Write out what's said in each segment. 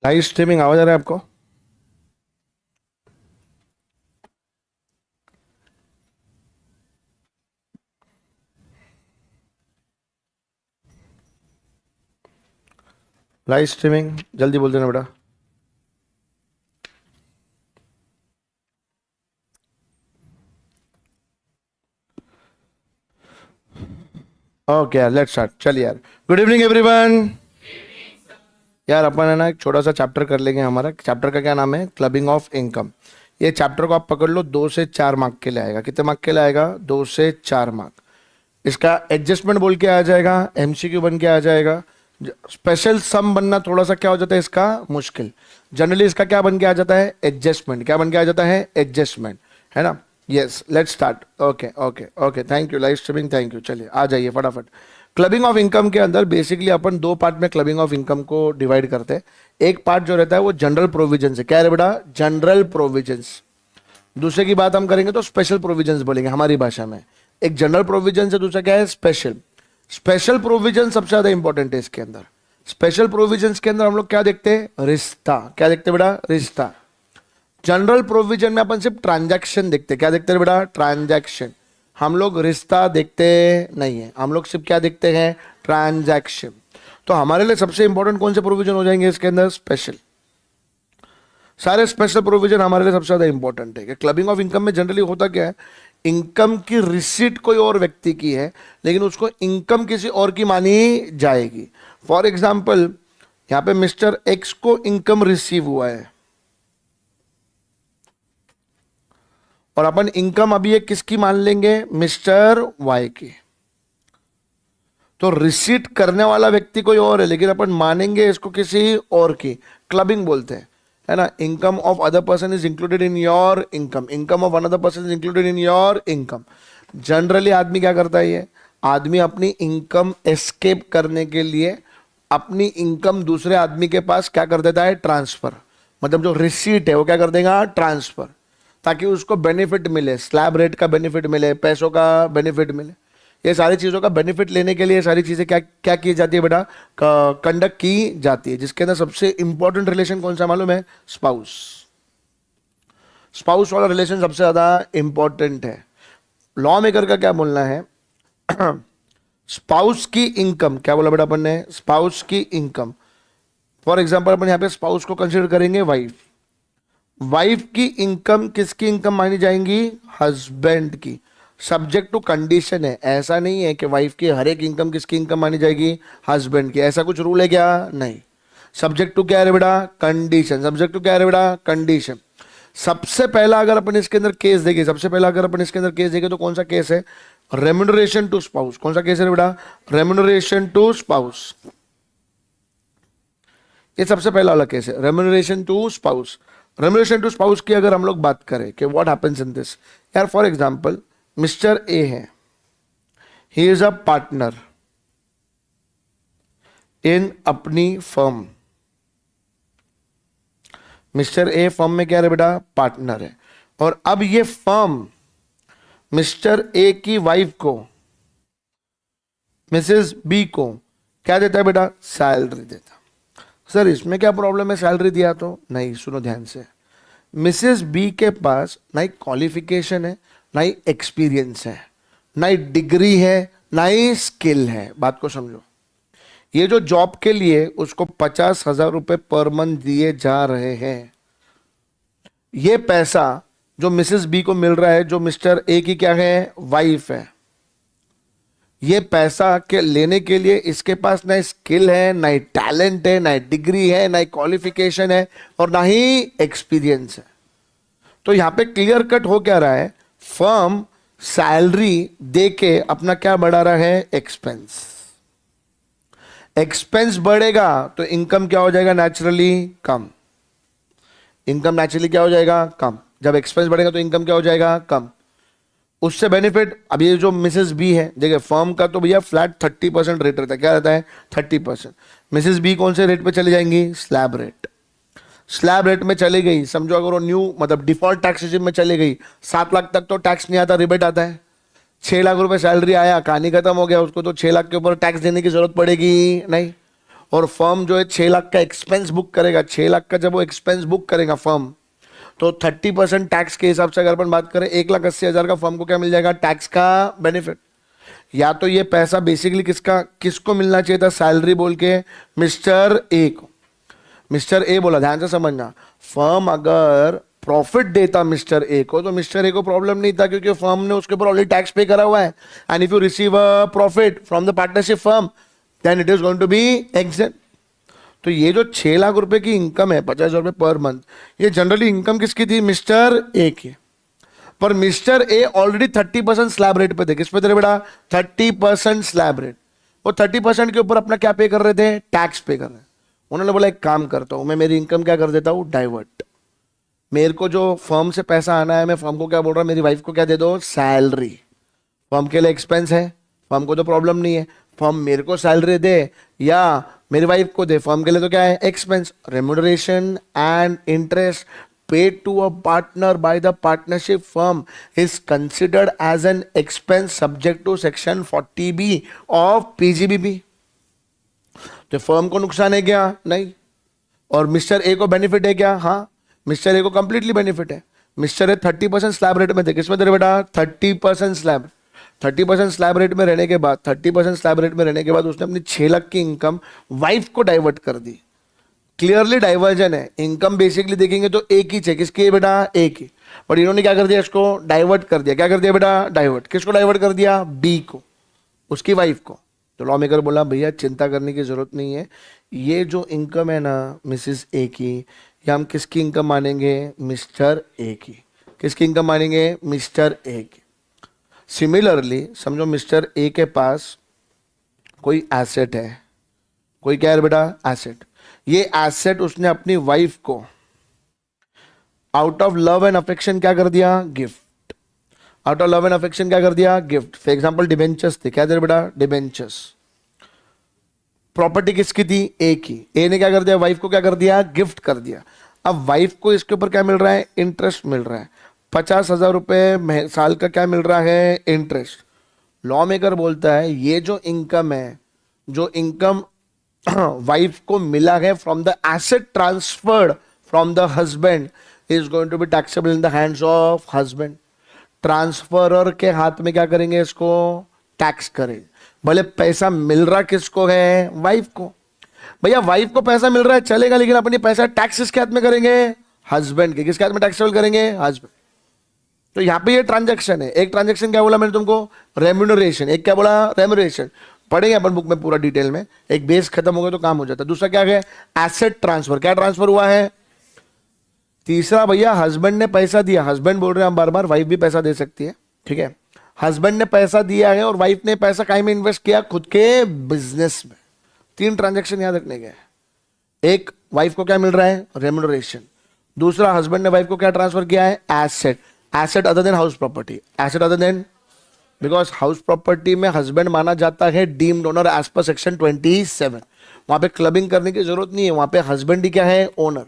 Live streaming आवाज आ रहा है आपको? लाइव स्ट्रीमिंग जल्दी बोल देना बेटा। ओके यार, लेट्स स्टार्ट। चलिए यार, गुड इवनिंग एवरीवन। यार अपन है ना एक छोटा सा चैप्टर कर लेंगे। हमारा चैप्टर का क्या नाम है? Clubbing of income. ये चैप्टर को आप पकड़ लो, 2 से 4 मार्क के लिए आएगा। कितने मार्क के लिए आएगा? 2 से 4 मार्क। इसका एडजस्टमेंट बोल के आ जाएगा, एमसीक्यू बन के आ जाएगा। स्पेशल सम बनना थोड़ा सा क्या हो जाता है इसका, मुश्किल। जनरली इसका क्या बन के आ जाता है? एडजस्टमेंट। क्या बन के आ जाता है? एडजस्टमेंट, है ना। Yes, let's start. Okay okay okay, thank you live streaming, thank you. चलिए आ जाइए फटाफट। क्लबिंग ऑफ इनकम के अंदर बेसिकली अपन 2 पार्ट में क्लबिंग ऑफ इनकम को डिवाइड करते हैं। एक पार्ट जो रहता है वो जनरल प्रोविजन है। क्या है बेटा? General provisions. दूसरे की बात हम करेंगे तो स्पेशल प्रोविजंस बोलेंगे हमारी भाषा में। एक जनरल प्रोविजन से दूसरा क्या है? स्पेशल। स्पेशल प्रोविजन सबसे ज्यादा इंपॉर्टेंट है इसके अंदर। स्पेशल प्रोविजंस के अंदर हम लोग क्या देखते हैं? रिश्ता। क्या देखते हैं बेटा? रिश्ता। जनरल प्रोविजन में अपन सिर्फ ट्रांजैक्शन देखते हैं। क्या देखते हैं बेटा? ट्रांजैक्शन। हम लोग रिश्ता देखते नहीं है, हम लोग सिर्फ क्या देखते हैं? ट्रांजैक्शन। तो हमारे लिए सबसे इंपॉर्टेंट कौन से प्रोविजन हो जाएंगे इसके अंदर? स्पेशल। सारे स्पेशल प्रोविजन हमारे लिए सबसे ज्यादा इंपॉर्टेंट है कि क्लबिंग ऑफ इनकम में जनरली होता क्या है? इनकम की रिसीट कोई और व्यक्ति की है, लेकिन उसको इनकम किसी और की मानी जाएगी। फॉर एग्जाम्पल, यहां पे मिस्टर एक्स को इनकम रिसीव हुआ है और अपन इनकम अभी ये किसकी मान लेंगे? मिस्टर वाई की। तो रिसीट करने वाला व्यक्ति कोई और है, लेकिन अपन मानेंगे इसको किसी और की। क्लबिंग बोलते हैं, है ना। Income of other person is included in your income, income of another person is included in your income. Generally आदमी क्या करता है? ये आदमी अपनी इनकम एस्केप करने के लिए अपनी इनकम दूसरे आदमी के पास क्या कर देता है? ट्रांसफर। मतलब जो रिसीट है वो क्या कर देगा? ट्रांसफर, ताकि उसको बेनिफिट मिले, स्लैब रेट का बेनिफिट मिले, पैसों का बेनिफिट मिले। ये सारी चीज़ों का बेनिफिट लेने के लिए सारी चीज़ें क्या क्या की जाती है बेटा? कंडक्ट की जाती है। जिसके अंदर सबसे इंपॉर्टेंट रिलेशन कौन सा मालूम है? स्पाउस। स्पाउस वाला रिलेशन सबसे ज़्यादा इंपॉर्टेंट है। लॉ मेकर का क्या बोलना है? स्पाउस की इनकम, क्या बोला बेटा अपन ने? स्पाउस की इनकम। फॉर एग्जाम्पल अपन यहाँ पे स्पाउस को कंसिडर करेंगे वाइफ। वाइफ की इनकम किसकी इनकम मानी जाएंगी? हस्बैंड की। सब्जेक्ट टू कंडीशन है। ऐसा नहीं है कि वाइफ की हर एक इनकम किसकी इनकम मानी जाएगी? हस्बैंड की। ऐसा कुछ रूल है क्या? नहीं। सब्जेक्ट टू क्या है बेटा? कंडीशन। सब्जेक्ट टू क्या है बेटा? कंडीशन। सबसे पहला अगर अपन इसके अंदर केस देखें, सबसे पहला अगर अपन इसके अंदर केस देखें तो कौन सा केस है? Remuneration to spouse. कौन सा केस है बेटा? Remuneration to spouse. ये सबसे पहला वाला केस है, remuneration to spouse. Remuneration to spouse की अगर हम लोग बात करें कि व्हाट हैपेंस इन दिस, यार फॉर एग्जांपल मिस्टर ए है, he is a partner in अपनी फर्म। मिस्टर ए फर्म में क्या है बेटा? पार्टनर है। और अब ये फर्म मिस्टर ए की वाइफ को, मिसेस बी को क्या देता है बेटा? सैलरी देता। सर इसमें क्या प्रॉब्लम है सैलरी दिया तो? नहीं, सुनो ध्यान से। मिसेस बी के पास ना ही क्वालिफिकेशन है, ना ही एक्सपीरियंस है, ना ही डिग्री है, ना ही स्किल है। बात को समझो। ये जो जॉब के लिए उसको 50,000 रुपए पर मंथ दिए जा रहे हैं, ये पैसा जो मिसेस बी को मिल रहा है, जो मिस्टर ए की क्या है? वाइफ है, ये पैसा के लेने के लिए इसके पास ना स्किल है, ना ही टैलेंट है, ना ही डिग्री है, ना ही क्वालिफिकेशन है, और ना ही एक्सपीरियंस है। तो यहां पे क्लियर कट हो क्या रहा है? फर्म सैलरी दे के अपना क्या बढ़ा रहा है? एक्सपेंस। एक्सपेंस बढ़ेगा तो इनकम क्या हो जाएगा? नेचुरली कम। इनकम नेचुरली क्या हो जाएगा? कम। जब एक्सपेंस बढ़ेगा तो इनकम क्या हो जाएगा? कम। उससे बेनिफिट, अब ये जो मिसेस बी है, देखिए फर्म का तो भैया फ्लैट 30% रेट रहता है। क्या रहता है? 30%। मिसेस बी कौन से रेट पे चली जाएंगी? Slab rate. स्लैब रेट में चली गई, समझो अगर वो न्यू मतलब डिफॉल्ट टैक्स रेजिम में चली गई, 7 लाख तक तो टैक्स नहीं आता, रिबेट आता है। 6 लाख रुपए सैलरी आया, कहानी खत्म हो गया। उसको तो 6 लाख के ऊपर टैक्स देने की जरूरत पड़ेगी नहीं। और फर्म जो है 6 लाख का एक्सपेंस बुक करेगा, 6 लाख का जब वो एक्सपेंस बुक करेगा फर्म, तो 30% टैक्स के हिसाब से अगर अपन बात करें 1,80,000 का फर्म को क्या मिल जाएगा, टैक्स का बेनिफिट। या तो ये पैसा बेसिकली किसको मिलना चाहिए था, सैलरी बोल के मिस्टर ए को। मिस्टर ए बोला, ध्यान से समझना, फर्म अगर प्रॉफिट देता मिस्टर ए को तो मिस्टर ए को प्रॉब्लम नहीं था, क्योंकि फर्म ने उसके ऊपर ऑलरेडी टैक्स पे करा हुआ है। And if you receive a profit from the partnership firm then it is going to be exempt. तो ये जो 6 लाख रुपए की इनकम है, 50,000 रुपए पर मंथ, ये जनरली इनकम किसकी थी, मिस्टर ए की। पर mister A already 30% slab rate पे थे। किस पे थे बेटा, 30% स्लैब रेट। वो 30% के ऊपर अपना क्या पे कर रहे थे, टैक्स पे कर रहे। उन्होंने बोला एक काम करता हूं, मैं मेरी इनकम क्या कर देता हूं, डाइवर्ट। मेरे को जो फर्म से पैसा आना है, मैं फर्म को क्या बोल रहा हूं, मेरी वाइफ को क्या दे दो, सैलरी। फर्म के लिए एक्सपेंस है, फर्म को तो प्रॉब्लम नहीं है, फर्म मेरे को सैलरी दे या मेरी वाइफ को दे, फर्म के लिए तो क्या है, expense. Remuneration and interest paid to a partner by the partnership firm is considered as an expense subject to section 40B of PGBP। तो फर्म को नुकसान है क्या, नहीं। और मिस्टर ए को बेनिफिट है क्या, हाँ, मिस्टर ए को कंप्लीटली बेनिफिट है। मिस्टर ए 30% स्लैब रेट में थे। किसमें थे बेटा, 30% स्लैब। 30% स्लैब रेट में रहने के बाद, 30% स्लैब रेट में रहने के बाद उसने अपनी 6 लाख की इनकम वाइफ को डाइवर्ट कर दी। क्लियरली डाइवर्जन है। इनकम बेसिकली देखेंगे तो एक ही है, किसकी है बेटा, एक ही। बट इन्होंने क्या कर दिया, इसको डाइवर्ट कर दिया। क्या कर दिया बेटा, डाइवर्ट। किसको डाइवर्ट कर दिया, बी को, उसकी वाइफ को। तो लॉ मेकर बोला भैया चिंता करने की जरूरत नहीं है, ये जो इनकम है ना मिसिस ए की, ये हम किसकी इनकम मानेंगे, मिस्टर ए की। किसकी इनकम मानेंगे, मिस्टर ए की। सिमिलरली समझो मिस्टर ए के पास कोई एसेट है, कोई क्या है बेटा, एसेट। ये एसेट उसने अपनी वाइफ को out of love and affection क्या कर दिया, gift. Out of love and affection क्या कर दिया, गिफ्ट। फॉर एग्जांपल डिबेंचर्स थे, क्या थे बेटा, डिबेंचर्स। प्रॉपर्टी किसकी थी, ए की। ए ने क्या कर दिया, वाइफ को क्या कर दिया, गिफ्ट कर दिया। अब वाइफ को इसके ऊपर क्या मिल रहा है, इंटरेस्ट मिल रहा है। 50,000 रुपए साल का क्या मिल रहा है, इंटरेस्ट। लॉ मेकर बोलता है ये जो इनकम है, जो इनकम वाइफ को मिला है from the asset transferred from the husband is going to be taxable in the hands of husband. Transferor के हाथ में क्या करेंगे, इसको टैक्स करेंगे। भले पैसा मिल रहा किसको है, वाइफ को। भैया वाइफ को पैसा मिल रहा है चलेगा, लेकिन अपनी पैसा टैक्स किसके हाथ में करेंगे, हस्बैंड के। किसके हाथ में टैक्सेबल करेंगे, हस्बैंड। तो यहां पे ये ट्रांजैक्शन है। एक ट्रांजैक्शन क्या बोला मैंने तुमको, रेम्यूनरेशन। एक क्या बोला, रेम्यूनरेशन। पढ़ेंगे अपन बुक में पूरा डिटेल में। एक बेस खत्म हो गया तो काम हो जाता है। दूसरा क्या है, एसेट ट्रांसफर। क्या ट्रांसफर हुआ है। तीसरा भैया हस्बैंड ने पैसा दिया। हस्बैंड बोल रहे हैं हम बार बार, वाइफ भी पैसा दे सकती है, ठीक है। हस्बैंड ने पैसा दिया है और वाइफ ने पैसा कहीं में इन्वेस्ट किया, खुद के बिजनेस में। 3 ट्रांजैक्शन याद रखने के। एक, वाइफ को क्या मिल रहा है, रेम्यूनरेशन। दूसरा, हस्बैंड ने वाइफ को क्या ट्रांसफर किया है, asset. Asset other than house property. Asset other than, because house property में हस्बैंड माना जाता है deemed owner as per section 27। वहां पे क्लबिंग करने की जरूरत नहीं है, वहां पे हस्बैंड ही क्या है, ओनर।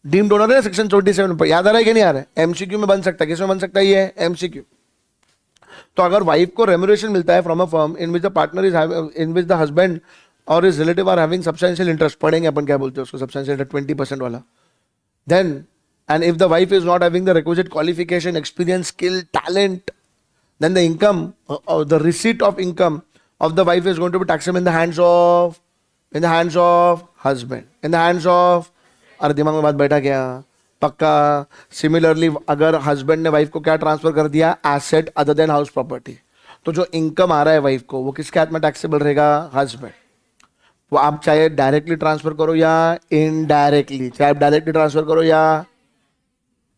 डीम्ड ओनर है सेक्शन 27 पर। याद आ रहा है कि नहीं आ रहा है, एमसीक्यू में बन सकता है। किसमें बन सकता है ये, एमसीक्यू। तो अगर वाइफ को रेम्यूनरेशन मिलता है from a firm in which the partner is in which the husband or is relative are having substantial interest, पढ़ेंगे अपन क्या बोलते हैं उसको, सब्सटेंशियल 20% वाला। Then and if the wife is not having the requisite qualification, experience, skill, talent, then the income or the receipt of income of the wife is going to be taxable in the hands of husband, in the hands of। अरे दिमाग में बात बैठा क्या, पक्का। Similarly अगर husband ने wife को क्या ट्रांसफर कर दिया, asset other than house property, तो जो इनकम आ रहा है वाइफ को वो किसके हाथ में टैक्सेबल रहेगा, हस्बैंड। वो आप चाहे डायरेक्टली ट्रांसफर करो या इनडायरेक्टली, चाहे आप डायरेक्टली ट्रांसफर करो या।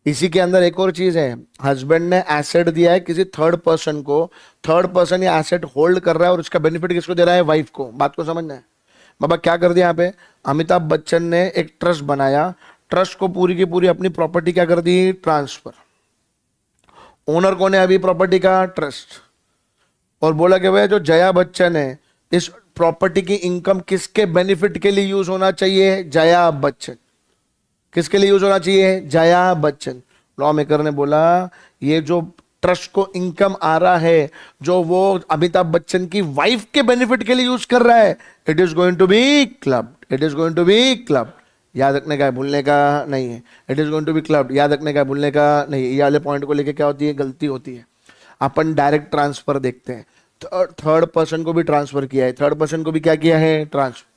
इसी के अंदर एक और चीज है, हस्बैंड ने एसेट दिया है किसी थर्ड पर्सन को, थर्ड पर्सन ये एसेट होल्ड कर रहा है और उसका बेनिफिट किसको दे रहा है, वाइफ को। बात को समझना है। बाबा क्या कर दिया यहाँ पे, अमिताभ बच्चन ने एक ट्रस्ट बनाया, ट्रस्ट को पूरी की पूरी अपनी प्रॉपर्टी क्या कर दी, ट्रांसफर। ओनर कौन है अभी प्रॉपर्टी का, ट्रस्ट। और बोला कि भाई जो जया बच्चन है, इस प्रॉपर्टी की इनकम किसके बेनिफिट के लिए यूज होना चाहिए, जया बच्चन। किसके लिए यूज होना चाहिए, जया बच्चन। लॉ मेकर ने बोला ये जो ट्रस्ट को इनकम आ रहा है जो वो अमिताभ बच्चन की वाइफ के बेनिफिट के लिए यूज कर रहा है, it is going to be clubbed, it is going to be clubbed. याद रखने का है, भूलने का नहीं है। It is going to be clubbed, याद रखने का है, भूलने का नहीं है। ये वाले पॉइंट को लेके क्या होती है, गलती होती है। अपन डायरेक्ट ट्रांसफर देखते हैं, थर्ड पर्सन को भी ट्रांसफर किया है, थर्ड पर्सन को भी क्या किया है, ट्रांसफर।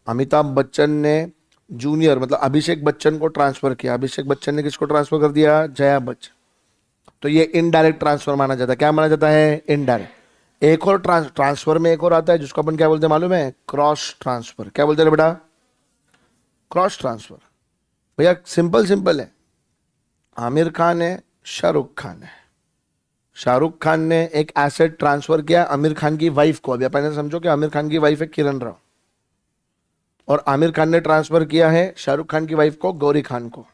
अमिताभ बच्चन ने जूनियर मतलब अभिषेक बच्चन को ट्रांसफर किया, अभिषेक बच्चन ने किसको ट्रांसफर कर दिया, जया बच्चन। तो ये इनडायरेक्ट ट्रांसफर माना जाता है। क्या माना जाता है, इनडायरेक्ट। एक और ट्रांसफर में एक और आता है जिसको अपन क्या बोलते हैं मालूम है, क्रॉस ट्रांसफर। क्या बोलते हैं बेटा, क्रॉस ट्रांसफर। भैया सिंपल सिंपल है, आमिर खान है, शाहरुख खान है, शाहरुख खान ने एक एसेट ट्रांसफर किया आमिर खान की वाइफ को। अभी अपन समझो कि आमिर खान की वाइफ है किरण राव, और आमिर खान ने ट्रांसफर किया है शाहरुख खान की वाइफ को, गौरी खान को।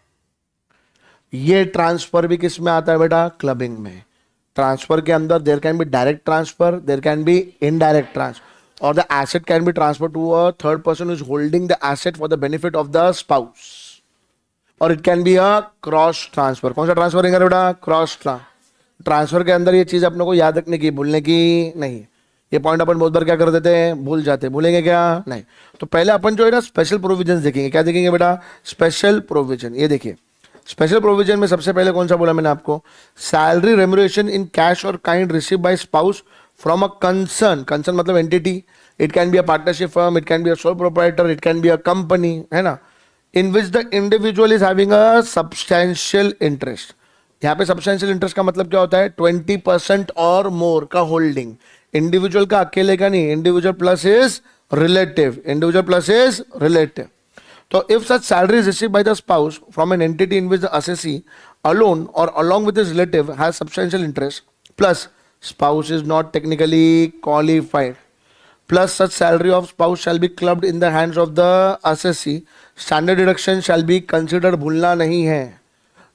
ये ट्रांसफर भी किस में आता है बेटा, क्लबिंग में। ट्रांसफर के अंदर there can be direct transfer, there can be indirect transfer, और the asset can be transfer to a third person is holding the asset for the benefit of the spouse, और it can be a cross transfer. कौन सा transfer है बेटा, cross transfer के अंदर ये चीज अपने को याद रखने की, भूलने की नहीं। ये पॉइंट अपन बहुत बार क्या कर देते हैं, भूल जाते हैं, भूलेंगे क्या नहीं। तो पहले अपन जो है ना स्पेशल प्रोविजन देखेंगे। क्या देखेंगे बेटा, स्पेशल प्रोविजन। ये देखिए स्पेशल प्रोविजन में सबसे पहले कौन सा बोला मैंने आपको, salary remuneration in cash or kind receive by spouse from a concern, concern मतलब entity, it can be a partnership firm, it can be a sole proprietor, it can be a company, है ना, in which the individual is having a substantial interest. यहाँ पे substantial interest का मतलब क्या होता है, 20% और मोर का होल्डिंग। इंडिविजुअल का अकेले का नहीं, individual plus is relative, individual plus is relative. तो if such salary is received by the spouse from an entity in which the assessee alone or along with his relative has substantial interest, plus spouse is not technically qualified, plus such salary of spouse shall be clubbed in the hands of the assessee, standard deduction shall be considered। भूलना नहीं है,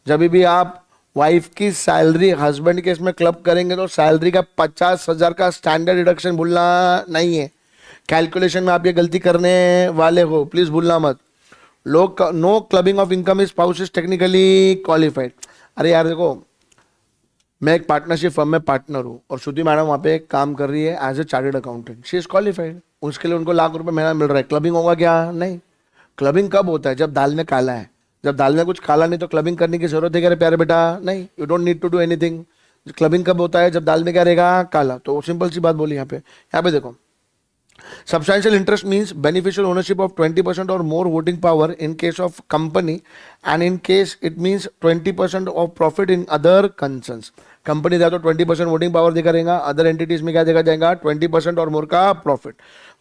जब भी आप wife की salary husband के इसमें club करेंगे तो सैलरी का 50,000 का स्टैंडर्ड डिडक्शन भूलना नहीं है। कैलकुलेशन में आप ये गलती करने वाले हो, प्लीज भूलना मत। लोग no clubbing of income is spouse is technically qualified. अरे यार देखो, मैं एक पार्टनरशिप फर्म में पार्टनर हूँ और श्रुति मैडम वहाँ पे काम कर रही है as a chartered accountant, she is qualified, उसके लिए उनको ₹1,00,000 महीना मिल रहा है। क्लबिंग होगा क्या, नहीं। क्लबिंग कब होता है, जब दाल में काला है। जब दाल में कुछ काला नहीं तो क्लबिंग करने की जरूरत है क्या प्यारे बेटा, नहीं। You don't need to do anything. Clubbing कब होता है, जब दाल में क्या रहेगा, काला। तो सिंपल सी बात बोली यहाँ पे देखो, substantial interest means beneficial ownership of 20% or more voting power in case of company, and in case it means 20% of profit in other concerns। Company दिया तो 20% वोटिंग पावर देखा रहेगा, अदर एंटिटीज में क्या देखा जाएगा, 20% और मोर का प्रॉफिट।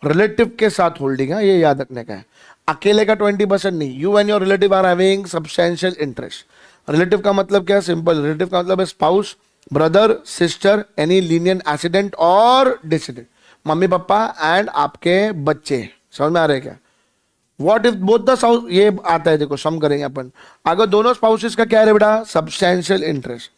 रिलेटिव के साथ होल्डिंग है, ये याद रखने का है। अकेले का 20% नहीं, you and your relative are having substantial interest. Relative का मतलब क्या, सिंपल, रिलेटिव का मतलब है spouse, brother, sister, any lineal ascendant और डिसिडेंट, मम्मी पापा एंड आपके बच्चे। समझ में आ रहे क्या, what if both the spouse, ये आता है देखो, सम करेंगे अपन। अगर दोनों स्पाउसेस का क्या है बेटा, सब्सटैंशियल इंटरेस्ट,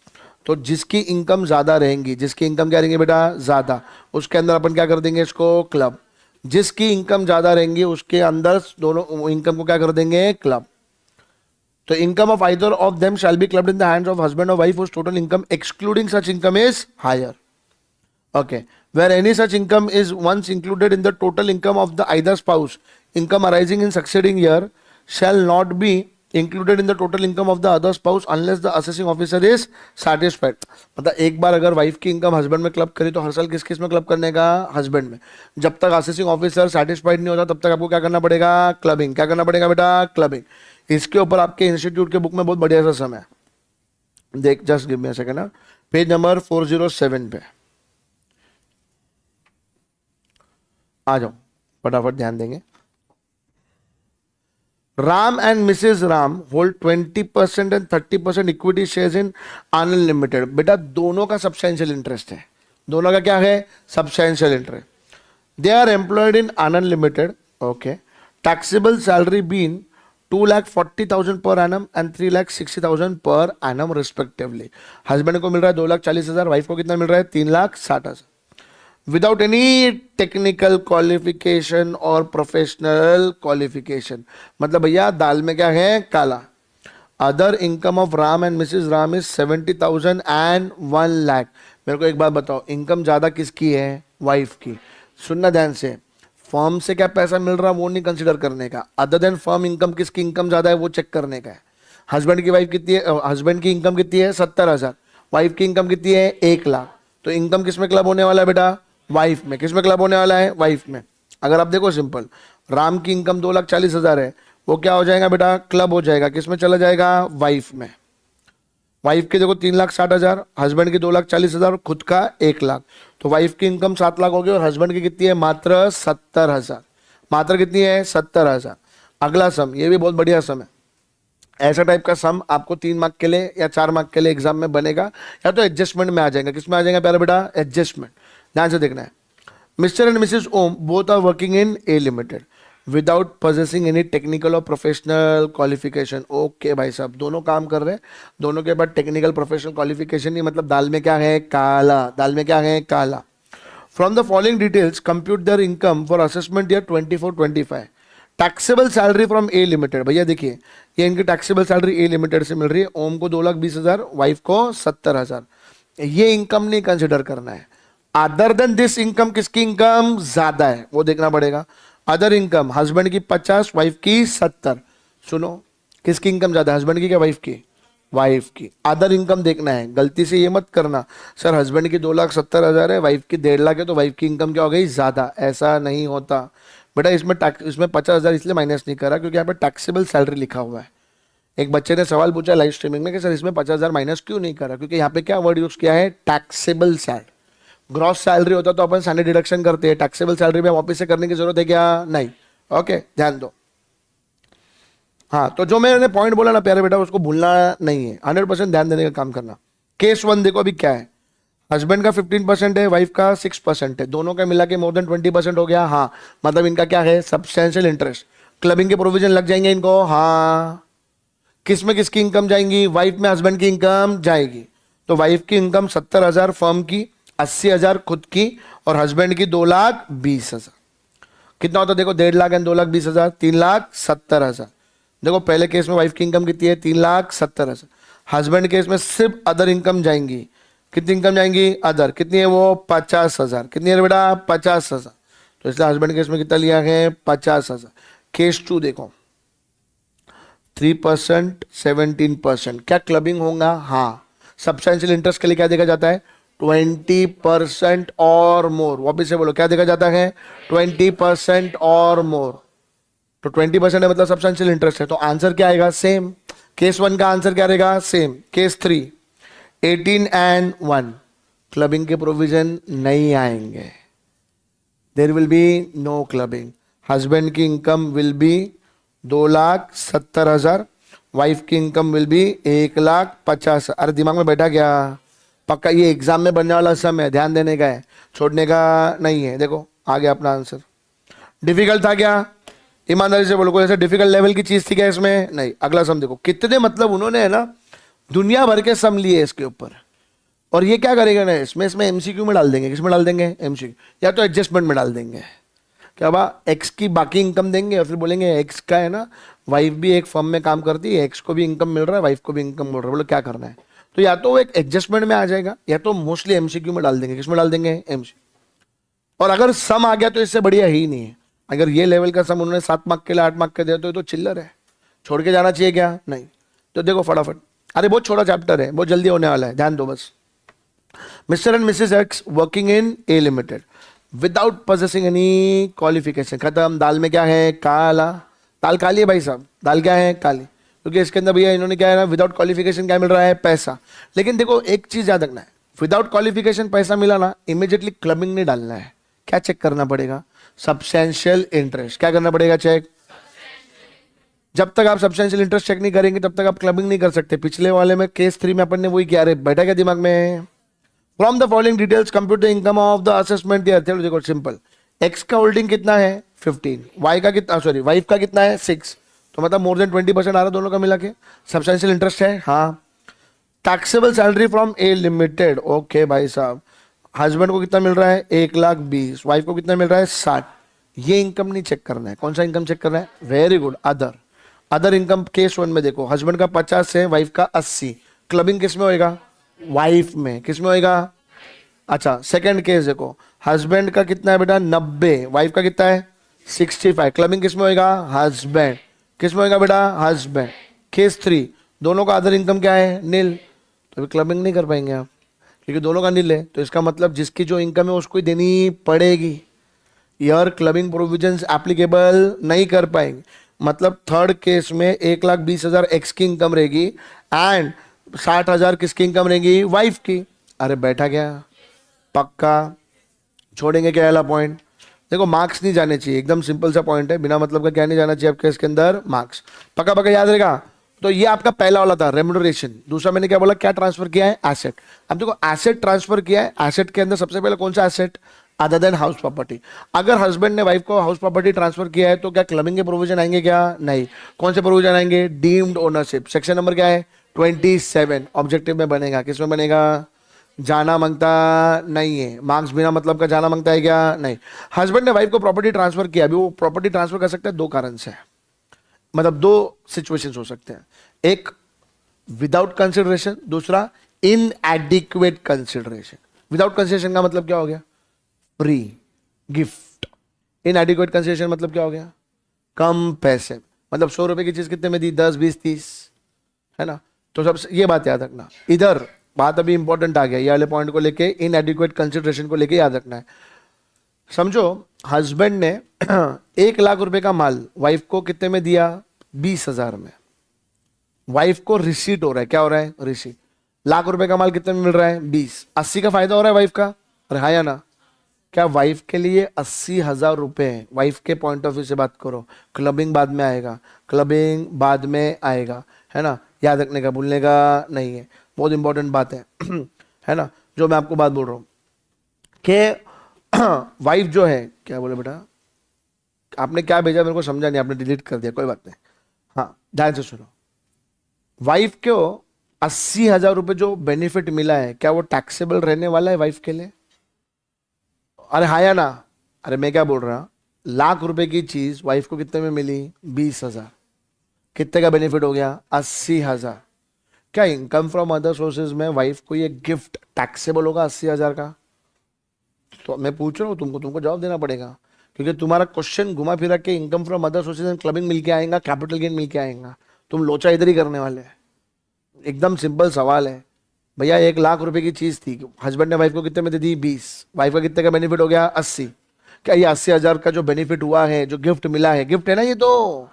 तो जिसकी इनकम ज्यादा रहेंगी, जिसकी इनकम क्या रहेंगे बेटा, ज्यादा, उसके अंदर अपन क्या कर देंगे, इसको क्लब। जिसकी इनकम ज्यादा रहेंगी उसके अंदर दोनों इनकम को क्या कर देंगे, क्लब। तो income of either of them shell be clubbed in the hands of husband और wife whose total income excluding such income is higher। Okay, where any such income is once included in the total income of the either spouse, income arising in succeeding year shall not be included in the total income of the other spouse unless the assessing officer is satisfied। मतलब एक बार अगर wife की income husband में club करी तो हर साल किस किस में क्लब करने का, हस्बैंड में। जब तक असेसिंग ऑफिसर सेटिस्फाइड नहीं होता तब तक आपको क्या करना पड़ेगा, क्लबिंग। क्या करना पड़ेगा बेटा, क्लबिंग। इसके ऊपर आपके इंस्टीट्यूट के बुक में बहुत बढ़िया सा समय देख, just give me a second, page number 407 पे आ जाओ, फटाफट ध्यान देंगे। Ram and Mrs Ram hold 20% and 30% equity shares in Anand limited. बेटा दोनों का सब्सटैंशियल इंटरेस्ट है, दोनों का क्या है, substantial interest. They are employed in Anand limited. Okay, taxable salary been 2,40,000 per annum and 3,60,000 per annum respectively. Husband को मिल रहा है 2,40,000, वाइफ को कितना मिल रहा है, 3,60,000, विदाउट एनी टेक्निकल क्वालिफिकेशन और प्रोफेशनल क्वालिफिकेशन। मतलब भैया दाल में क्या है, काला। Other income of Ram and Mrs Ram is 70,000 and 1 lakh. मेरे को एक बात बताओ, इनकम ज्यादा किसकी है? वाइफ की। सुनना ध्यान से, फर्म से क्या पैसा मिल रहा वो नहीं कंसिडर करने का, अदर देन फर्म इनकम किसकी इनकम ज्यादा है वो चेक करने का है। हस्बैंड की वाइफ कितनी है? हस्बैंड की इनकम कितनी है? 70,000। वाइफ की इनकम कितनी है? 1 लाख। तो इनकम किस में क्लब होने वाला है बेटा? वाइफ में। किस में क्लब होने वाला है? वाइफ में। अगर आप देखो सिंपल, राम की इनकम 2,40,000 है, वो क्या हो जाएगा बेटा? क्लब हो जाएगा। किस में चला जाएगा? वाइफ में। वाइफ की देखो 3,60,000, हस्बैंड की 2,40,000, खुद का 1 लाख। तो वाइफ की इनकम 7 लाख हो गई और हस्बैंड की कितनी है? मात्र 70,000। मात्र कितनी है? 70,000। अगला सम, ये भी बहुत बढ़िया सम है। ऐसा टाइप का सम आपको 3 मार्क के लिए या 4 मार्क के लिए एग्जाम में बनेगा, या तो एडजस्टमेंट में आ जाएगा। किस में आ जाएगा प्यारा बेटा? एडजस्टमेंट। ध्यान से देखना है। Mr and Mrs Om both are working in a limited without possessing any technical और प्रोफेशनल क्वालिफिकेशन। ओके भाई साहब, दोनों काम कर रहे हैं, दोनों के बाद टेक्निकल प्रोफेशनल क्वालिफिकेशन नहीं, मतलब दाल में क्या है? काला। दाल में क्या है? काला। From the following details compute there income for assessment year 24-25। Taxable salary from A limited. भैया देखिए, ये इनकी टैक्सेबल सैलरी ए लिमिटेड से मिल रही है। ओम को 2,20,000, वाइफ को 70,000। ये इनकम नहीं कंसिडर करना है। अदर देन दिस इनकम किसकी इनकम ज्यादा है वो देखना पड़ेगा। अदर इनकम, हस्बैंड की 50, वाइफ की 70। सुनो, किसकी इनकम ज्यादा? हस्बैंड की क्या वाइफ की? वाइफ की। अदर इनकम देखना है, गलती से ये मत करना सर हस्बैंड की 2,70,000 है, वाइफ की 1.5 लाख है, तो वाइफ की इनकम क्या हो गई? ज्यादा। ऐसा नहीं होता बेटा। इसमें 50,000 इसलिए माइनस नहीं करा क्योंकि यहाँ पे टैक्सेबल सैलरी लिखा हुआ है। एक बच्चे ने सवाल पूछा लाइव स्ट्रीमिंग में कि सर इसमें 50,000 माइनस क्यों नहीं करा? क्योंकि यहाँ पे क्या वर्ड यूज किया है? Taxable salary. ग्रॉस सैलरी होता तो अपन स्टैंडर्ड डिडक्शन करते हैं, टैक्सेबल सैलरी में वापस से करने की जरूरत है क्या? नहीं। ओके, ध्यान दो। हाँ, तो जो मैंने पॉइंट बोला ना प्यारे बेटा, उसको भूलना नहीं है, 100% ध्यान देने का काम करना। केस 1 देखो अभी क्या है। हस्बैंड का 15% है, वाइफ का 6% है, दोनों का मिला के मोर देन 20% हो गया। हाँ, मतलब इनका क्या है? Substantial interest. क्लबिंग के प्रोविजन लग जाएंगे इनको। हाँ, किस में किसकी इनकम जाएंगी? वाइफ में हस्बैंड की इनकम जाएगी। तो वाइफ की इनकम 70,000 फर्म की, 80,000 खुद की, और हस्बैंड की 2,20,000। कितना होता है देखो? 1.5 लाख एंड 2,20,000, 3,70,000। देखो पहले केस में वाइफ की इनकम कितनी है? 3,70,000। हस्बैंड केस में सिर्फ अदर इनकम जाएंगी। कितनी इनकम जाएंगी? अदर। कितनी है वो? 50,000। कितनी है बेटा? 50,000। तो इसलिए हस्बैंड केस में कितना लिया है? 50,000। केस 2 देखो, 3%, 17%। क्या क्लबिंग होगा? हाँ। सब्सटेंशियल इंटरेस्ट के लिए क्या देखा जाता है? 20% और मोर। वापिस से बोलो, क्या देखा जाता है? 20% और मोर। तो 20% है मतलब सब्सटेंशियल इंटरेस्ट है, तो आंसर क्या आएगा? सेम। केस 1 का आंसर क्या रहेगा? सेम। केस 3, 18 एंड 1, क्लबिंग के प्रोविजन नहीं आएंगे। There will be no clubbing. Husband की इनकम विल बी 2,70,000, वाइफ की इनकम विल बी 1,50,000। अरे दिमाग में बैठा क्या? पक्का ये एग्जाम में बनने वाला सम है, ध्यान देने का है, छोड़ने का नहीं है। देखो आ गया अपना आंसर। डिफिकल्ट था क्या? ईमानदारी से बोलो, कोई ऐसे डिफिकल्ट लेवल की चीज थी क्या इसमें? नहीं। अगला सम देखो, कितने मतलब उन्होंने है ना दुनिया भर के सम लिए इसके ऊपर। और ये क्या करेगा ना, इसमें एमसीक्यू में डाल देंगे। किसमें डाल देंगे? एमसीक्यू, या तो एडजस्टमेंट में डाल देंगे। क्या बा, एक्स की बाकी इनकम देंगे और फिर बोलेंगे एक्स का है ना, वाइफ भी एक फर्म में काम करती है, एक्स को भी इनकम मिल रहा है, वाइफ को भी इनकम मिल रहा है, बोलो क्या करना है? तो या तो वो एक एडजस्टमेंट में आ जाएगा, या तो मोस्टली एमसीक्यू में डाल देंगे। किसमें डाल देंगे? एमसीक्यू। और अगर सम आ गया तो इससे बढ़िया ही नहीं है। अगर ये लेवल का सम उन्होंने 7 मार्क के लिए 8 मार्क के दिया तो चिल्लर है, छोड़ के जाना चाहिए क्या? नहीं। तो देखो फटाफट, अरे बहुत छोटा चैप्टर है, बहुत जल्दी होने वाला है, ध्यान दो बस। Mister and Mrs x working in a limited without possessing any qualification. खत्म। दाल में क्या है? काला। दाल काली है भाई साहब, दाल क्या है? काली। क्योंकि इसके अंदर भैया इन्होंने क्या है ना, विदाउट क्वालिफिकेशन क्या मिल रहा है? पैसा। लेकिन देखो एक चीज याद रखना है, विदाउट क्वालिफिकेशन पैसा मिला ना, इमीडिएटली क्लबिंग नहीं डालना है। क्या चेक करना पड़ेगा? Substantial interest. क्या करना पड़ेगा? चेक। जब तक आप सब्सटेंशियल इंटरेस्ट चेक नहीं करेंगे तब तक आप क्लबिंग नहीं कर सकते। पिछले वाले में केस 3 में अपन ने वही किया, रे बैठा क्या दिमाग में? From the following details compute the income of the assessment year. देखो सिंपल, एक्स का होल्डिंग कितना है? 15। वाई का कितना, सॉरी वाइफ का कितना है? 6। तो मतलब मोर देन 20% आ रहा दोनों का मिला के। सब्सटेंशियल इंटरेस्ट है। हाँ। Taxable salary from A limited. Okay भाई साहब, हस्बैंड को कितना मिल रहा है? 1,20,000। वाइफ को कितना मिल रहा है? 60। ये इनकम नहीं चेक करना है। कौन सा इनकम चेक करना है? Very good, other. Other income case 1 में देखो, हस्बैंड का 50 है, वाइफ का 80, क्लबिंग किस में होएगा? वाइफ में। किस में होएगा? अच्छा, सेकंड केस देखो, हस्बैंड का कितना है बेटा? 90, वाइफ का कितना है? 65, क्लबिंग किस में होएगा? हस्बैंड। किस में होएगा बेटा? हस्बैंड। केस 3, दोनों का अदर इनकम क्या है? नील, तो अभी क्लबिंग नहीं कर पाएंगे आप, क्योंकि दोनों का नील है, तो इसका मतलब जिसकी जो इनकम है उसको ही देनी पड़ेगी। यार क्लबिंग प्रोविजंस एप्लीकेबल नहीं कर पाएंगे, मतलब थर्ड केस में 1,20,000 एक्स की इनकम रहेगी एंड 60,000 किसकी इनकम रहेगी? वाइफ की। अरे बैठा क्या? पक्का छोड़ेंगे क्या वाला पॉइंट? देखो मार्क्स नहीं जाने चाहिए, एकदम सिंपल सा पॉइंट है, बिना मतलब का क्या नहीं जाना चाहिए आपके इसके अंदर? मार्क्स। पक्का पक्का याद रहेगा। तो ये आपका पहला वाला था रेम्यूनरेशन। दूसरा मैंने क्या बोला? क्या ट्रांसफर किया है? एसेट। अब देखो एसेट ट्रांसफर किया है, एसेट के अंदर सबसे पहले कौन सा asset? Other than house property. अगर हस्बैंड ने वाइफ को हाउस प्रॉपर्टी ट्रांसफर किया है तो क्या क्लबिंग के प्रोविजन आएंगे क्या? नहीं। कौन से प्रोविजन आएंगे? Deemed ownership. सेक्शन नंबर क्या है? 27 ऑब्जेक्टिव में बनेगा। किस में बनेगा? जाना मांगता नहीं है, मार्क्स बिना मतलब का जाना मांगता है क्या? नहीं। हस्बैंड ने वाइफ को प्रॉपर्टी ट्रांसफर किया, अभी वो प्रॉपर्टी ट्रांसफर कर सकता है दो कारण से, मतलब दो सिचुएशंस हो सकते हैं, एक विदाउट कंसिडरेशन, दूसरा इनएडिक्वेट कंसिडरेशन। विदाउट कंसिडरेशन का मतलब क्या हो गया? Free gift. इनएडिक्वेट कंसिडरेशन मतलब क्या हो गया? कम पैसे, मतलब 100 रुपए की चीज कितने में दी? 10, 20, 30, है ना? तो सबसे ये बात याद रखना। इधर बात अभी इंपॉर्टेंट आ गया, ये वाले पॉइंट को लेके, इनएडिक्वेट कंसिडरेशन को लेके याद रखना है। समझो हस्बैंड ने 1,00,000 रुपए का माल वाइफ को कितने में दिया? 20,000 में। वाइफ को रिसीट हो रहा है, क्या हो रहा है? रिसीट। लाख रुपए का माल कितने में मिल रहा है? 20, 80 का फायदा हो रहा है वाइफ का। अरे हाँ या ना? क्या वाइफ के लिए 80,000 रुपए है? वाइफ के पॉइंट ऑफ व्यू से बात करो। क्लबिंग बाद में आएगा, क्लबिंग बाद में आएगा, है ना? याद रखने का, भूलने का नहीं है, बहुत इंपॉर्टेंट बात है है ना? जो मैं आपको बात बोल रहा हूं कि वाइफ जो है, क्या बोले बेटा? आपने क्या भेजा मेरे को समझा नहीं, आपने डिलीट कर दिया, कोई बात नहीं। हाँ ध्यान से सुनो, वाइफ को 80,000 रुपए जो बेनिफिट मिला है, क्या वो टैक्सेबल रहने वाला है वाइफ के लिए? अरे हाँ या ना? अरे मैं क्या बोल रहा, लाख रुपए की चीज वाइफ को कितने में मिली? 20,000। कितने का बेनिफिट हो गया? 80,000। क्या इनकम फ्रॉम अदर सोर्सेज में वाइफ को ये गिफ्ट टैक्सेबल होगा 80,000 का? तो मैं पूछ रहा हूँ तुमको, तुमको जवाब देना पड़ेगा, क्योंकि तुम्हारा क्वेश्चन घुमा फिरा के income from other sources and clubbing मिलके आएगा, कैपिटल गेन मिलके आएगा। तुम लोचा इधर ही करने वाले हैं। एकदम सिंपल सवाल है भैया, 1,00,000 रुपए की चीज थी, हस्बैंड ने वाइफ को कितने में दे दी? 20, वाइफ का कितने का बेनिफिट हो गया? 80। क्या ये 80,000 का जो बेनिफिट हुआ है, जो गिफ्ट मिला है, गिफ्ट है ना ये, तो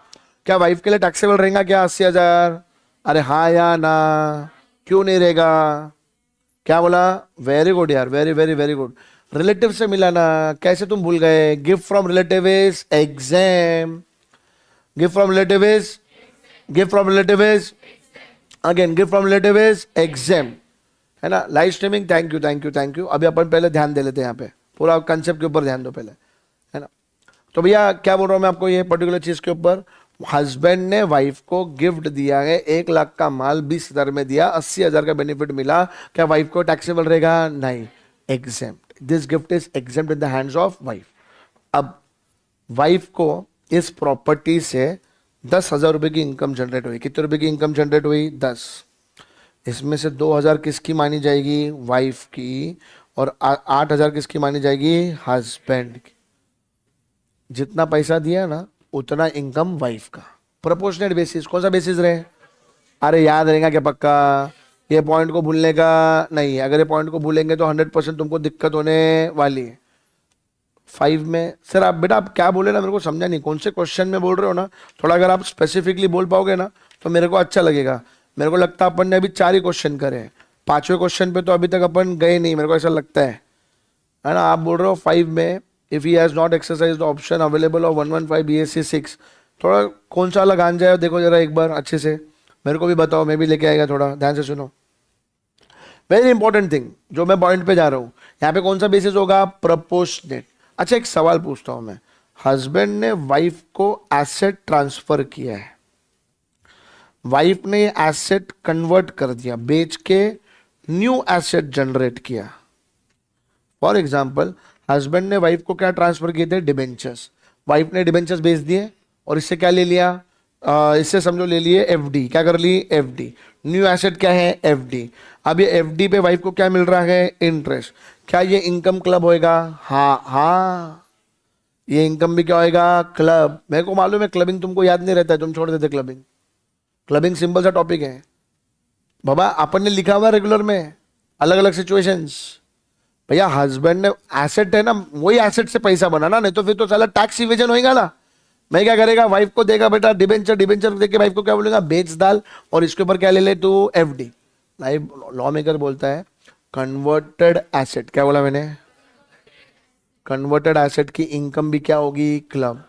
क्या वाइफ के लिए टैक्सेबल रहेगा क्या 80,000? अरे हाँ या ना? क्यों नहीं रहेगा? क्या बोला? वेरी गुड यार, very very very good. Relative से मिला ना, कैसे तुम भूल गए? Gift from relative is exam. Gift from relative is, gift from relative is, again gift from relative is exam, है ना? Live streaming, thank you thank you thank you. अभी अपन पहले ध्यान दे लेते हैं, यहाँ पे पूरा कंसेप्ट के ऊपर ध्यान दो पहले, है ना? तो भैया क्या बोल रहा हूँ मैं आपको, ये पर्टिकुलर चीज के ऊपर, हस्बैंड ने वाइफ को गिफ्ट दिया है, 1,00,000 का माल 20,000 में दिया, 80,000 का बेनिफिट मिला, क्या वाइफ को टैक्सेबल रहेगा? नहीं, exempt. This gift is exempt in the hands of wife. अब वाइफ को इस प्रॉपर्टी से 10,000 रुपए की इनकम जनरेट हुई। कितने रुपए की इनकम जनरेट हुई? 10। इसमें से 2,000 किसकी मानी जाएगी? वाइफ की। और 8,000 किसकी मानी जाएगी? हस्बैंड की। जितना पैसा दिया ना उतना इनकम वाइफ का, प्रोपोर्शनेट बेसिस। कौन सा बेसिस रहे? अरे याद रहेगा क्या पक्का? ये पॉइंट को भूलने का नहीं है, अगर ये पॉइंट को भूलेंगे तो 100% तुमको दिक्कत होने वाली है। 5 में सर आप बेटा, आप क्या बोले ना, मेरे को समझा नहीं कौन से क्वेश्चन में बोल रहे हो ना, थोड़ा अगर आप स्पेसिफिकली बोल पाओगे ना तो मेरे को अच्छा लगेगा। मेरे को लगता है अपन ने अभी 4 ही क्वेश्चन करे हैं, 5वें क्वेश्चन पे तो अभी तक अपन गए नहीं, मेरे को ऐसा लगता है ना? आप बोल रहे हो 5 में, if he has not exercise the option available of 115 BSc 6, थोड़ा कौन सा अलग आन जाए देखो जरा एक बार अच्छे से, मेरे को भी बताओ, मैं भी लेके आएगा। थोड़ा ध्यान से सुनो, वेरी इंपॉर्टेंट थिंग जो मैं पॉइंट पे जा रहा हूँ, यहाँ पे कौन सा बेसिस होगा? प्रोपोर्शनेट। अच्छा एक सवाल पूछता हूं मैं, हस्बैंड ने वाइफ को एसेट ट्रांसफर किया है, वाइफ ने एसेट कन्वर्ट कर दिया, बेच के न्यू एसेट जनरेट किया। फॉर एग्जाम्पल हस्बैंड ने वाइफ को क्या ट्रांसफर किए थे? डिबेंचर्स। वाइफ ने डिबेंचर्स बेच दिए और इससे क्या ले लिया? इससे समझो ले लिए एफडी, क्या कर ली एफडी। न्यू एसेट क्या है एफडी। अब ये एफडी पे वाइफ को क्या मिल रहा है इंटरेस्ट। क्या ये इनकम क्लब होएगा, हाँ हाँ, ये इनकम भी क्या होएगा क्लब। मेरे को मालूम है क्लबिंग तुमको याद नहीं रहता है, तुम छोड़ देते क्लबिंग। क्लबिंग सिंपल सा टॉपिक है बाबा, अपन ने लिखा हुआ रेगुलर में, अलग अलग सिचुएशंस। भैया हस्बैंड ने एसेट है ना, वही एसेट से पैसा बनाना, नहीं तो फिर तो साला टैक्स इवेजन होएगा ना। मैं क्या करेगा, वाइफ को देगा बेटा डिबेंचर, डिबेंचर देके वाइफ को क्या बोलेगा बेच डाल, और इसके ऊपर क्या ले ले तू एफडी। लाइव लॉ मेकर बोलता है कन्वर्टेड एसेट, क्या बोला मैंने, कन्वर्टेड एसेट की इनकम भी क्या होगी क्लब।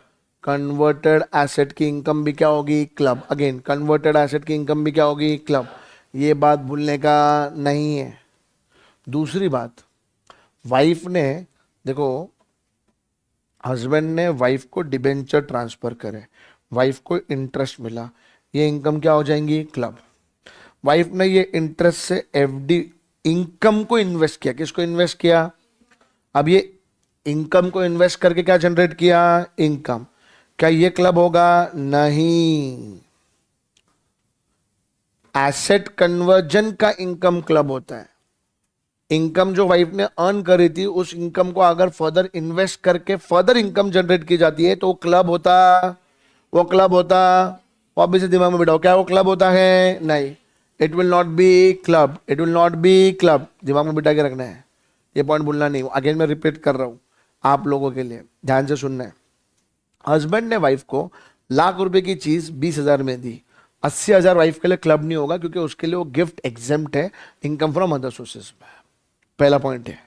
कन्वर्टेड एसेट की इनकम भी क्या होगी क्लब। अगेन कन्वर्टेड एसेट की इनकम भी क्या होगी क्लब। ये बात भूलने का नहीं है। दूसरी बात, वाइफ ने देखो, हस्बैंड ने वाइफ को डिबेंचर ट्रांसफर करे, वाइफ को इंटरेस्ट मिला, ये इनकम क्या हो जाएंगी क्लब। वाइफ ने ये इंटरेस्ट से एफडी इनकम को इन्वेस्ट किया, किसको इन्वेस्ट किया, अब ये इनकम को इन्वेस्ट करके क्या जनरेट किया इनकम। क्या ये क्लब होगा, नहीं। एसेट कन्वर्जन का इनकम क्लब होता है। इनकम जो वाइफ ने अर्न करी थी, उस इनकम को अगर फर्दर इन्वेस्ट करके फर्दर इनकम जनरेट की जाती है तो क्लब होता, वो क्लब होता। वापिस से दिमाग में बिठाओ, क्या वो क्लब होता है, नहीं। It will not be club, it will not be club, दिमाग में बिठा के रखना है, ये पॉइंट भूलना नहीं। अगेन मैं रिपीट कर रहा हूं आप लोगों के लिए, ध्यान से सुनना है। हस्बैंड ने वाइफ को ₹1,00,000 की चीज 20,000 में दी, 80,000 वाइफ के लिए क्लब नहीं होगा, क्योंकि उसके लिए वो गिफ्ट एग्जेम्प्ट है, इनकम फ्रॉम अदर सोर्सेस में। पहला पॉइंट है।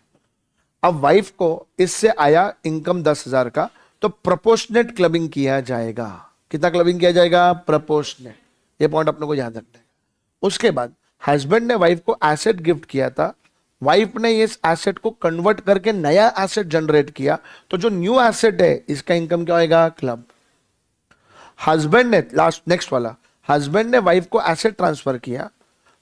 अब वाइफ को इससे आया इनकम 10,000 का, तो प्रोपोर्शनेट क्लबिंग किया जाएगा। कितना क्लबिंग किया जाएगा, प्रोपोर्शनेट। ये पॉइंट अपने को याद रखना है। उसके बाद हस्बैंड ने वाइफ को एसेट गिफ्ट किया था, वाइफ ने इस एसेट को कन्वर्ट करके नया एसेट जनरेट किया, तो जो न्यू एसेट है इसका इनकम क्या होएगा क्लब। हस्बैंड ने लास्ट नेक्स्ट वाला, हस्बैंड ने वाइफ को एसेट ट्रांसफर किया,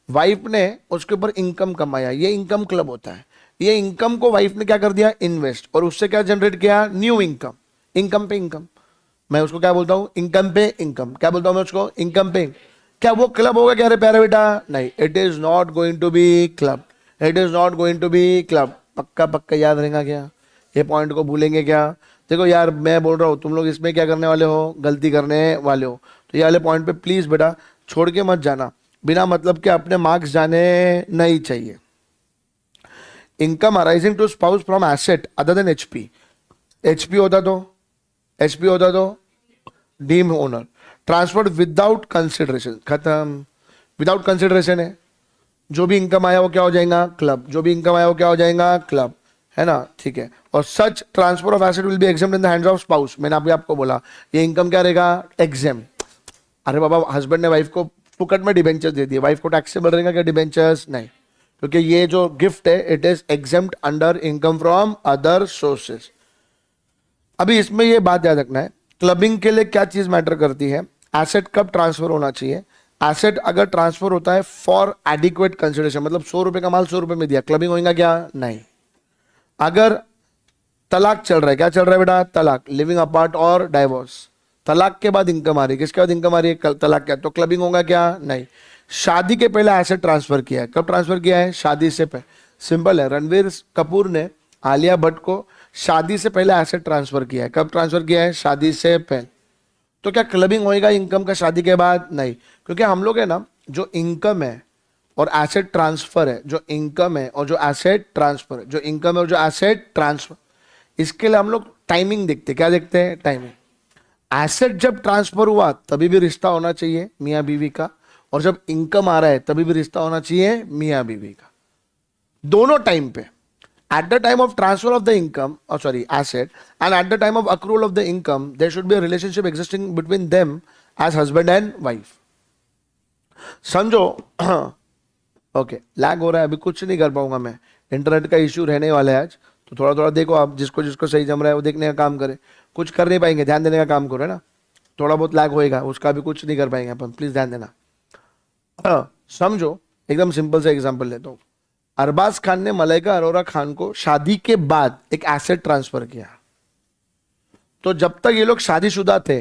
वाइफ ने उसके ऊपर इनकम कमाया, ये इनकम क्लब होता है। ये इनकम को वाइफ ने क्या कर दिया इन्वेस्ट, और उससे क्या जनरेट किया न्यू इनकम। इनकम पे इनकम, मैं उसको क्या बोलता हूं इनकम पे इनकम। क्या बोलता हूं मैं उसको इनकम पे। क्या वो क्लब होगा क्या रे प्यारे बेटा, नहीं। It is not going to be club, it is not going to be club. पक्का पक्का याद रहेगा क्या, ये पॉइंट को भूलेंगे क्या। देखो यार मैं बोल रहा हूँ, तुम लोग इसमें क्या करने वाले हो, गलती करने वाले हो। तो ये वाले पॉइंट पे प्लीज बेटा छोड़ के मत जाना, बिना मतलब के अपने मार्क्स जाने नहीं चाहिए। Income arising to spouse from asset other than HP. HP होता तो deem owner, transferred without consideration, खत्म। विदाउट कंसिडरेशन है, जो भी इनकम आया वो क्या हो जाएगा क्लब, जो भी इनकम आया वो क्या हो जाएगा क्लब, है ना, ठीक है। और सच transfer of asset will be examined in the hands of spouse. मैंने अभी आपको बोला ये इनकम क्या रहेगा एग्जाम। अरे बाबा हस्बैंड ने वाइफ को फुकट में डिबेंचर्स दे दिए, वाइफ को टैक्सेबल रहेगा क्या डिबेंचर्स, नहीं, क्योंकि ये जो गिफ्ट है it is examined under income from other sources. अभी इसमें ये बात याद रखना है, क्लबिंग के लिए क्या चीज मैटर करती है, एसेट कब ट्रांसफर होना चाहिए। एसेट अगर ट्रांसफर होता है फॉर एडिक्वेट कंसिडरेशन, मतलब 100 रुपए का माल 100 रुपए में दिया, क्लबिंग होगा क्या, नहीं। अगर तलाक चल रहा है, क्या चल रहा है बेटा तलाक, लिविंग अपार्ट और डाइवोर्स, तलाक के बाद इनकम आ रही है, किसके बाद इनकम आ रही है तलाक क्या, तो क्लबिंग होगा क्या, नहीं। शादी के पहले एसेट ट्रांसफर किया है, कब ट्रांसफर किया है, शादी से पहले। सिंपल है, रणवीर कपूर ने आलिया भट्ट को शादी से पहले एसेट ट्रांसफर किया है, कब ट्रांसफर किया है, शादी से पहले। तो क्या क्लबिंग होएगा इनकम का शादी के बाद, नहीं, क्योंकि हम लोग है ना जो इनकम है और एसेट ट्रांसफर है, जो इनकम है और जो एसेट ट्रांसफर है, जो इनकम है और जो एसेट ट्रांसफर, इसके लिए हम लोग टाइमिंग देखते हैं, क्या देखते हैं टाइमिंग। एसेट जब ट्रांसफर हुआ तभी भी रिश्ता होना चाहिए मियाँ बीवी का, और जब इनकम आ रहा है तभी भी रिश्ता होना चाहिए मियाँ बीवी का, दोनों टाइम पे। At the time of transfer of the income, asset, and at the time of accrual of the income, there should be a relationship existing between them as husband and wife. समझो। Okay lag हो रहा है, अभी कुछ नहीं कर पाऊंगा मैं, इंटरनेट का इश्यू रहने वाला है आज, तो थोड़ा थोड़ा देखो आप, जिसको जिसको सही जम रहा है वो देखने का काम करे, कुछ कर नहीं पाएंगे ध्यान देने का काम करो, है ना। थोड़ा बहुत लैग होएगा, उसका भी कुछ नहीं कर पाएंगे अपन, प्लीज ध्यान देना। समझो एकदम सिंपल सा एग्जांपल लेता हूँ। अरबाज खान ने मलाइका अरोरा खान को शादी के बाद एक एसेट ट्रांसफर किया, तो जब तक ये लोग शादीशुदा थे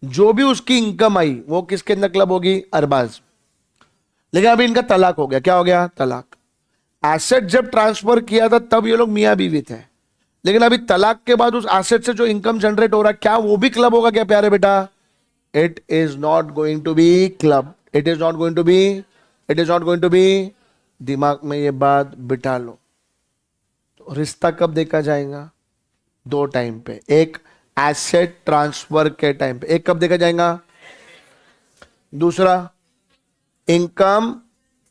जो भी उसकी इनकम आई वो किसके अंदर क्लब होगी? अरबाज। लेकिन अभी इनका तलाक हो गया। क्या हो गया? तलाक। एसेट जब ट्रांसफर किया था तब ये लोग मियां बीवी थे, लेकिन अभी तलाक के बाद उस एसेट से जो इनकम जनरेट हो रहा है, क्या वो भी क्लब होगा क्या प्यारे बेटा? It is not going to be club. It is not going to be, it is not going to be. दिमाग में ये बात बिठा लो। तो रिश्ता कब देखा जाएगा? दो टाइम पे। एक एसेट ट्रांसफर के टाइम पे। एक कब देखा जाएगा? दूसरा income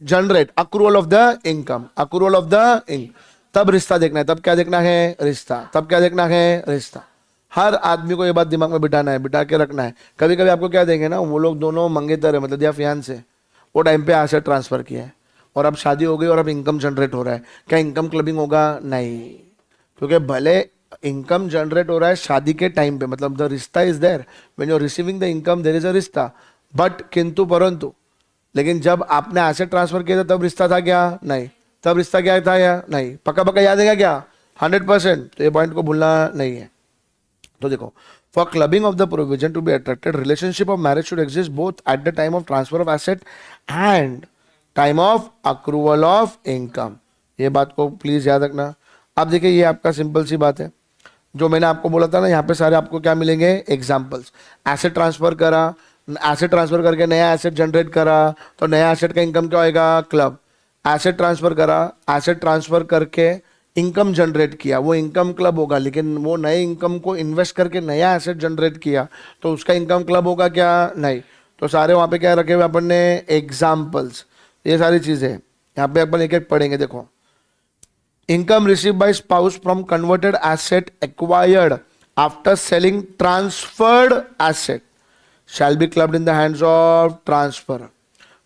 generate, accrual of the income, accrual of the income, तब रिश्ता देखना है। तब क्या देखना है? रिश्ता। तब क्या देखना है? रिश्ता। हर आदमी को ये बात दिमाग में बिठाना है, बिठा के रखना है। कभी कभी आपको क्या देंगे ना, वो लोग दोनों मंगेतर है, मतलब या फियांसे, वो टाइम पे एसेट ट्रांसफर किया है और अब शादी हो गई और अब इनकम जनरेट हो रहा है, क्या इनकम क्लबिंग होगा? नहीं, क्योंकि भले इनकम जनरेट हो रहा है शादी के टाइम पे, मतलब द रिश्ता is there, when you are receiving the income there is a रिश्ता, बट किंतु परंतु, लेकिन जब आपने एसेट ट्रांसफर किया था तब रिश्ता था क्या? नहीं। तब रिश्ता क्या था? या नहीं। पक्का पक्का याद है क्या? 100%। तो ये पॉइंट को भूलना नहीं है। तो देखो, for clubbing of the provision to be attracted, relationship of marriage should exist both at the time of transfer of asset and time of accrual of income. ये बात को प्लीज याद रखना। अब देखिए, ये आपका सिंपल सी बात है, जो मैंने आपको बोला था ना, यहाँ पे सारे आपको क्या मिलेंगे? एग्जाम्पल्स। एसेट ट्रांसफर करा, एसेट ट्रांसफर करके नया एसेट जनरेट करा, तो नया एसेट का इनकम क्या होएगा? क्लब। एसेट ट्रांसफर करा, एसेट ट्रांसफर करके इनकम जनरेट किया, वो इनकम क्लब होगा। लेकिन वो नए इनकम को इन्वेस्ट करके नया एसेट जनरेट किया, तो उसका इनकम क्लब होगा क्या? नहीं। तो सारे वहाँ पे क्या रखे हुए अपन ने? एग्जाम्पल्स। ये सारी चीजें यहाँ पे अपन एक एक पढ़ेंगे। देखो, income received by spouse from converted asset acquired after selling transferred asset shall be clubbed in the hands of transferor.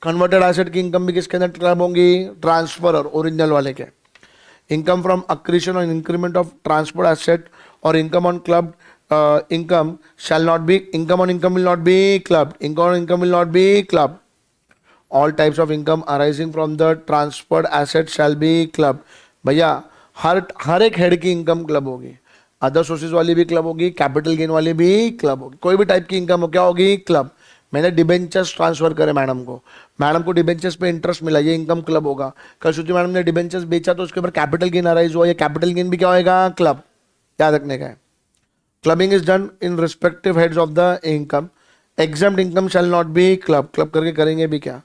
Converted asset की इनकम भी किसके अंदर क्लब होंगी? ट्रांसफरर, ओरिजिनल वाले के। इनकम फ्रॉम अक्रीशन और इंक्रीमेंट ऑफ ट्रांसफर्ड एसेट और income on club income shall not be, income on income will not be clubbed, income on income will not be clubbed. All types of income arising from the transferred asset shall be clubbed. भैया हर एक head की income club होगी, other sources वाली भी club होगी, capital gain वाली भी club होगी, कोई भी टाइप की इनकम हो क्या होगी? क्लब। मैंने डिबेंचर्स ट्रांसफर करे मैडम को डिबेंचर्स पे इंटरेस्ट मिला, ये इनकम क्लब होगा। कल श्रुति मैडम ने डिबेंचर्स बेचा तो उसके ऊपर कैपिटल गेन अराइज हुआ, ये कैपिटल गेन भी क्या होएगा? क्लब। याद रखने का है। Clubbing is done in respective heads of the income. Exempt income shall not be club. Club करके करेंगे भी क्या?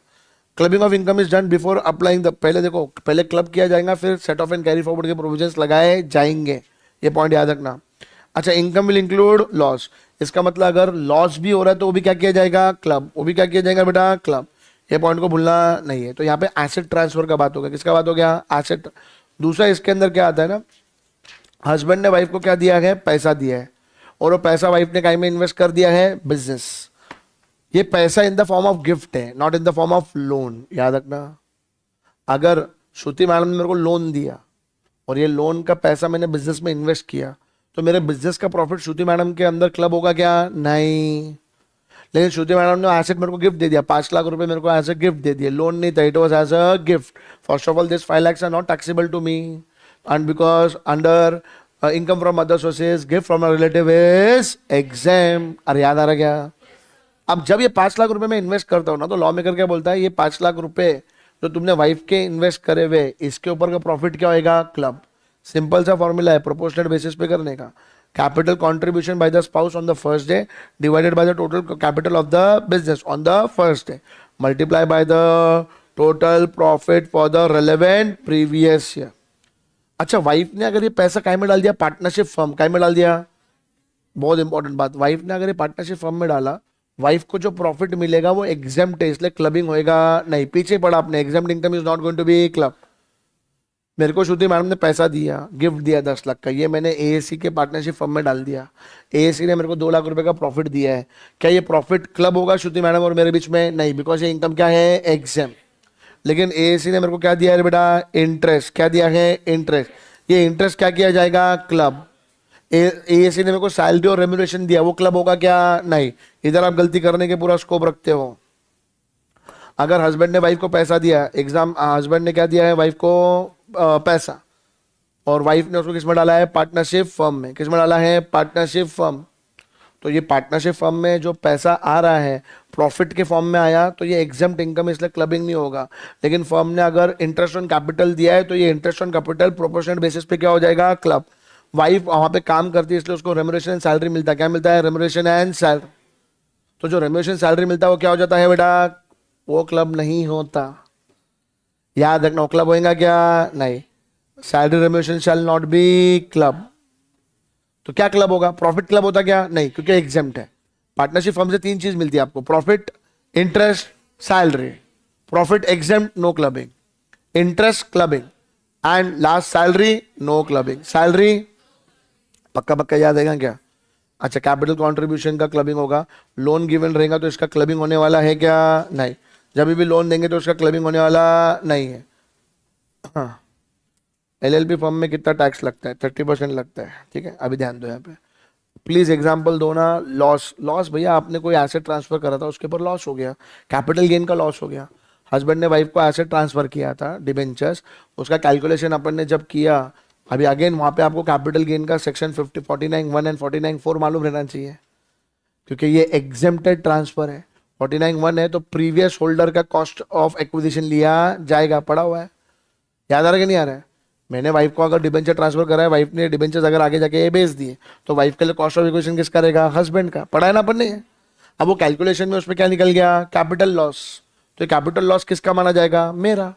Clubbing of income is done before applying the, पहले देखो, पहले क्लब किया जाएगा, फिर set of and carry forward के प्रोविजंस लगाए जाएंगे। ये पॉइंट याद रखना। अच्छा, इनकम विल इंक्लूड लॉस। इसका मतलब अगर लॉस भी हो रहा है तो वो भी क्या किया जाएगा? क्लब। वो भी क्या किया जाएगा बेटा? क्लब। ये पॉइंट को भूलना नहीं है। तो यहाँ पे एसेट ट्रांसफर का बात हो गया। किसका बात हो गया? एसेट। दूसरा इसके अंदर क्या आता है ना, हस्बैंड ने वाइफ को क्या दिया है? पैसा दिया है, और वो पैसा वाइफ ने कहीं में इन्वेस्ट कर दिया है? बिजनेस। ये पैसा in the form of gift है, not in the form of loan. याद रखना। अगर श्रुति मैडम ने मेरे को लोन दिया और ये लोन का पैसा मैंने बिजनेस में इन्वेस्ट किया, तो मेरे बिजनेस का प्रॉफिट श्रुति मैडम के अंदर क्लब होगा क्या? नहीं। लेकिन श्रुति मैडम ने एसेट मेरे को गिफ्ट दे दिया, 5 लाख रुपए मेरे को एज अ गिफ्ट दे दिए, लोन नहीं था, it was as a gift. First of all this 5 lakhs are not taxable to me, and because under income from other sources gift from a relative is exempt. अरे याद आ रहा क्या? अब जब ये 5 लाख रुपए में इन्वेस्ट करता हूं ना, तो लॉ मेकर क्या बोलता है? ये 5 लाख रुपए जो तुमने वाइफ के इन्वेस्ट करे हुए, इसके ऊपर का प्रॉफिट क्या होएगा? क्लब। सिंपल सा फॉर्मूला है, प्रोपोर्शनल बेसिस पे करने का। Capital contribution bye the spouse on the first day divided by the total capital of the business on the first day multiply by the total profit for the relevant previous year. अच्छा, wife ने अगर ये पैसा काय में डाल दिया? Partnership firm. काय में डाल दिया? बहुत इंपॉर्टेंट बात, वाइफ ने अगर ये पार्टनरशिप फर्म में डाला, वाइफ को जो प्रॉफिट मिलेगा वो एग्जाम्प्ट है, इसलिए क्लबिंग होएगा नहीं। पीछे पड़ा आपने, exempt income is not going to be club. मेरे को श्रुति मैडम ने पैसा दिया, गिफ्ट दिया 10 लाख का, ये मैंने एएसी के पार्टनरशिप फर्म में डाल दिया, एएसी ने मेरे को 2 लाख रुपए का प्रॉफिट दिया है, क्या ये प्रॉफिट क्लब होगा श्रुति मैडम और मेरे बीच में? नहीं, बिकॉज ये इनकम क्या है? एग्जाम्प्ट। लेकिन एएसी ने मेरे को क्या दिया है बेटा? इंटरेस्ट। क्या दिया है? इंटरेस्ट। ये इंटरेस्ट क्या किया जाएगा? क्लब। एएसी ने मेरे को सैलरी और रेम्यूनरेशन दिया, वो क्लब होगा क्या? नहीं। इधर आप गलती करने के पूरा स्कोप रखते हो। अगर हस्बैंड ने वाइफ को पैसा दिया, एग्जाम, हस्बैंड ने क्या दिया है वाइफ को? पैसा, और वाइफ ने उसको किस में डाला है? पार्टनरशिप फर्म में। किस में डाला है? Partnership firm. तो ये पार्टनरशिप फर्म में जो पैसा आ रहा है प्रॉफिट के फॉर्म में आया तो ये एग्जाम्प्ट इनकम, इसलिए क्लबिंग नहीं होगा। लेकिन फर्म ने अगर इंटरेस्ट ऑन कैपिटल दिया है तो ये interest on capital proportional basis पे क्या हो जाएगा, क्लब। वाइफ वहां पे काम करती है इसलिए उसको रेम्युनरेशन एंड सैलरी मिलता है। क्या मिलता है, रेम्युनरेशन एंड सैलरी। तो जो रेम्युनरेशन सैलरी मिलता है वो क्या हो जाता है बेटा, वो क्लब नहीं होता। याद रखना, क्लब होएगा क्या, नहीं। Salary remuneration shall not be club. तो क्या क्लब होगा, प्रॉफिट क्लब होता क्या, नहीं, क्योंकि एग्जेम्प्ट है। पार्टनरशिप फर्म से तीन चीज मिलती है आपको, profit, interest, salary. Profit exempt, no clubbing. Interest clubbing, and last salary, no clubbing. Salary पक्का पक्का याद है क्या। अच्छा, कैपिटल कंट्रीब्यूशन का क्लबिंग होगा। लोन गिवन रहेगा तो इसका क्लबिंग होने वाला है क्या, नहीं। जब भी लोन देंगे तो उसका क्लबिंग होने वाला नहीं है। हाँ, एलएलपी फर्म में कितना टैक्स लगता है, 30% लगता है, ठीक है। अभी ध्यान दो यहाँ पे, प्लीज एग्जांपल दो ना। लॉस, लॉस भैया आपने कोई एसेट ट्रांसफर करा था उसके ऊपर लॉस हो गया, कैपिटल गेन का लॉस हो गया। हस्बैंड ने वाइफ को एसेट ट्रांसफर किया था डिबेंचर्स, उसका कैलकुलेशन अपन ने जब किया, अभी अगेन वहां पे आपको कैपिटल गेन का सेक्शन 49(1) एंड 49(4) मालूम रहना चाहिए, क्योंकि ये एग्जेम्प्टेड ट्रांसफर है। 49(1) है तो प्रीवियस होल्डर का कॉस्ट ऑफ एक्विजिशन लिया जाएगा, पड़ा हुआ है। याद आ रहा है कि नहीं आ रहा है। मैंने वाइफ को अगर डिबेंचर ट्रांसफर करा है, वाइफ ने डिबेंचर अगर आगे जाके ये बेच दिए तो वाइफ के लिए कॉस्ट ऑफ एक्विजिशन किसका रहेगा, हस्बैंड का। पढ़ा है ना अपन ने। अब वो कैलकुलेशन में उसमें क्या निकल गया, कैपिटल लॉस। तो कैपिटल लॉस किसका माना जाएगा, मेरा।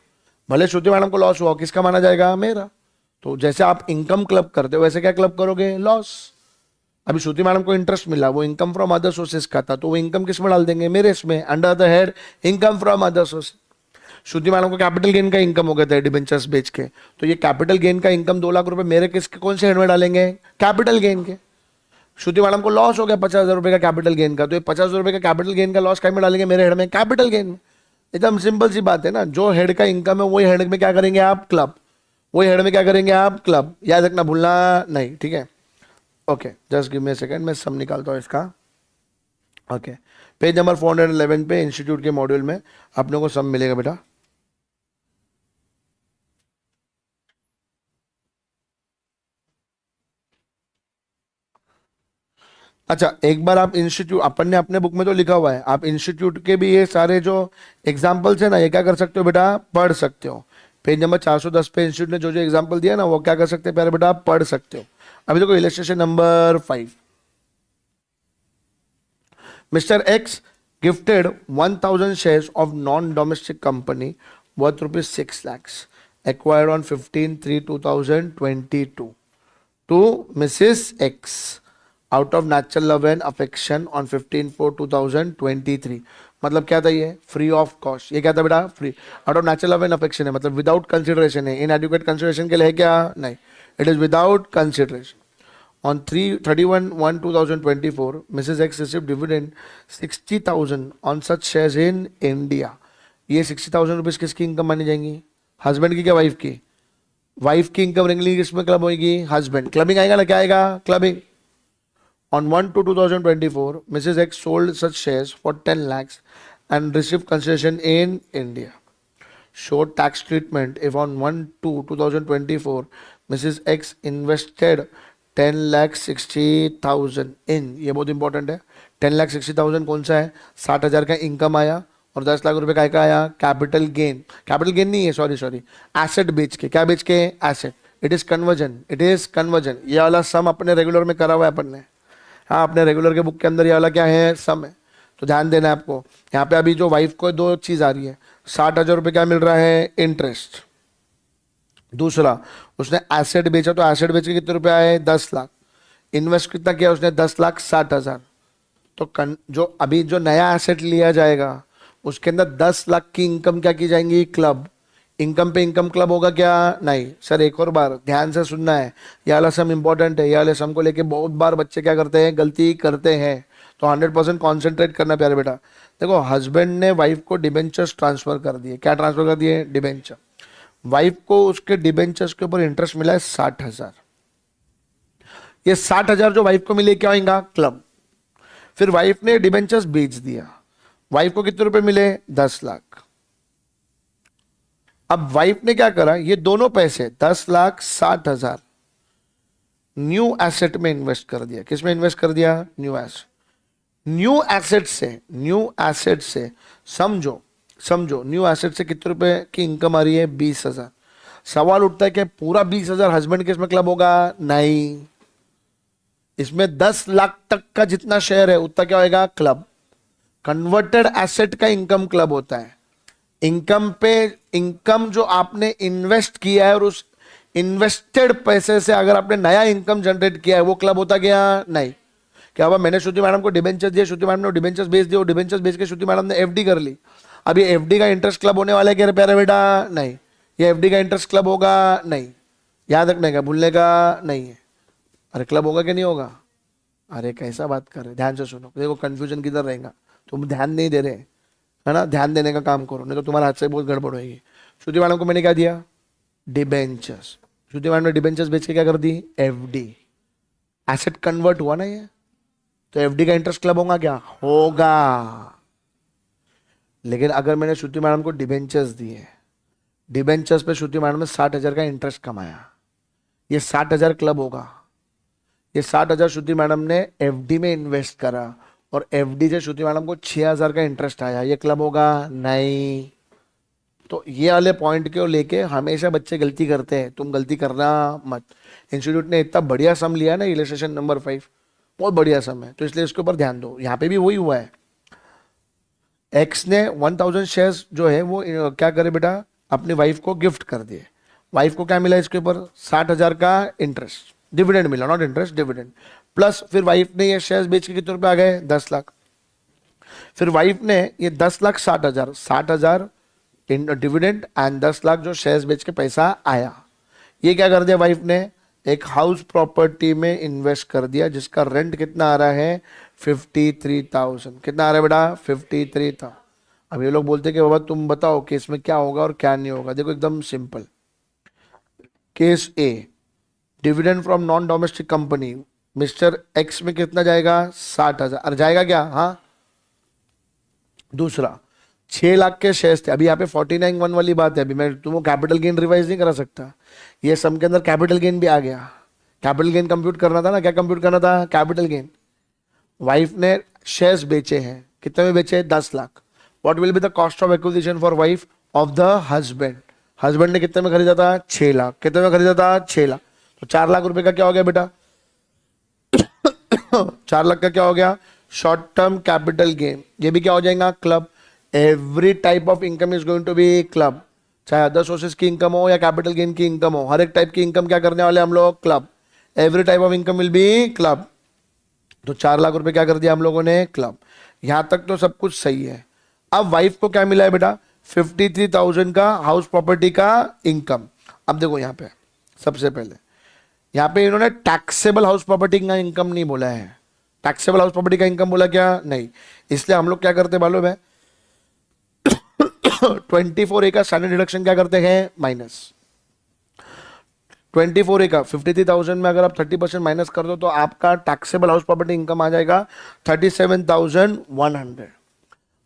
भले श्रुति मैडम को लॉस हुआ, किसका माना जाएगा, मेरा। तो जैसे आप इनकम क्लब करते हो वैसे क्या क्लब करोगे, लॉस। अभी श्रुति मैडम को इंटरेस्ट मिला, वो इनकम फ्रॉम अदर सोर्सेज का था, तो वो इनकम किस में डाल देंगे, मेरे इसमें, under the head income from other source. Shruti madam को कैपिटल गेन का इनकम हो गया था डिबेंचर्स बेच के, तो ये कैपिटल गेन का इनकम 2 लाख रुपए मेरे किसके, कौन से हेड में डालेंगे, कैपिटल गेन के। श्रुति मैडम को लॉस हो गया 50,000 रुपए का कैपिटल गेन का, तो ये 50,000 रुपए का कैपिटल गेन का लॉस कहीं में डालेंगे, मेरे हेड में, कैपिटल गेन में। एकदम सिंपल सी बात है ना, जो हेड का इनकम है वही हेड में क्या करेंगे आप, क्लब। वही हेड में क्या करेंगे आप, क्लब। याद रखना, भूलना नहीं, ठीक है। Okay, just give me a second, मैं सम निकालता हूँ इसका। ओके, पेज नंबर 411 पे इंस्टीट्यूट के मॉड्यूल में अपने को सम मिलेगा बेटा। अच्छा, एक बार आप इंस्टीट्यूट, अपन ने अपने बुक में तो लिखा हुआ है, आप इंस्टीट्यूट के भी ये सारे जो एग्जाम्पल्स है ना, ये क्या कर सकते हो बेटा, पढ़ सकते हो। पेज नंबर 410 पे इंस्टीट्यूट ने जो जो एग्जाम्पल दिया ना, वो क्या कर सकते हैं प्यारे बेटा, पढ़ सकते हो। अभी देखो illustration number 5। Mister x gifted 1000 shares of non-domestic company worth ₹6 lakhs acquired on 15/3/2022 to Mrs. X out of natural love and affection on 15/4/2023। मतलब क्या था ये, फ्री ऑफ कॉस्ट। ये क्या था बेटा, free. Out of natural love and affection है, मतलब विदाउट कंसिडरेशन है। इनएडिक्वेट कंसिडरेशन के लिए है क्या, नहीं, it is without consideration. On 31/1/2024, Mrs. X received dividend 60,000 on such shares in India। ये 60,000 रुपीज किसकी इनकम मानी जाएंगी, हस्बैंड की क्या, वाइफ की। वाइफ की इनकम रेंगली किसमें क्लब होगी, हस्बैंड। क्लबिंग आएगा ना, क्या आएगा, clubbing. On 1/2/2024, Mrs. X sold such shares for 10 lakhs and received consideration in India। Showed tax treatment if on 1/2/2024, Mrs. X invested 10,60,000 इन, ये बहुत इंपॉर्टेंट है। 10,60,000 कौन सा है, 60,000 का इनकम आया और 10 लाख रुपए का आया कैपिटल गेन। कैपिटल गेन नहीं है, सॉरी, एसेट बेच के। क्या बेच के, asset. It is conversion, it is conversion. ये वाला सम अपने रेगुलर में करा हुआ है अपन ने। हाँ, अपने रेगुलर के बुक के अंदर ये वाला क्या है, सम है। तो ध्यान देना है आपको। यहाँ पे अभी जो वाइफ को 2 चीज आ रही है, 60,000 रुपये क्या मिल रहा है, इंटरेस्ट। दूसरा, उसने एसेट बेचा तो एसेट बेच के कितने रुपए आए, 10 लाख। इन्वेस्ट कितना किया उसने, 10,60,000। तो जो अभी जो नया एसेट लिया जाएगा उसके अंदर 10 लाख की इनकम क्या की जाएंगी, क्लब। इनकम पे इनकम क्लब होगा क्या, नहीं। सर एक और बार ध्यान से सुनना है, ये वाला सम इंपॉर्टेंट है। ये वाले सम को लेके बहुत बार बच्चे क्या करते हैं, गलती करते हैं। तो 100% कॉन्सेंट्रेट करना प्यारे बेटा। देखो, हस्बैंड ने वाइफ को डिबेंचर्स ट्रांसफर कर दिए। क्या ट्रांसफर कर दिए, डिबेंचर। वाइफ को उसके डिबेंचर्स के ऊपर इंटरेस्ट मिला है 60,000। ये 60,000 जो वाइफ को मिले क्या होगा, क्लब। फिर वाइफ ने डिबेंचर्स बेच दिया, वाइफ को कितने रुपए मिले, 10 लाख। अब वाइफ ने क्या करा, ये दोनों पैसे 10,60,000 न्यू एसेट में इन्वेस्ट कर दिया। किस में इन्वेस्ट कर दिया, न्यू एसेट। न्यू एसेट से समझो समझो, न्यू एसेट से कितने रुपए की इनकम आ रही है? 20,000। सवाल उठता है कि पूरा 20,000 हस्बैंड के इसमें क्लब होगा? नहीं, इसमें 10 लाख तक का जितना शेयर है उतना क्या होगा? क्लब। कन्वर्टेड एसेट का इनकम क्लब होता है। इनकम पे इनकम जो आपने इन्वेस्ट किया है और उस इन्वेस्टेड पैसे से अगर आपने नया इनकम जनरेट किया है वो क्लब होता गया? नहीं। क्या हुआ? मैंने श्रुति मैडम को डिबेंचर्स दिए, श्रुति मैडम ने डिबेंचर्स बेच दिए, डिबेंचर्स बेच के श्रुति मैडम ने एफडी कर ली। अब ये एफडी का इंटरेस्ट क्लब होने वाला है क्या प्यारे बेटा? नहीं। ये एफडी का इंटरेस्ट क्लब होगा? नहीं। याद रखने का, भूलने का नहीं है। अरे क्लब होगा कि नहीं होगा? अरे कैसा बात कर रहे, ध्यान से सुनो, देखो कंफ्यूजन किधर रहेगा। तुम ध्यान नहीं दे रहे है ना, ध्यान देने का काम करो, नहीं तो तुम्हारे हाथ से बहुत गड़बड़ होगी। श्रुति मैडम को मैंने क्या दिया? डिबेंचर्स। श्रुति मैडम ने डिबेंचर्स बेच के क्या कर दी? एफडी। एसेट कन्वर्ट हुआ ना ये, तो एफडी का इंटरेस्ट क्लब होगा क्या? होगा। लेकिन अगर मैंने श्रुति मैडम को डिबेंचर्स दिए, डिबेंचर्स पे श्रुति मैडम ने 60,000 का इंटरेस्ट कमाया, ये 60,000 क्लब होगा। ये 60,000 श्रुति मैडम ने एफडी में इन्वेस्ट करा और एफडी से श्रुति मैडम को 6,000 का इंटरेस्ट आया, ये क्लब होगा? नहीं। तो ये वाले पॉइंट को लेके हमेशा बच्चे गलती करते हैं, तुम गलती करना मत। इंस्टीट्यूट ने इतना बढ़िया सम लिया ना, इलस्ट्रेशन नंबर 5, बहुत बढ़िया सम है, तो इसलिए इसके ऊपर ध्यान दो। यहाँ पे भी वही हुआ है, एक्स ने 1000 शेयर्स जो है वो क्या करे बेटा? अपनी वाइफ को गिफ्ट कर दिए। वाइफ को क्या मिला इसके ऊपर? 60,000 का इंटरेस्ट, डिविडेंड मिला, नॉट इंटरेस्ट, डिविडेंड। प्लस फिर वाइफ ने ये शेयर्स बेच के कितने रुपए आ गए? 10 लाख। फिर वाइफ ने ये 10 लाख 60,000, 60,000 इन डिविडेंड एंड 10 लाख जो शेयर्स बेच के पैसा आया, ये क्या कर दिया वाइफ ने? एक हाउस प्रॉपर्टी में इन्वेस्ट कर दिया, जिसका रेंट कितना आ रहा है? 53,000। कितना आ रहा है बेटा? 53,000। अब ये लोग बोलते कि बाबा तुम बताओ कि इसमें क्या होगा और क्या नहीं होगा। देखो एकदम simple. Case A, dividend from non domestic company, mister x में कितना जाएगा? 60,000। जाएगा क्या? हाँ। दूसरा, 6 लाख के शेयर्स थे। अभी यहाँ पे 49(1) वाली बात है, अभी मैं तुमको कैपिटल गेन रिवाइज नहीं करा सकता। ये सम के अंदर कैपिटल गेन भी आ गया। कैपिटल गेन कंप्यूट करना था ना, क्या कंप्यूट करना था? Capital gain. वाइफ ने शेयर्स बेचे हैं, कितने में बेचे? 10 lakh. What will be the cost of acquisition for wife of the husband? Husband ने कितने में खरीदा था? 6 लाख। कितने में खरीदा था? 6 लाख। तो 4 लाख रुपए का क्या हो गया बेटा? 4 लाख का क्या हो गया? Short term capital gain. ये भी क्या हो जाएगा? Club. Every type of income is going to be club, चाहे अदर सोर्सेज की इनकम हो या कैपिटल गेन की इनकम हो, हर एक टाइप की इनकम क्या करने वाले हम लोग? Club. Every type of income will be club. तो 4 लाख रुपए क्या कर दिया हम लोगों ने? क्लब। यहां तक तो सब कुछ सही है। अब वाइफ को क्या मिला है बेटा? 53,000 का हाउस प्रॉपर्टी का इनकम। अब देखो यहाँ पे सबसे पहले यहाँ पे इन्होंने टैक्सेबल हाउस प्रॉपर्टी का इनकम नहीं बोला है। टैक्सेबल हाउस प्रॉपर्टी का इनकम बोला क्या? नहीं। इसलिए हम लोग क्या करते मालूम है? 24A का स्टैंडर्ड डिडक्शन क्या करते हैं? माइनस। 24A का 53,000 में अगर आप 30% माइनस कर दो तो आपका टैक्सेबल हाउस प्रॉपर्टी इनकम आ जाएगा 37,100।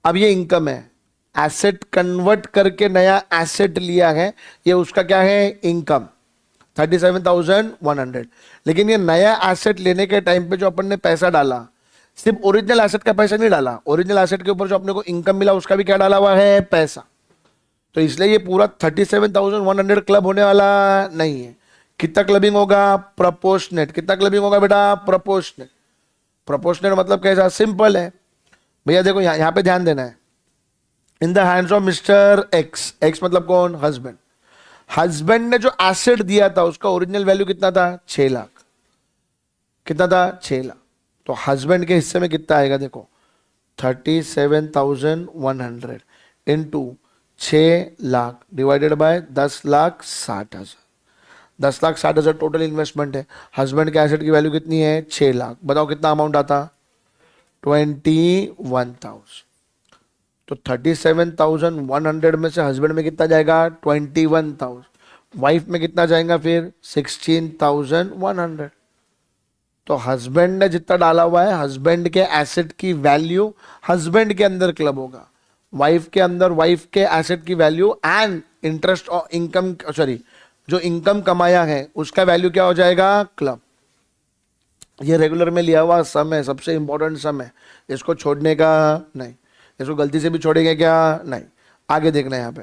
अब ये इनकम है, एसेट कन्वर्ट करके नया एसेट लिया है, ये उसका क्या है? इनकम 37,100। लेकिन ये नया एसेट लेने के टाइम पे जो अपन ने पैसा डाला, सिर्फ ओरिजिनल एसेट का पैसा नहीं डाला, ओरिजिनल एसेट के ऊपर जो अपने को इनकम मिला उसका भी क्या डाला हुआ है? पैसा। तो इसलिए ये पूरा 37,100 क्लब होने वाला नहीं है। कितना क्लबिंग होगा? प्रोपोर्शनेट। कितना क्लबिंग होगा बेटा? प्रोपोर्शनेट। प्रोपोर्शनेट मतलब कैसा? सिंपल है भैया, देखो यहाँ पे ध्यान देना है। इन the hands of mister x, x मतलब कौन? हस्बैंड। हस्बैंड ने जो एसेट दिया था उसका ओरिजिनल वैल्यू कितना था? 6 लाख। कितना था? 6 लाख। तो हस्बैंड के हिस्से में कितना आएगा? देखो 37,100 into 6 lakh divided by 10,60,000। 10,60,000 total investment है। हस्बैंड के एसेट की वैल्यू कितनी है? 6 लाख। बताओ कितना अमाउंट आता? 21,000। तो 37,100 में से हस्बैंड में कितना जाएगा? 21,000। वाइफ में कितना जाएगा फिर? 16,100। तो हस्बैंड ने जितना डाला हुआ है, हस्बैंड के एसेट की वैल्यू हस्बैंड के अंदर क्लब होगा, वाइफ के अंदर वाइफ के एसेट की वैल्यू एंड इंटरेस्ट और इनकम, सॉरी जो इनकम कमाया है उसका वैल्यू क्या हो जाएगा? क्लब। ये रेगुलर में लिया हुआ सम है, सबसे इंपॉर्टेंट सम है, इसको छोड़ने का नहीं, इसको गलती से भी छोड़ेंगे क्या, नहीं। आगे देखना है यहाँ पे,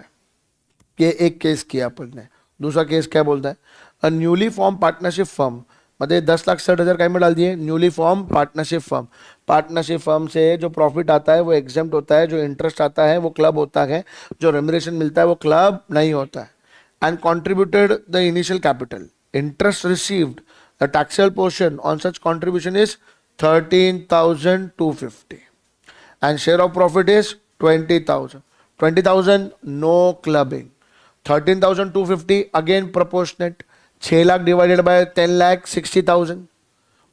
ये एक केस किया अपन ने। दूसरा केस क्या बोलता है, a newly form partnership firm, मतलब 10,60,000 कहीं में डाल दिए, newly form partnership firm. Partnership firm से जो प्रॉफिट आता है वो एग्जेम्प्ट होता है, जो इंटरेस्ट आता है वो क्लब होता है, जो रेमुनरेशन मिलता है वो क्लब नहीं होता है। And contributed the initial capital, interest received the taxable portion on such contribution is 13,250 and share of profit is 20,000. 20,000 no clubbing. 13,250 again proportionate. 6 lakh divided bye 10 lakh 60,000,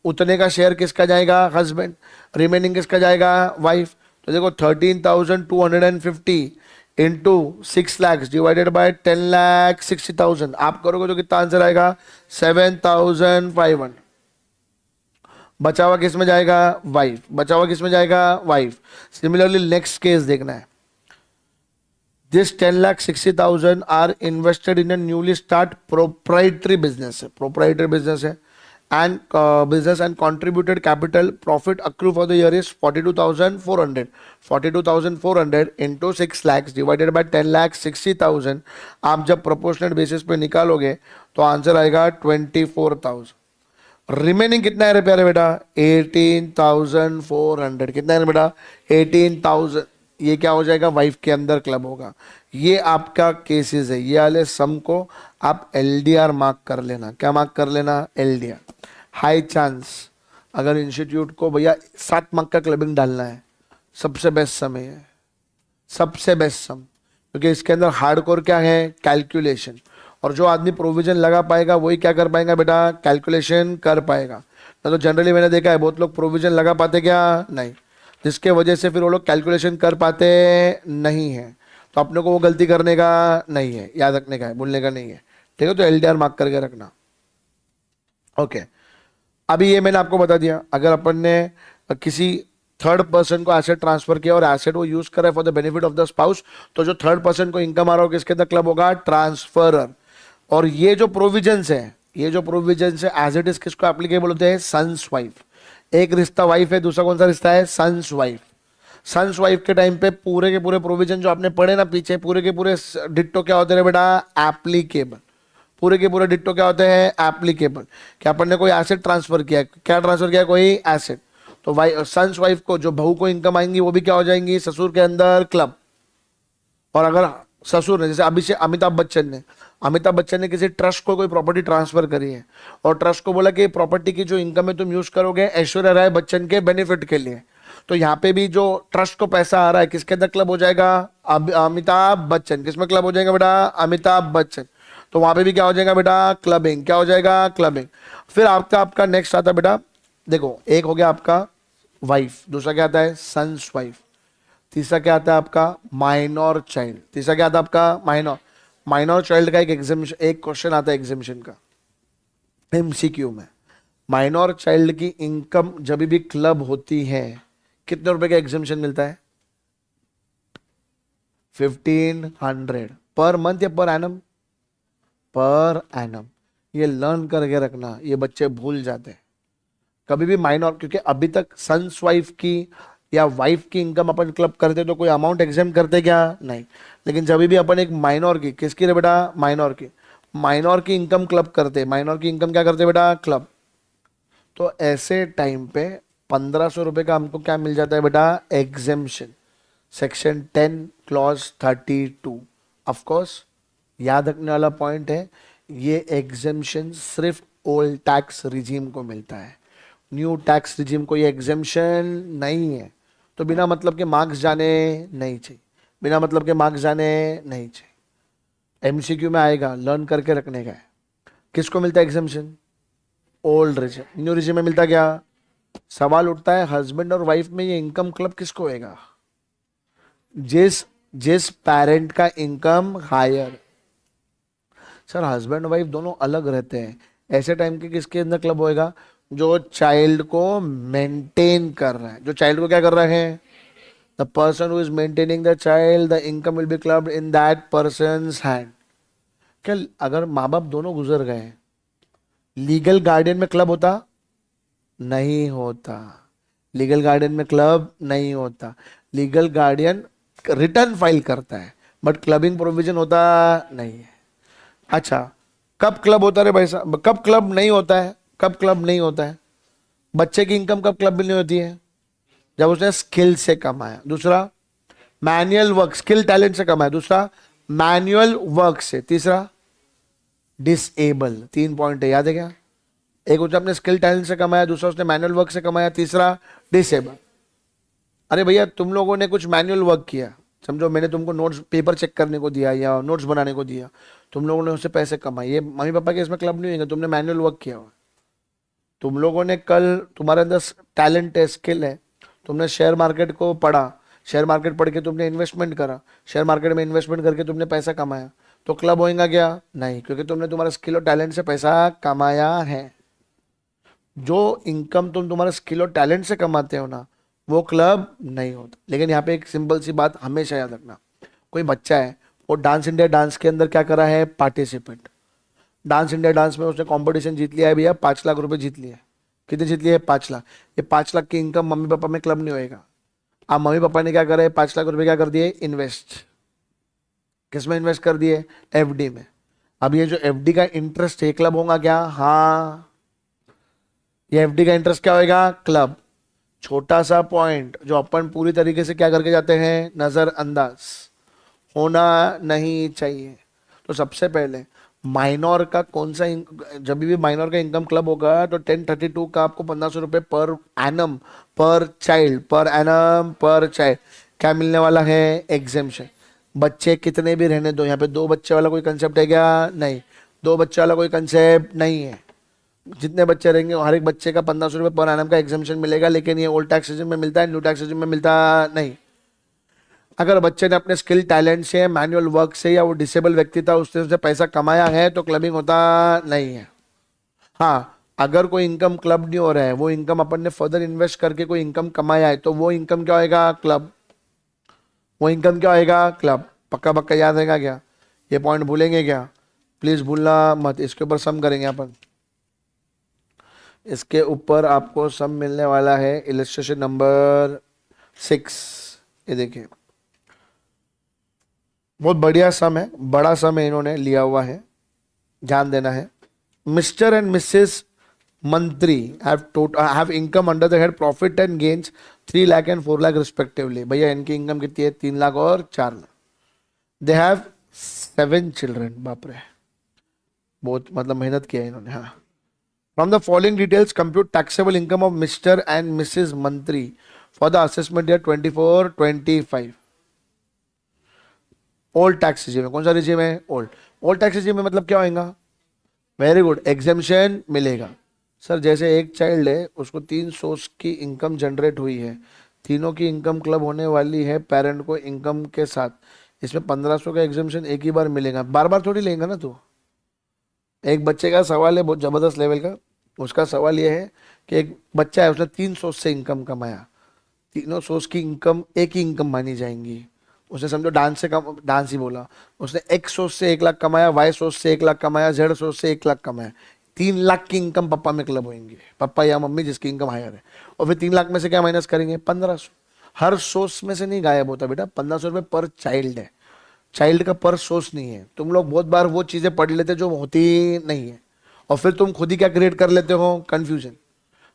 उतने का शेयर किसका जाएगा, हस्बैंड, रिमेनिंग किसका जाएगा, वाइफ। तो देखो 13,250 into 6 lakh divided bye 10 lakh 60,000, आप करोगे तो कितना आंसर आएगा, 7,500। बचा हुआ किस में जाएगा, वाइफ, बचा हुआ किस में जाएगा, वाइफ। सिमिलरली नेक्स्ट केस देखना है, this 10,60,000 are invested in a newly start proprietary business है, प्रोप्राइटरी बिजनेस है, and business and contributed capital profit accrue for the year is 42,400। 42,400 into 6 lakh divided by 10,60,000, आप जब प्रोपोर्शनल बेसिस पे निकालोगे तो answer आएगा 24,000। रिमेनिंग कितना है रे प्यारे बेटा, 18,400। कितना है रे बेटा, 18,000। ये क्या हो जाएगा, वाइफ के अंदर क्लब होगा। ये आपका केसेस है, ये वाले सम को आप एलडीआर मार्क कर लेना। क्या मार्क कर लेना, एलडीआर। हाई चांस अगर इंस्टीट्यूट को भैया 7 मार्क का क्लबिंग डालना है, सबसे बेस्ट समय है, सबसे बेस्ट सम, क्योंकि इसके अंदर हार्डकोर क्या है, कैलकुलेशन। और जो आदमी प्रोविजन लगा पाएगा वही क्या कर पाएगा बेटा, कैलकुलेशन कर पाएगा। ना तो जनरली मैंने देखा है बहुत लोग प्रोविजन लगा पाते क्या, नहीं, जिसके वजह से फिर वो लोग कैलकुलेशन कर पाते नहीं है। तो अपने को वो गलती करने का नहीं है, याद रखने का है, भूलने का नहीं है, ठीक है। तो एलडीआर मार्क करके रखना। ओके, अभी ये मैंने आपको बता दिया, अगर अपन ने किसी थर्ड पर्सन को एसेट ट्रांसफर किया और एसेट वो यूज कर रहा है for the benefit of the spouse, तो जो थर्ड पर्सन को इनकम आ रहा होगा किसके अंदर क्लब होगा, ट्रांसफरर। और ये जो प्रोविजंस है, ये जो प्रोविजंस है एज इट इज किसको एप्लीकेबल होते हैं, सन्स वाइफ। एक रिश्ता वाइफ है, दूसरा कौन सा रिश्ता है, सन्स वाइफ। सन्स वाइफ के टाइम पे पूरे के पूरे प्रोविजन जो आपने पढ़े ना पीछे, पूरे के पूरे डिट्टो क्या होते हैं बेटा, एप्लीकेबल। पूरे के पूरे डिट्टो क्या होते हैं, एप्लीकेबल। क्या अपन ने कोई एसेट ट्रांसफर किया, क्या ट्रांसफर किया, कोई एसेट, तो सन्स वाइफ को जो बहू को इनकम आएंगी वो भी क्या हो जाएंगी, ससुर के अंदर क्लब। और अगर ससुर ने, जैसे अभी से अमिताभ बच्चन ने किसी ट्रस्ट को कोई प्रॉपर्टी ट्रांसफर करी है और ट्रस्ट को बोला कि प्रॉपर्टी की जो इनकम है तुम यूज करोगे ऐश्वर्या राय बच्चन के बेनिफिट के लिए, तो यहाँ पे भी जो ट्रस्ट को पैसा आ रहा है किसके अंदर क्लब हो जाएगा, अमिताभ बच्चन। किसमें क्लब हो जाएगा बेटा, अमिताभ बच्चन। तो वहां पे भी क्या हो जाएगा बेटा, क्लबिंग। क्या हो जाएगा, क्लबिंग। फिर आपका नेक्स्ट आता है बेटा, देखो एक हो गया आपका वाइफ, दूसरा क्या आता है, सन्स वाइफ, तीसरा क्या आता है आपका माइनर चाइल्ड। तीसरा क्या आता है आपका, माइनर चाइल्ड का एक एग्जामिनेशन, एक क्वेश्चन आता है एग्जामिनेशन का एमसीक्यू में, माइनर चाइल्ड की इनकम जब भी क्लब होती है कितने रुपए का एग्जामिनेशन मिलता है, 1,500 पर मंथ या पर एनम, पर एनम। ये लर्न करके रखना, ये बच्चे भूल जाते हैं कभी भी माइनर, क्योंकि अभी तक सन्स वाइफ की या वाइफ की इनकम अपन क्लब करते तो कोई अमाउंट एग्जाम करते क्या, नहीं। लेकिन जब भी अपन एक माइनर की, किसकी रे बेटा, माइनर की इनकम क्लब करते, माइनर की इनकम क्या करते बेटा, क्लब। तो ऐसे टाइम पे 1,500 रुपए का हमको क्या मिल जाता है बेटा, एग्जेम्पशन, सेक्शन 10 क्लॉज 32। ऑफकोर्स याद रखने वाला पॉइंट है, ये एग्जेम्पशन सिर्फ ओल्ड टैक्स रिजीम को मिलता है, न्यू टैक्स रिजीम को ये एग्जेम्पशन नहीं है। तो बिना मतलब के मार्क्स जाने नहीं चाहिए, बिना मतलब के मार्क्स जाने नहीं चाहिए। एमसीक्यू में आएगा, लर्न करके रखने का है। किसको मिलता है exemption, old regime. New regime में मिलता क्या, सवाल उठता है हस्बैंड और वाइफ में ये इनकम क्लब किसको होएगा, जिस जिस पेरेंट का income higher. Sir husband wife दोनों अलग रहते हैं, ऐसे टाइम के किसके अंदर क्लब होएगा, जो चाइल्ड को मेंटेन कर रहा है, जो चाइल्ड को क्या कर रहा है, the person who is maintaining the child, the income will B clubbed in that persons hand. क्या अगर माँ बाप दोनों गुजर गए, लीगल गार्डियन में क्लब होता, नहीं होता, लीगल गार्डियन में क्लब नहीं होता। लीगल गार्डियन रिटर्न फाइल करता है बट क्लबिंग प्रोविजन होता नहीं है। अच्छा, कब क्लब होता है भाई साहब, कब क्लब नहीं होता है, कब क्लब नहीं होता है? बच्चे की इनकम कब क्लब में नहीं होती है? जब उसने स्किल से कमाया। दूसरा, मैनुअल वर्क, स्किल टैलेंट से कमाया। दूसरा, मैनुअल वर्क से। तीसरा, डिसेबल। 3 पॉइंट है, याद है क्या? एक उसने अपने स्किल टैलेंट से कमाया, दूसरा उसने मैनुअल वर्क से कमाया, तीसरा डिसेबल। अरे भैया तुम लोगों ने कुछ मैनुअल वर्क किया, समझो मैंने तुमको नोट्स पेपर चेक करने को दिया या नोट्स बनाने को दिया, तुम लोगों ने उससे पैसे कमाए, ये मम्मी पापा के इसमें क्लब नहीं होंगे, तुमने मैनुअल वर्क किया हुआ। तुम लोगों ने कल, तुम्हारे अंदर टैलेंट है, स्किल है, तुमने शेयर मार्केट को पढ़ा, शेयर मार्केट पढ़ के तुमने इन्वेस्टमेंट करा, शेयर मार्केट में इन्वेस्टमेंट करके तुमने पैसा कमाया, तो क्लब होएगा क्या? नहीं, क्योंकि तुमने तुम्हारा स्किल और टैलेंट से पैसा कमाया है। जो इनकम तुम तुम्हारे स्किल और टैलेंट से कमाते हो ना, वो क्लब नहीं होता। लेकिन यहाँ पे एक सिंपल सी बात हमेशा याद रखना, कोई बच्चा है, वो डांस इंडिया डांस के अंदर क्या करा है? पार्टिसिपेट। डांस इंडिया डांस में उसने कंपटीशन जीत लिया है भैया, 5 लाख रुपए जीत लिए। कितने जीत लिए? 5 लाख। ये 5 लाख की इनकम मम्मी पापा में क्लब नहीं होएगा। अब मम्मी पापा ने क्या करा है? 5 लाख रुपए क्या कर दिए? इन्वेस्ट। किसमें इन्वेस्ट कर दिए? एफडी में। अब ये जो एफडी का इंटरेस्ट है, क्लब होगा क्या? हाँ, ये एफडी का इंटरेस्ट क्या होएगा? क्लब। छोटा सा पॉइंट जो अपन पूरी तरीके से क्या करके जाते हैं? नजरअंदाज, होना नहीं चाहिए। तो सबसे पहले माइनर का कौन सा जब भी माइनर का इनकम क्लब होगा तो 1032 का आपको 1500 रुपए पर एनम, पर चाइल्ड, पर एनम, पर चाइल्ड क्या मिलने वाला है? एग्जेम्पशन। बच्चे कितने भी रहने दो, यहाँ पे 2 बच्चे वाला कोई कंसेप्ट है क्या? नहीं, 2 बच्चे वाला कोई कंसेप्ट नहीं है। जितने बच्चे रहेंगे हर एक बच्चे का 1500 रुपए पर एनम का एग्जेम्पशन मिलेगा, लेकिन ये ओल्ड टैक्स रेजिम में मिलता है, न्यू टैक्स रेजिम में मिलता नहीं। अगर बच्चे ने अपने स्किल टैलेंट से, मैनुअल वर्क से, या वो डिसेबल व्यक्ति था उससे पैसा कमाया है, तो क्लबिंग होता नहीं है। हाँ, अगर कोई इनकम क्लब नहीं हो रहा है, वो इनकम अपन ने फर्दर इन्वेस्ट करके कोई इनकम कमाया है, तो वो इनकम क्या होएगा? क्लब। वो इनकम क्या होएगा? क्लब। पक्का पक्का याद रहेगा क्या? ये पॉइंट भूलेंगे क्या? प्लीज भूलना मत। इसके ऊपर सम करेंगे अपन, इसके ऊपर आपको सम मिलने वाला है। इलस्ट्रेशन नंबर 6, ये देखिए, बहुत बढ़िया सम है, बड़ा सम है, इन्होंने लिया हुआ है, ध्यान देना है। मिस्टर एंड मिसेस मंत्री have income under the head profit and gains 3 lakh and 4 lakh respectively. भैया इनकी इनकम कितनी है? 3 लाख और 4 लाख। They have 7 children. बाप रे, बहुत मतलब मेहनत किया है इन्होंने। हाँ, from the following details compute taxable income of Mr and Mrs Mantri for the assessment year 24-25। Old tax regime में। कौन सा रिजीम है? ओल्ड। ओल्ड टैक्स रिजीम में मतलब क्या होएगा? वेरी गुड, एग्जेम्पशन मिलेगा। सर जैसे एक चाइल्ड है, उसको 3 सोर्स की इनकम जनरेट हुई है, तीनों की इनकम क्लब होने वाली है पेरेंट को इनकम के साथ, इसमें 1500 का एग्जेम्पशन एक ही बार मिलेगा, बार बार थोड़ी लेंगे ना। तो एक बच्चे का सवाल है बहुत जबरदस्त लेवल का। उसका सवाल यह है कि एक बच्चा है, उसने 3 सोर्स से इनकम कमाया, तीनों सोर्स की इनकम एक ही इनकम मानी जाएंगी। उसने समझो डांस से कम, डांस ही बोला, उसने एक्स सोर्स से 1 लाख कमाया, वाई सोर्स से 1 लाख कमाया, जेड सोर्स से 1 लाख कमाया, 3 लाख की इनकम पापा में क्लब होंगे, पापा या मम्मी जिसकी इनकम हायर है। और फिर 3 लाख में से क्या माइनस करेंगे? 1500। हर सोर्स में से नहीं गायब होता बेटा, 1500 रुपये पर चाइल्ड है, चाइल्ड का पर सोर्स नहीं है। तुम लोग बहुत बार वो चीजें पढ़ लेते जो होती नहीं है, और फिर तुम खुद ही क्या क्रिएट कर लेते हो? कंफ्यूजन।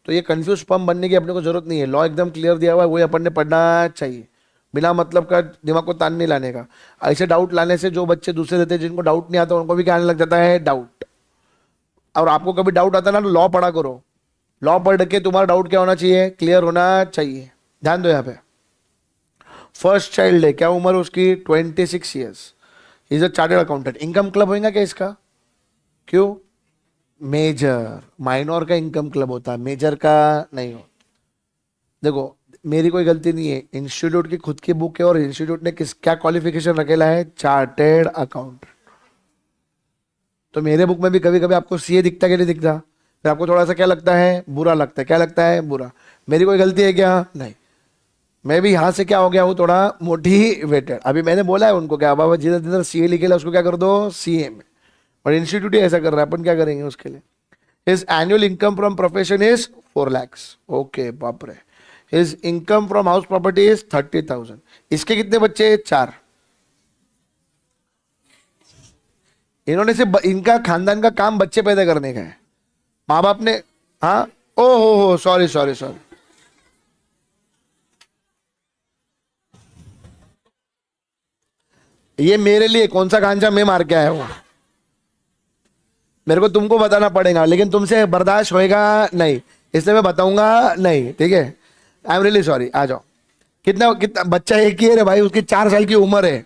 तो ये कंफ्यूज पम बनने की अपने को जरूरत नहीं है, लॉ एकदम क्लियर दिया हुआ है, वही अपन ने पढ़ना चाहिए, बिना मतलब का दिमाग को तान नहीं लाने का। ऐसे डाउट लाने से जो बच्चे दूसरे रहते हैं जिनको डाउट नहीं आता उनको भी क्या आने लग जाता है? डाउट। और आपको कभी डाउट आता है ना, लॉ पढ़ा करो, लॉ पढ़ के तुम्हारा डाउट क्या होना चाहिए? क्लियर होना चाहिए। ध्यान दो यहाँ पे, फर्स्ट चाइल्ड है, क्या उम्र उसकी? 26 years, is a chartered accountant. Income club होगा क्या इसका? क्यों? मेजर। माइनर का इनकम क्लब होता है, मेजर का नहीं हो। देखो मेरी कोई गलती नहीं है, इंस्टीट्यूट की खुद की बुक है और इंस्टीट्यूट ने किस क्या क्वालिफिकेशन रखेला है? Chartered account. तो मेरे बुक में भी कभी कभी आपको सीए दिखता है कि नहीं दिखता? फिर आपको थोड़ा सा क्या लगता है? बुरा लगता है। क्या लगता है? बुरा। मेरी कोई गलती है क्या? नहीं। मैं भी यहाँ से क्या हो गया हूँ? थोड़ा मोटिवेटेड। अभी मैंने बोला है उनको क्या बाबा जिधर जिधर सीए लिखेला उसको क्या कर दो? सीए में। और इंस्टीट्यूट ही ऐसा कर रहा है, अपन क्या करेंगे उसके लिए? His annual income from profession is 4 lakhs. Okay बाप रे. His income from house property is 30,000. इसके कितने बच्चे? 4. इन्होंने से इनका खानदान का काम बच्चे पैदा करने का है. माँ बाप ने, हाँ, ओ हो, सॉरी सॉरी सॉरी. ये मेरे लिए कौन सा गांजा मैं मार के आया हूं, मेरे को तुमको बताना पड़ेगा, लेकिन तुमसे बर्दाश्त होएगा नहीं, इसलिए मैं बताऊंगा नहीं. ठीक है, आई एम रियली सॉरी. आ जाओ. कितना कितना बच्चा एक ही है रे भाई, उसकी 4 साल की उम्र है.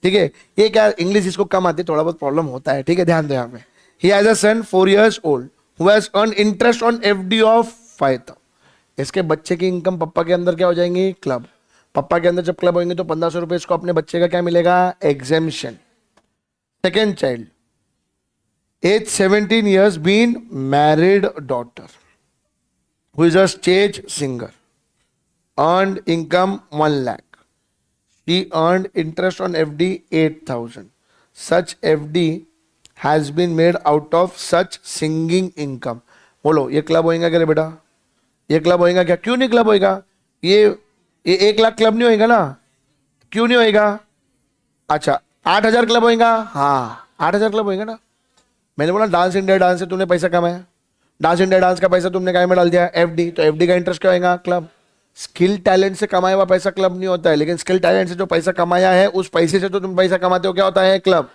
ठीक है, ये क्या इंग्लिश इसको कम आती है, थोड़ा बहुत प्रॉब्लम होता है. ठीक है, ध्यान दो यहाँ पे. He has a son 4 years old who has earned interest on FD of 5,000. इसके बच्चे की इनकम पप्पा के अंदर क्या हो जाएंगी? क्लब. पप्पा के अंदर जब क्लब होंगे तो 1500 रुपए इसको अपने बच्चे का क्या मिलेगा? Exemption. Second child, age 17 years, been married daughter who is a stage singer, earned income 1 lakh. She earned interest on FD 8,000. Such FD has been made out of such singing income. बोलो ये club होएगा क्या रे बेटा? ये club होएगा क्या? क्यों नहीं क्लब होएगा? ये 1 लाख क्लब नहीं होएगा ना? क्यों नहीं होएगा? अच्छा, 8,000 क्लब होएगा? हाँ, 8,000 क्लब होएगा ना. मैंने बोला डांस इंडिया डांस से तूने पैसा कमाया, डांस इंडिया डांस का पैसा तुमने काय में डाल दिया? FD. तो FD का इंटरेस्ट क्या होएगा? क्लब. स्किल टैलेंट से कमाया हुआ पैसा क्लब नहीं होता है, लेकिन स्किल टैलेंट से जो पैसा कमाया है उस पैसे से तो तुम पैसा कमाते हो, क्या होता है? क्लब.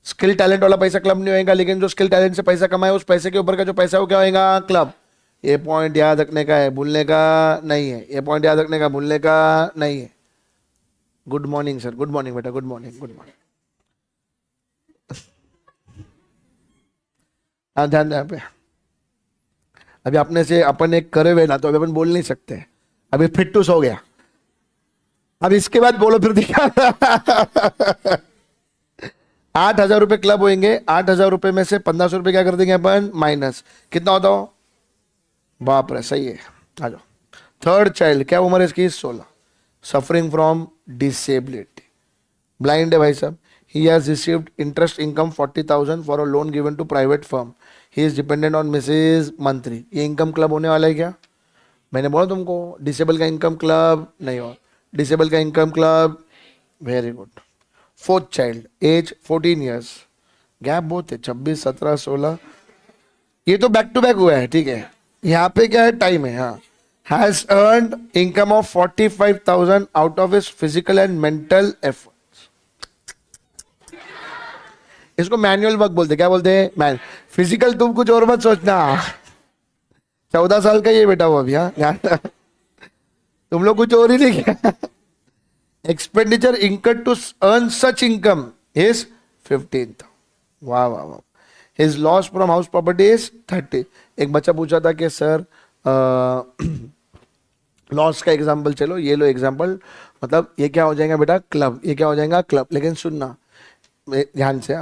स्किल टैलेंट वाला पैसा क्लब नहीं होएगा, लेकिन जो स्किल टैलेंट से पैसा कमाया उस पैसे के ऊपर का जो पैसा है वो क्या होएगा? क्लब. ये पॉइंट याद रखने का है, भूलने का नहीं है. ये पॉइंट याद रखने का, भूलने का नहीं है. Good morning sir. Good morning बेटा. Good morning. Good morning. हाँ, ध्यान दे यहाँ पे. अभी अपने से अपन एक करे हुए ना, तो अभी अपन बोल नहीं सकते. अभी फिट्टूस हो गया. अब इसके बाद बोलो फिर दिखा. 8,000 रुपए क्लब होंगे. 8,000 रुपए में से 1,500 रुपए क्या कर देंगे अपन? माइनस. कितना होता हो? बाप रे, सही है. आ जाओ. थर्ड चाइल्ड, क्या उम्र है इसकी? 16. सफरिंग फ्रॉम डिसेबिलिटी, ब्लाइंड है भाई साहब. He has received interest income 40,000 for a loan given to private firm. He is dependent on Mrs. मंत्री. ये इनकम क्लब होने वाला है क्या? मैंने बोला तुमको डिसेबल का इनकम क्लब नहीं हो. डिसेबल का income club. Very good. Fourth child, age 14 years. Gap बहुत है, 26, 17, 16. ये तो बैक टू बैक हुआ है. ठीक है, यहाँ पे क्या है? टाइम है. हाँ. Has earned income of 45,000 out of his physical and mental effort. इसको मैनुअल वर्क बोलते. क्या बोलते हैं? मैन. फिजिकल तुम कुछ और मत सोचना. 14 साल का ये बेटा वो अभी. हाँ, तुम लोग कुछ और ही नहीं किया. Expenditure income to earn such income is 15,000. वाह वाह वाह. His loss from house property is 30. एक बच्चा पूछा था कि सर लॉस का एग्जाम्पल, चलो ये लो एग्जाम्पल, मतलब ये क्या हो जाएगा बेटा? क्लब. ये क्या हो जाएगा? क्लब. लेकिन सुनना ध्यान से.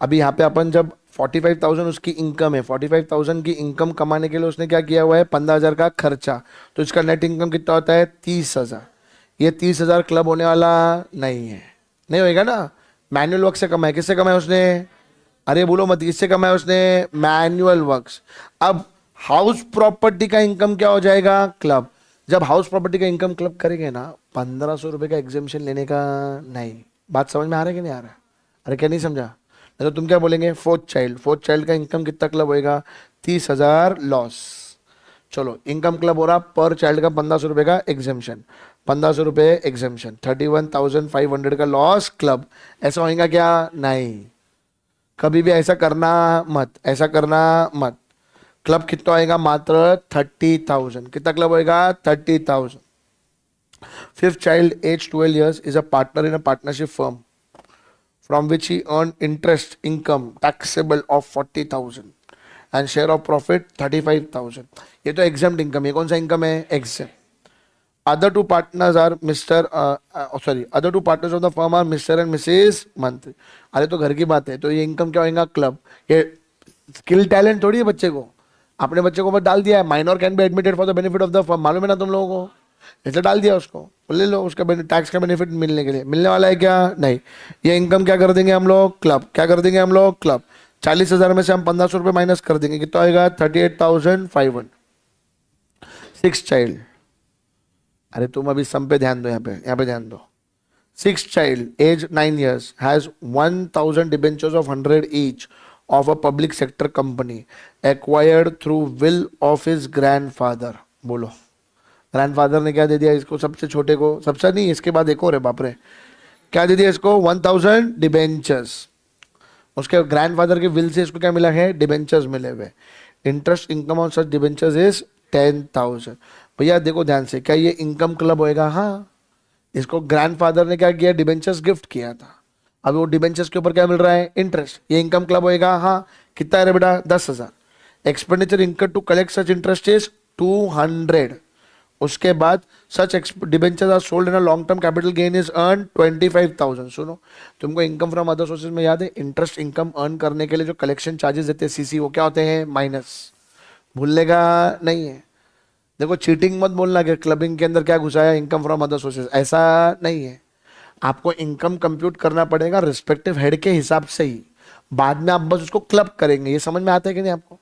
अभी यहाँ पे अपन जब 45,000 उसकी इनकम है, 45,000 की इनकम कमाने के लिए उसने क्या किया हुआ है? 15,000 का खर्चा. तो इसका नेट इनकम कितना होता है? 30,000. ये 30,000 क्लब होने वाला नहीं है. नहीं होएगा ना. मैनुअल वर्क से कमाया. किससे कमाया उसने? अरे बोलो मत. किससे कमाया उसने? Manual works. अब हाउस प्रॉपर्टी का इनकम क्या हो जाएगा? क्लब. जब हाउस प्रॉपर्टी का इनकम क्लब करेंगे ना, 1,500 रुपए का एग्जेम्पशन लेने का नहीं. बात समझ में आ रहा है कि नहीं आ रहा? अरे क्या नहीं समझा? तो तुम क्या बोलेंगे? Fourth child. फोर्थ चाइल्ड का इनकम कितना क्लब होएगा? 30,000 लॉस. चलो, इनकम क्लब हो रहा पर चाइल्ड का 1,500 रुपए का एग्जेम्पशन. 1,500 रुपए एग्जेम्पशन, 31,500 का लॉस क्लब. ऐसा होएगा क्या? नहीं. कभी भी ऐसा करना मत. ऐसा करना मत. क्लब कितना होएगा? मात्र 30,000. कितना क्लब होएगा? 30,000. Fifth child, age 12 years, is a partner in a partnership firm from which he earned interest income taxable of 40,000 and share of profit 35,000. ये तो exempt income. ये कौन सा income है? Exempt. Other two partners are other two partners of the firm are Mr. and Mrs. मंत्री. अरे तो घर की बात है, तो ये इनकम क्या होगा? क्लब. ये स्किल टैलेंट थोड़ी है बच्चे को. अपने बच्चे को बस डाल दिया है minor can be admitted for the benefit of the firm. मालूम है ना तुम लोगों को? ऐसे डाल दिया उसको, ले लो उसका टैक्स का बेनिफिट मिलने के लिए. मिलने वाला है क्या? नहीं. ये इनकम क्या कर देंगे हम लोग? क्लब. क्या कर देंगे हम लोग? क्लब. 40,000 में से हम 1,500 रुपये माइनस कर देंगे. कितना आएगा? 38,500. सिक्स चाइल्ड, अरे तुम अभी सम पे ध्यान दो, यहाँ पे ध्यान दो। Six child age 9 years has 1000 debentures of 100 each of a public sector company acquired through will of his grandfather. बोलो, ग्रैंडफादर ने क्या दे दिया इसको, सबसे छोटे को, सबसे नहीं इसके बाद एक और है, बाप रे, क्या दे दिया इसको, 1000 डिबेंचर्स। उसके ग्रैंडफादर के विल से इसको क्या मिला है, डिबेंचर्स मिले हुए। Interest income on such debentures is 10,000। भैया देखो ध्यान से, क्या ये इनकम क्लब होएगा? हाँ, इसको ग्रैंडफादर ने क्या किया, डिबेंचर्स गिफ्ट किया था। अब वो डिबेंचर्स के ऊपर क्या मिल रहा है, इंटरेस्ट। ये इनकम क्लब होएगा? हाँ। कितना है बेटा, 10,000। Expenditure income to collect such interest is 200। उसके बाद such debentures are sold in a long term capital gain is earn 25,000। सुनो, तुमको इनकम फ्रॉम अदर सोर्सेज में याद है, इंटरेस्ट इनकम अर्न करने के लिए जो कलेक्शन चार्जेस देते हैं सीसी, वो क्या होते हैं, माइनस। भूलने का नहीं है। देखो चीटिंग मत बोलना कि क्लबिंग के अंदर क्या घुसाया, इनकम फ्रॉम अदर सोर्सेज, ऐसा नहीं है। आपको इनकम कंप्यूट करना पड़ेगा रिस्पेक्टिव हेड के हिसाब से ही, बाद में आप बस उसको क्लब करेंगे। ये समझ में आता है कि नहीं आपको?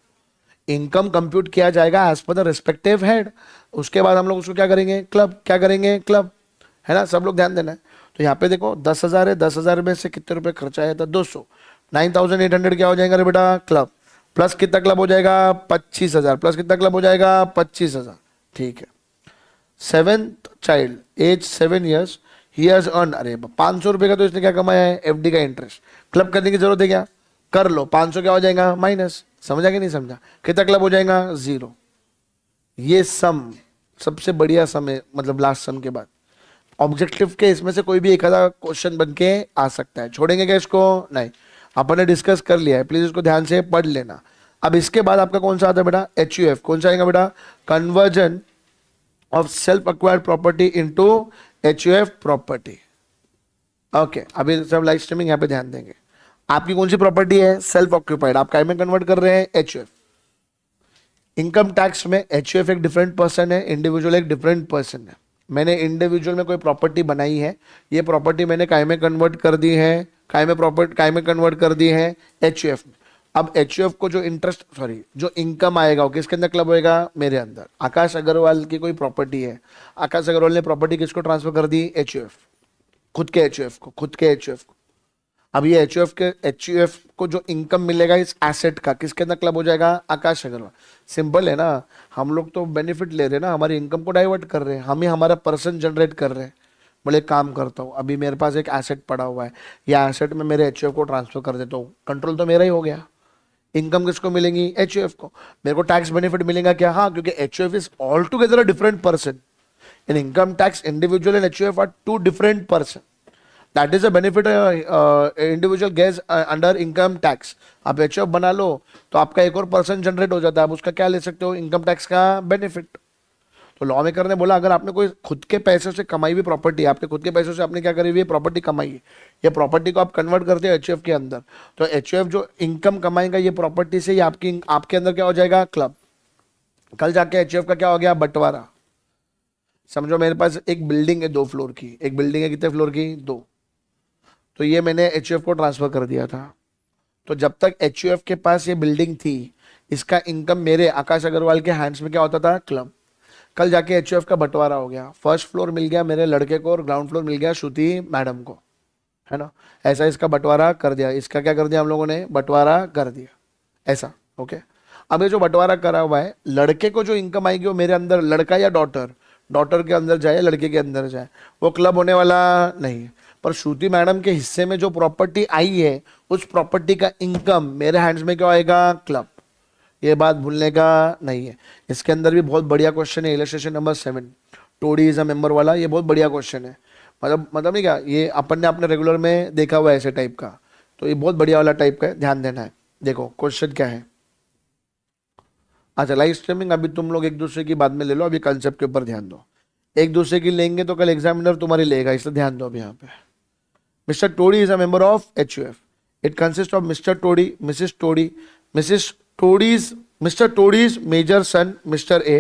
इनकम कंप्यूट किया जाएगा as per the respective head, उसके बाद हम लोग उसको क्या करेंगे, क्लब। क्या करेंगे, क्लब, है ना? सब लोग ध्यान देना है। तो यहाँ पे देखो 10,000 है, 10,000 में से कितने रुपए खर्चा आया था, 200। 9,800 क्या हो जाएगा रे बेटा, क्लब। प्लस कितना क्लब हो जाएगा, 25,000। प्लस कितना क्लब हो जाएगा, 25,000। ठीक है। Seventh child age 7 years he has earn, अरे 500 रुपए का तो इसने क्या कमाया है, एफडी का इंटरेस्ट। क्लब करने की जरूरत है क्या, कर लो। 500 क्या हो जाएगा, माइनस। समझा कि नहीं समझा? कितना क्लब हो जाएगा, 0। ये सम सबसे बढ़िया सम है, मतलब लास्ट सम के बाद। ऑब्जेक्टिव के इसमें से कोई भी एक आधा क्वेश्चन बन के आ सकता है। छोड़ेंगे क्या इसको? नहीं, अपन ने डिस्कस कर लिया है, प्लीज इसको ध्यान से पढ़ लेना। अब इसके बाद आपका कौन सा आता है बेटा, HUF। कौन सा आएगा बेटा, conversion of self acquired property into HUF property. Okay, अभी सब लाइव स्ट्रीमिंग यहाँ पे ध्यान देंगे। आपकी कौन सी प्रॉपर्टी है, सेल्फ ऑक्यूपाइड। आप काय में कन्वर्ट कर रहे हैं, HUF। इनकम टैक्स में HUF एक डिफरेंट पर्सन है, इंडिविजुअल एक डिफरेंट पर्सन है। मैंने इंडिविजुअल में कोई प्रॉपर्टी बनाई है, ये प्रॉपर्टी मैंने काय में कन्वर्ट कर दी है, काय में कन्वर्ट कर दी है, HUF में। अब HUF को जो इंटरेस्ट, सॉरी, जो इनकम आएगा वो किसके अंदर क्लब होएगा, मेरे अंदर। आकाश अग्रवाल की कोई प्रॉपर्टी है, आकाश अग्रवाल ने प्रॉपर्टी किसको ट्रांसफर कर दी, HUF, खुद के HUF को। अब ये HUF को जो इनकम मिलेगा इस एसेट का, किसके अंदर क्लब हो जाएगा, आकाश अग्रवाल। सिंपल है ना, हम लोग तो बेनिफिट ले रहे हैं ना, हमारी इनकम को डाइवर्ट कर रहे हैं, हम ही हमारा पर्सन जनरेट कर रहे हैं। बोले काम करता हूँ, अभी मेरे पास एक एसेट पड़ा हुआ है, या एसेट में मेरे HUF को ट्रांसफर कर देता हूँ, कंट्रोल तो मेरा ही हो गया। इनकम किसको मिलेंगी, HUF को। मेरे को टैक्स बेनिफिट मिलेगा क्या, हाँ, क्योंकि HUF is all together a different person. In income tax individual and HUF are two different person. That is a benefit individual gets under income tax. आप HUF बना लो तो आपका एक और पर्सन जनरेट हो जाता है, आप उसका क्या ले सकते हो, इनकम टैक्स का बेनिफिट। तो लॉ मेकर ने बोला अगर आपने कोई खुद के पैसे से कमाई हुई प्रॉपर्टी, आपके खुद के पैसों से आपने क्या करी हुई प्रॉपर्टी कमाई है, ये प्रॉपर्टी को आप कन्वर्ट करते हो HUF के अंदर, तो HUF जो इनकम कमाएगा ये प्रॉपर्टी से, ये आपके अंदर क्या हो जाएगा, क्लब। कल जाके HUF का क्या हो गया, बंटवारा। समझो मेरे पास एक बिल्डिंग है 2 फ्लोर की, एक बिल्डिंग है कितने फ्लोर की, 2। तो ये मैंने HUF को ट्रांसफर कर दिया था। तो जब तक HUF के पास ये बिल्डिंग थी, इसका इनकम मेरे आकाश अग्रवाल के हैंड्स में क्या होता था, क्लब। कल जाके HUF का बंटवारा हो गया, फर्स्ट फ्लोर मिल गया मेरे लड़के को और ग्राउंड फ्लोर मिल गया श्रुति मैडम को, है ना। ऐसा इसका बंटवारा कर दिया, इसका क्या कर दिया हम लोगों ने, बंटवारा कर दिया, ऐसा। ओके, अब ये जो बंटवारा करा हुआ है, लड़के को जो इनकम आएगी वो मेरे अंदर, लड़का या डॉटर के अंदर जाए, लड़के के अंदर जाए, वो क्लब होने वाला नहीं है। पर श्रुति मैडम के हिस्से में जो प्रॉपर्टी आई है, उस प्रॉपर्टी का इनकम मेरे हैंड्स में क्या आएगा, क्लब। ये बात भूलने का नहीं है। इसके अंदर भी बहुत बढ़िया क्वेश्चन है, illustration number 7, Todi is a member वाला, ये बहुत बढ़िया क्वेश्चन है। मतलब नहीं क्या, ये अपन ने अपने रेगुलर में देखा हुआ है ऐसे टाइप का, तो ये बहुत बढ़िया वाला टाइप का है, ध्यान देना है। देखो क्वेश्चन क्या है। अच्छा, लाइव स्ट्रीमिंग अभी तुम लोग एक दूसरे की बात में ले लो, अभी कंसेप्ट के ऊपर ध्यान दो। एक दूसरे की लेंगे तो कल एग्जामिनर तुम्हारी लेगा, इसलिए ध्यान दो अभी यहाँ पे। Mr Todi is a member of HUF. It consists of Mr. Todi, Mrs. Todi, Mr. Todi's major son Mr. A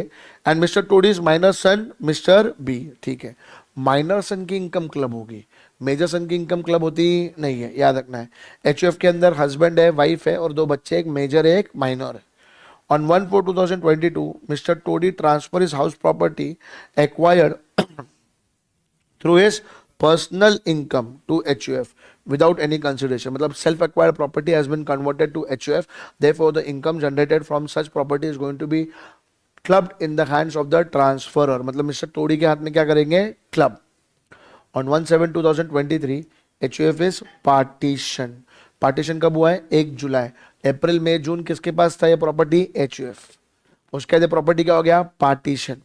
and Mr. Todi's minor son Mr. B. ठीक है, माइनर सन की इनकम क्लब होगी, मेजर सन की इनकम क्लब होती नहीं है, याद रखना है। HUF के अंदर हस्बैंड है, वाइफ है और 2 बच्चे, एक मेजर है एक माइनर है। On 1/4/2022, Mr. Todi transfer his house property acquired through his personal income to HUF without any consideration. मतलब self acquired property has been converted to HUF. Therefore, the income generated from such property is going to be clubbed in the hands of the transferor. मतलब mister Todi के हाथ में क्या करेंगे? Club. On 1/7/2023, HUF is partition. Partition कब हुआ है? 1 जुलाई. अप्रैल मई जून किसके पास था ये प्रॉपर्टी? HUF. उसके बाद प्रॉपर्टी क्या हो गया? Partition.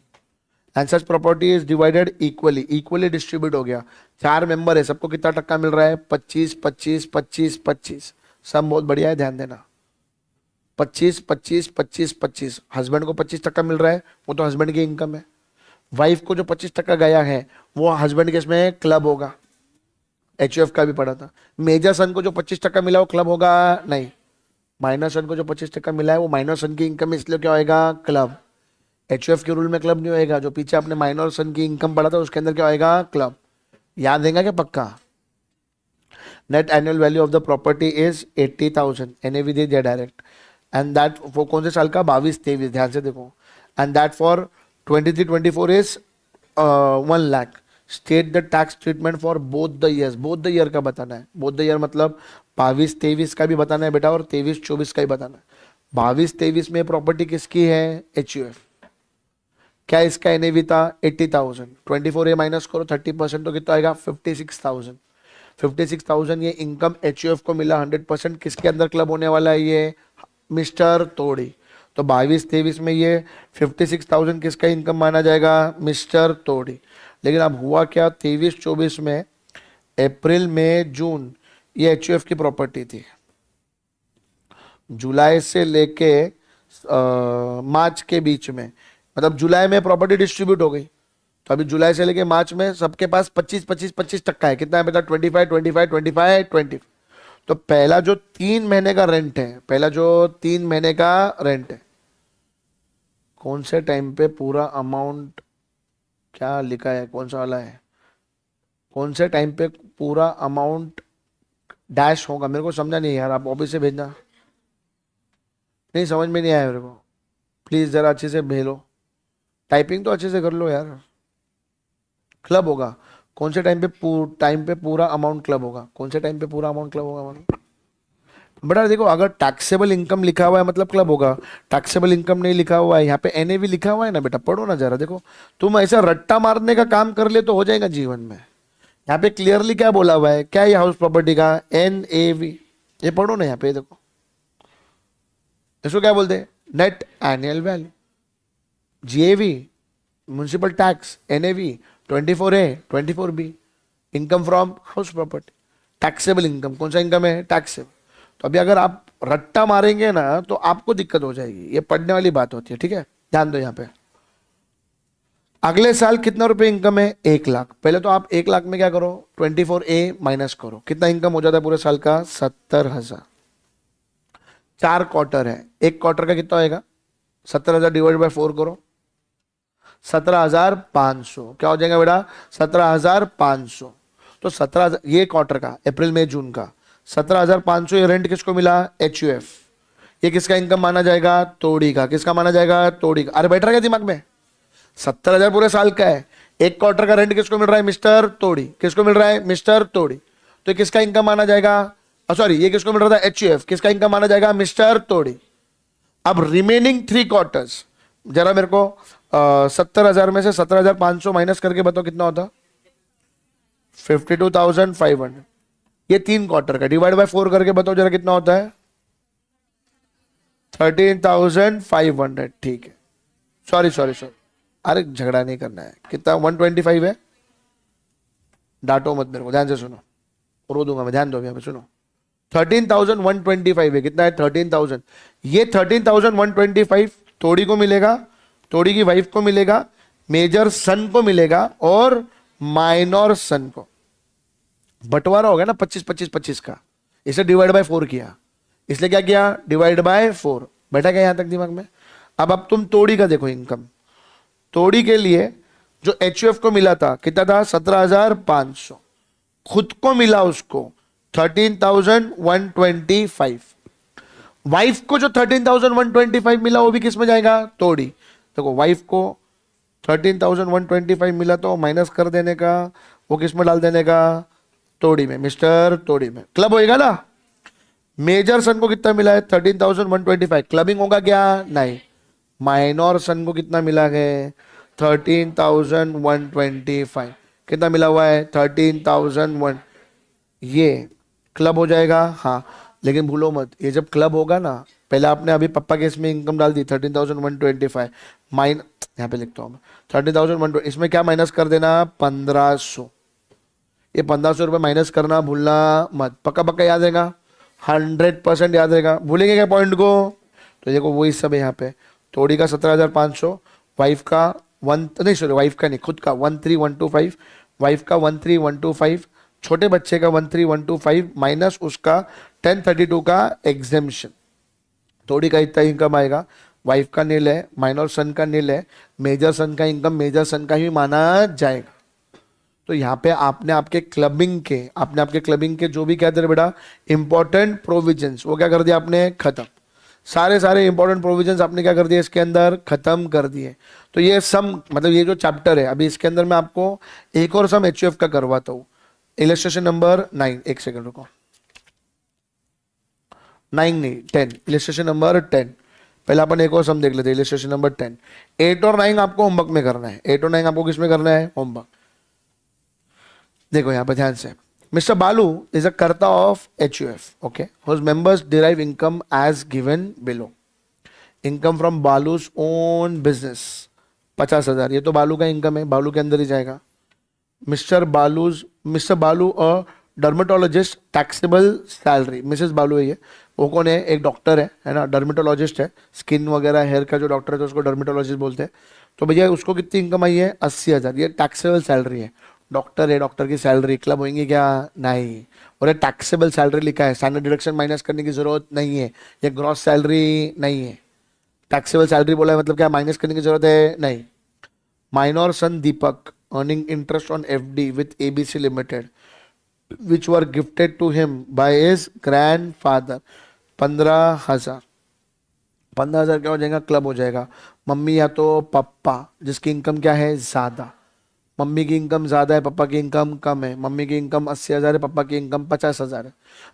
And such property is divided equally distribute हो गया. 4 मेंबर है, सबको कितना टक्का मिल रहा है? 25 25 25 25. सब बहुत बढ़िया है, ध्यान देना. 25 25 25 25. हस्बैंड को 25% मिल रहा है, वो तो हस्बैंड की इनकम है. वाइफ को जो 25% गया है वो हस्बैंड के इसमें क्लब होगा. HUF का भी पढ़ा था. मेजर सन को जो 25% मिला वो क्लब होगा? नहीं. माइनर सन को जो 25% मिला है वो माइनर सन की इनकम, इसलिए क्या होएगा? क्लब. HUF के रूल में क्लब नहीं होएगा. जो पीछे आपने माइनर सन की इनकम पढ़ा था उसके अंदर क्या होएगा? क्लब. याद देगा क्या? पक्का. Net annual value of the property is 80,000. NAV दे दिया डायरेक्ट. एंड दैट वो कौन से साल का? 22-23. ध्यान से देखो. And that for 23-24 is 1 lakh. State the tax treatment for both the years. Both the year का बताना है. बोथ द ईयर मतलब 22-23 का भी बताना है बेटा और 23-24 का भी बताना है. 22-23 में प्रॉपर्टी किसकी है? HUF. क्या इसका NAV था? 80,000. 24A माइनस करो 30% तो कितना आएगा? 56,000. 56,000 ये इनकम HUF को मिला. 100% किसके अंदर क्लब होने वाला है? ये मिस्टर तोड़ी. तो 22-23 में ये 56,000 किसका इनकम माना जाएगा? मिस्टर तोड़ी. लेकिन अब हुआ क्या? 23-24 में अप्रैल मई जून ये HUF की प्रॉपर्टी थी. जुलाई से लेके मार्च के बीच में, मतलब जुलाई में प्रॉपर्टी डिस्ट्रीब्यूट हो गई. तो अभी जुलाई से लेके मार्च में सबके पास 25-25-25% है. कितना है बेटा? 25 25 25 20. तो पहला जो 3 महीने का रेंट है, पहला जो 3 महीने का रेंट है, कौन से टाइम पे पूरा अमाउंट क्या लिखा है? कौन सा वाला है? कौन से टाइम पे पूरा अमाउंट डैश होगा? मेरे को समझा नहीं यार, आप ऑफिस से भेजना. नहीं समझ में नहीं आया मेरे को. प्लीज जरा अच्छे से भेजो. टाइपिंग तो अच्छे से कर लो यार. क्लब होगा कौन से टाइम पे पूरा अमाउंट क्लब होगा? कौन से टाइम पे पूरा अमाउंट क्लब होगा? मतलब बेटा देखो, अगर टैक्सेबल इनकम लिखा हुआ है मतलब क्लब होगा. टैक्सेबल इनकम नहीं लिखा हुआ है, यहाँ पे NAV लिखा हुआ है ना बेटा, पढ़ो ना जरा. देखो तुम ऐसा रट्टा मारने का काम कर ले तो हो जाएगा जीवन में. यहाँ पे क्लियरली क्या बोला हुआ है? क्या ये हाउस प्रॉपर्टी का? NAV. ये पढ़ो ना यहाँ पे. देखो इसको क्या बोलते हैं? Net annual value. GAV municipal tax. NAV 24A 24B. Income from house property. Taxable income कौन सा इनकम है? टैक्सेबल. तो अभी अगर आप रट्टा मारेंगे ना तो आपको दिक्कत हो जाएगी. ये पढ़ने वाली बात होती है, ठीक है? ध्यान दो यहाँ पे. अगले साल कितना रुपए इनकम है? 1 लाख. पहले तो आप 1 लाख में क्या करो? 24A माइनस करो. कितना इनकम हो जाता है पूरे साल का? 70,000. 4 क्वार्टर है. एक क्वार्टर का कितना होएगा? 70,000 डिवाइड बाय 4 करो. 17,500. क्या हो जाएगा बेटा? 17,500. तो 17,000 ये क्वार्टर का, अप्रैल मई जून का. 17,500 ये रेंट किसको मिला? HUF. ये किसका इनकम माना जाएगा? तोड़ी का. किसका माना जाएगा? तोड़ी का. अरे बैठ रहा है दिमाग में? 70,000 पूरे साल का है. एक क्वार्टर का रेंट किसको मिल रहा है? मिस्टर तोड़ी. किसको मिल रहा है? मिस्टर तोड़ी. तो किसका इनकम माना जाएगा? सॉरी, ये किसको मिल रहा था? HUF. किसका इनकम माना जाएगा? मिस्टर तोड़ी. अब रिमेनिंग 3 क्वार्टर्स जरा मेरे को 70,000 में से 17,500 माइनस करके बताओ कितना होता? 52,500. ये 3 क्वार्टर का डिवाइड बाय 4 करके बताओ जरा कितना होता है? 13,500. ठीक है. सॉरी. अरे झगड़ा नहीं करना है. कितना? 125 है. डांटो मत मेरे को, ध्यान से सुनो. रो दूंगा मैं, ध्यान दो. यहाँ पे सुनो. 13,125 है. कितना है? 13,000. ये 13,125 तोड़ी को मिलेगा, तोड़ी की वाइफ को मिलेगा, मेजर सन को मिलेगा और माइनर सन को. बंटवारा हो गया ना 25-25-25 का. इसे डिवाइड बाय 4 किया, इसलिए क्या किया? Divide by 4. बैठा क्या यहां तक दिमाग में? अब तुम तोड़ी का देखो इनकम. तोड़ी के लिए जो HUF को मिला था कितना था? 17,500. खुद को मिला उसको 13,125. वाइफ को जो 13,125 मिला वो भी किस में जाएगा, तोड़ी। देखो वाइफ को 13,125 मिला तो माइनस कर देने का, वो किस में डाल देने का, तोड़ी में, मिस्टर तोड़ी में, क्लब होएगा ना। मेजर सन को कितना मिला है, 13,125, क्लबिंग होगा क्या, नहीं। माइनर सन को कितना मिला है, 13,125, कितना मिला हुआ है, 13,001, ये क्लब हो जाएगा। हाँ लेकिन भूलो मत, ये जब क्लब होगा ना, पहले आपने अभी पापा के इसमें इनकम डाल दी 13,125 माइन, यहाँ पे लिखता हूँ मैं 13,120, इसमें क्या माइनस कर देना, 1,500। ये 1,500 रुपये माइनस करना भूलना मत, पक्का पक्का याद रहेगा, 100% याद रहेगा, भूलेंगे क्या पॉइंट को। तो देखो वही सब है यहाँ पे, थोड़ी का 17,500, वाइफ का नहीं सॉरी वाइफ का नहीं, खुद का 13,125, वाइफ का 13,125, छोटे बच्चे का 13,125 माइनस उसका 1032 का एग्जेम्पशन, थोड़ी का इतना इनकम आएगा, वाइफ का नील है, माइनर सन का नील है, मेजर सन का इनकम मेजर सन का ही माना जाएगा। तो यहाँ पे आपने आपके क्लबिंग के जो भी कहते हैं बेटा इंपॉर्टेंट प्रोविजंस, वो क्या कर दिया आपने, खत्म। सारे इंपॉर्टेंट प्रोविजंस आपने क्या कर दिए इसके अंदर, खत्म कर दिए। तो ये सम मतलब ये जो चैप्टर है अभी इसके अंदर मैं आपको एक और सम एचयूएफ का करवाता हूँ, इलस्ट्रेशन नंबर 9, एक सेकंड रुको, 9 नहीं 10, इलस्ट्रेशन नंबर 10। पहले अपन एक और सम देख लेते हैं, इलस्ट्रेशन नंबर 10। 8 और 9 आपको होमवर्क में करना है, 8 और 9 आपको किस में करना है, होमवर्क। देखो यहाँ पे ध्यान से, मिस्टर बालू is a karta of HUF, okay, whose members derive income as given below. Income from Balu's own business 50,000, ये तो बालू का इनकम है, बालू के अंदर ही जाएगा। मिस्टर बालू अ डर्मेटोलॉजिस्ट, टैक्सेबल सैलरी, मिसेस बालू है ये, वो कौन है, एक डॉक्टर है ना, डर्मेटोलॉजिस्ट है, स्किन वगैरह हेयर का जो डॉक्टर है तो उसको डर्मेटोलॉजिस्ट बोलते हैं। तो भैया उसको कितनी इनकम आई है, 80,000, ये टैक्सेबल सैलरी है, डॉक्टर है, डॉक्टर की सैलरी क्लब होंगी क्या, नहीं। और ये टैक्सेबल सैलरी लिखा है, स्टैंडर्ड डिडक्शन माइनस करने की जरूरत नहीं है, ये ग्रॉस सैलरी नहीं है, टैक्सेबल सैलरी बोला है मतलब क्या माइनस करने की जरूरत है, नहीं। Minor son Deepak earning interest on FD with ABC limited which were gifted to him by his grandfather, 15,000, 15,000 क्या हो जाएगा, क्लब हो जाएगा। मम्मी या तो पापा जिसकी इनकम क्या है, ज्यादा, मम्मी की इनकम ज्यादा है, पापा की इनकम कम है, मम्मी की इनकम 80,000 है, पापा की इनकम 50,000 है,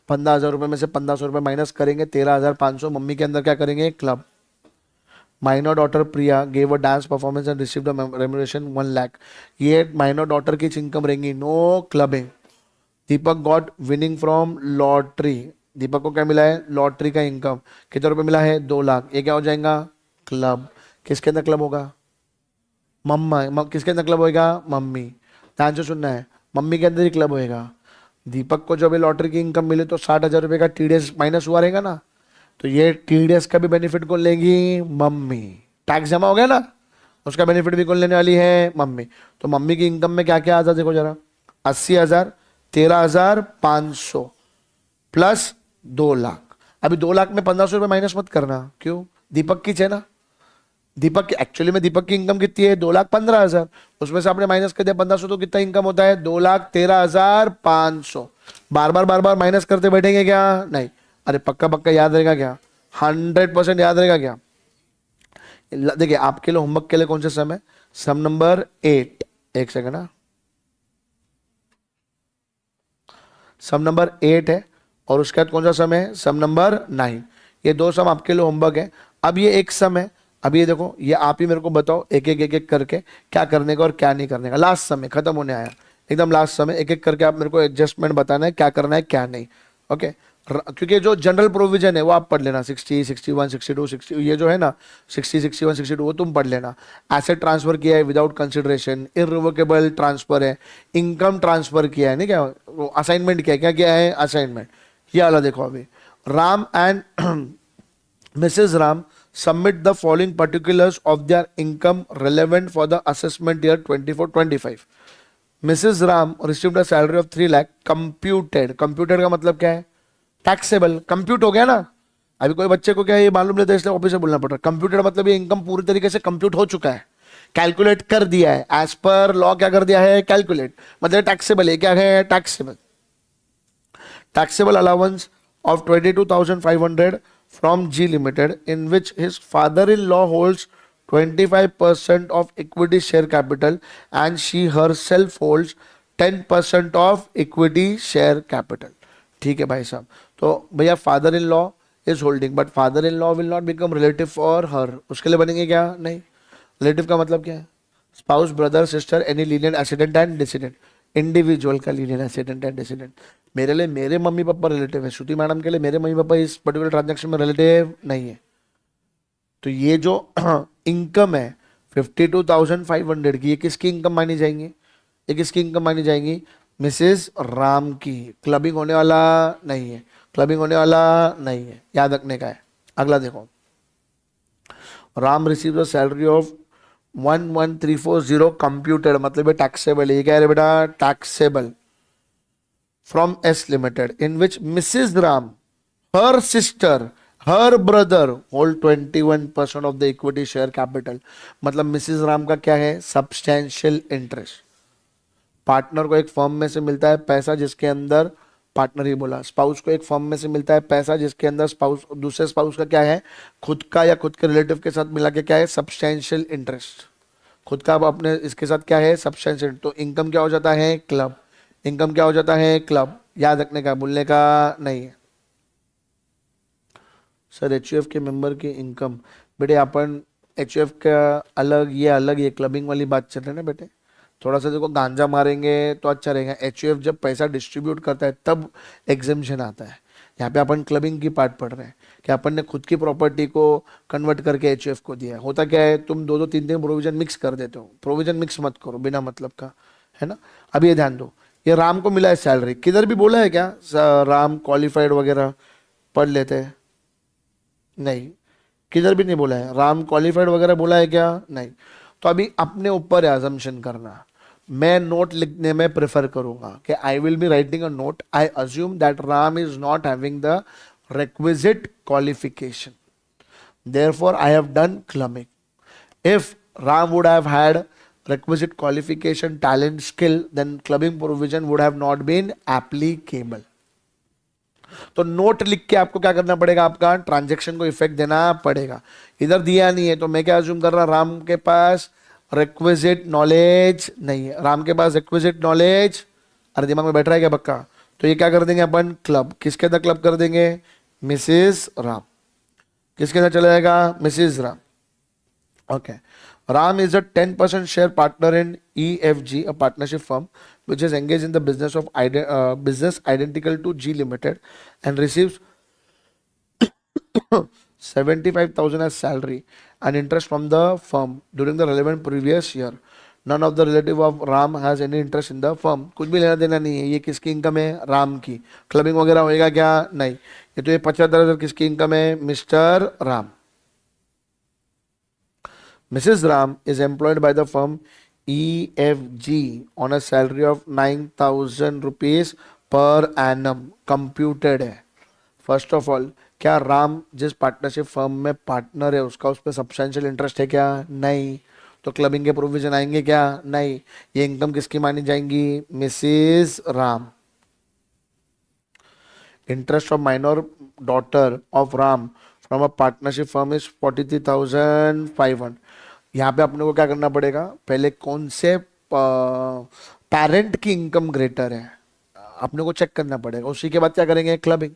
15,000 रुपये में से 1,500 रुपये माइनस करेंगे, 13,500, मम्मी के अंदर क्या करेंगे, club. Minor daughter Priya gave a dance performance and received a remuneration 1 lakh, ये माइनर डॉटर की इनकम रहेंगी, no clubbing. Deepak got winning from lottery, Deepak को क्या मिला है, लॉटरी का इनकम, कितने रुपए मिला है, 2 लाख, ये क्या हो जाएगा, क्लब। किसके अंदर क्लब होगा, मम्मा, किसके अंदर क्लब होएगा, मम्मी। ध्यान से सुनना है, मम्मी के अंदर ही क्लब होएगा। दीपक को जब लॉटरी की इनकम मिले तो 60,000 रुपये का टीडीएस माइनस हुआ रहेगा ना, तो ये टीडीएस का भी बेनिफिट कौन लेगी, मम्मी। टैक्स जमा हो गया ना, उसका बेनिफिट भी कौन लेने वाली है, मम्मी। तो मम्मी की इनकम में क्या क्या आता है देखो जरा, 80,000, 13,500 प्लस 2 लाख। अभी 2 लाख में 1,500 रुपये माइनस मत करना, क्यों, दीपक की है ना, दीपक की एक्चुअली में दीपक की इनकम कितनी है, 2,15,000, उसमें से आपने माइनस कर दिया 1,500, तो कितना इनकम होता है, 2,13,500। बार बार माइनस करते बैठेंगे क्या, नहीं। अरे पक्का पक्का याद रहेगा क्या, 100% याद रहेगा क्या। देखिए आपके लिए होमवर्क के लिए कौन सा सम है, सम नंबर 8, एक सेकंड ना, सम नंबर 8 है, और उसके बाद कौन सा सम है, सम नंबर 9। ये 2 सम आपके लिए होमवर्क है। अब ये एक सम है, अब ये देखो, ये आप ही मेरे को बताओ एक एक करके क्या करने का और क्या नहीं करने का। लास्ट सम है, खत्म होने आया, एकदम लास्ट सम है, एक एक करके आप मेरे को एडजस्टमेंट बताना है, क्या करना है क्या नहीं, ओके। क्योंकि जो जनरल प्रोविजन है वो आप पढ़ लेना, 60, 61, 62, 60, ये जो है ना 60, 61, 62 वो तुम पढ़ लेना। एसेट ट्रांसफर किया है विदाउट कंसिडरेशन, इररिवोकेबल ट्रांसफर है, इनकम ट्रांसफर किया है, नहीं क्या, असाइनमेंट किया है, क्या किया है, असाइनमेंट। ये वाला देखो अभी, Ram and Mrs Ram submit the following particulars of their income relevant for the assessment year 24-25. Mrs. Ram received a salary of 3 lakh computed का मतलब क्या है, टैक्सेबल, कंप्यूट हो गया ना। अभी कोई बच्चे को क्या ये मालूम नहीं था इसलिए ऑफिस से बोलना पड़ रहा है, कंप्यूटेड मतलब ये इनकम पूरी तरीके से कंप्यूट हो चुका है, कैलकुलेट कर दिया है, एज पर लॉ क्या कर दिया है, कैलकुलेट, मतलब टैक्सेबल है, क्या है, taxable. Taxable allowance of 22,500 from G Limited, in which his father-in-law holds 25% of equity share capital and she herself holds 10% of equity share capital. ठीक है भाई साहब. तो भैया father in law is holding, but father in law will not become relative for her. उसके लिए बनेंगे क्या? नहीं. रिलेटिव का मतलब क्या है? Spouse, brother, sister, any linear assistant and dissident. Individual का लीनियर एसिडेंट एंड डिसिडेंट. मेरे लिए मेरे मम्मी पापा रिलेटिव है, श्रुति मैडम के लिए मेरे मम्मी पापा इस पर्टिकुलर ट्रांजेक्शन में रिलेटिव नहीं है. तो ये जो इनकम है 52,500 की, ये किसकी इनकम मानी जाएंगी? ये किसकी इनकम मानी जाएंगी? मिसेस राम की. क्लबिंग होने वाला नहीं है, क्लबिंग होने वाला नहीं है, याद रखने का है. अगला देखो, Ram receive the salary of 11,340 computed, मतलब टैक्सेबल. ये क्या है बेटा? Taxable. From S limited, in which Mrs Ram, her sister, her brother hold 21% of the equity share capital. मतलब मिसेस राम का क्या है? Substantial interest. पार्टनर को एक फर्म में से मिलता है पैसा जिसके अंदर, पार्टनर ही बोला, स्पाउस को एक फर्म में से मिलता है पैसा जिसके अंदर स्पाउस, दूसरे स्पाउस का क्या है? खुद का या खुद के रिलेटिव के साथ मिला के क्या है? Substantial interest. खुद का अपने इसके साथ क्या है? सब्सटैंशियल. तो इनकम क्या हो जाता है? क्लब. इनकम क्या हो जाता है? क्लब. याद रखने का, भूलने का नहीं है. सर एचयूएफ के मेंबर की इनकम, बेटे अपन एचयूएफ का अलग, ये अलग, ये क्लबिंग वाली बात चल रही है ना बेटे. थोड़ा सा देखो, गांजा मारेंगे तो अच्छा रहेगा. एचयूएफ जब पैसा डिस्ट्रीब्यूट करता है तब एग्जेम्पशन आता है. यहाँ पे अपन क्लबिंग की पार्ट पढ़ रहे हैं कि अपन ने खुद की प्रॉपर्टी को कन्वर्ट करके एचयूएफ को दिया. होता क्या है, तुम दो दो तीन तीन प्रोविजन मिक्स कर देते हो. प्रोविजन मिक्स मत करो बिना मतलब का, है ना. अब ये ध्यान दो, ये राम को मिला है सैलरी. किधर भी बोला है क्या राम क्वालिफाइड वगैरह? पढ़ लेते हैं. नहीं, किधर भी नहीं बोला है. राम क्वालिफाइड वगैरह बोला है क्या? नहीं. तो अभी अपने ऊपर अजम्पशन करना. मैं नोट लिखने में प्रेफर करूंगा कि I will be writing a note. I assume that Ram is not having the requisite qualification, therefore I have done clubbing. If Ram would have had requisite qualification, talent, skill, then clubbing provision would have not been applicable. तो note लिख के आपको क्या करना पड़ेगा? आपका transaction को effect देना पड़ेगा. इधर दिया नहीं है तो मैं क्या अज्यूम कर रहा? राम के पास रिक्विजिट नॉलेज नहीं है. राम के पास रिक्विजिट नॉलेज, अरे दिमाग में बैठ रहा है क्या पक्का? तो ये क्या कर देंगे अपन? क्लब. किसके अंदर क्लब कर देंगे? मिसेस राम. किसके अंदर चला जाएगा? Mrs Ram. Okay. Ram is a 10% share partner in EFG, a partnership firm which is engaged in the business of business identical to G Limited and receives 75,000 as salary and interest from the firm during the relevant previous year. None of the relative of Ram has any interest in the firm. कुछ भी लेना देना नहीं है. ये किसकी income है? राम की. क्लबिंग वगैरह होएगा क्या? नहीं. ये तो ये 75,000 किसकी इनकम है? Mister Ram. Mrs. Ram is employed by the firm EFG on a salary of 9,000 rupees per annum. Computed है. First of all, क्या राम जिस पार्टनरशिप फर्म में पार्टनर है उसका उस पर सब्सटेंशियल इंटरेस्ट है क्या? नहीं. तो क्लबिंग के प्रोविजन आएंगे क्या? नहीं. ये इनकम किसकी मानी जाएंगी? Mrs Ram. Interest of minor daughter of Ram from a partnership firm is 43,500. यहाँ पे अपने को क्या करना पड़ेगा? पहले कौन से पेरेंट की इनकम ग्रेटर है अपने को चेक करना पड़ेगा. उसी के बाद क्या करेंगे? क्लबिंग.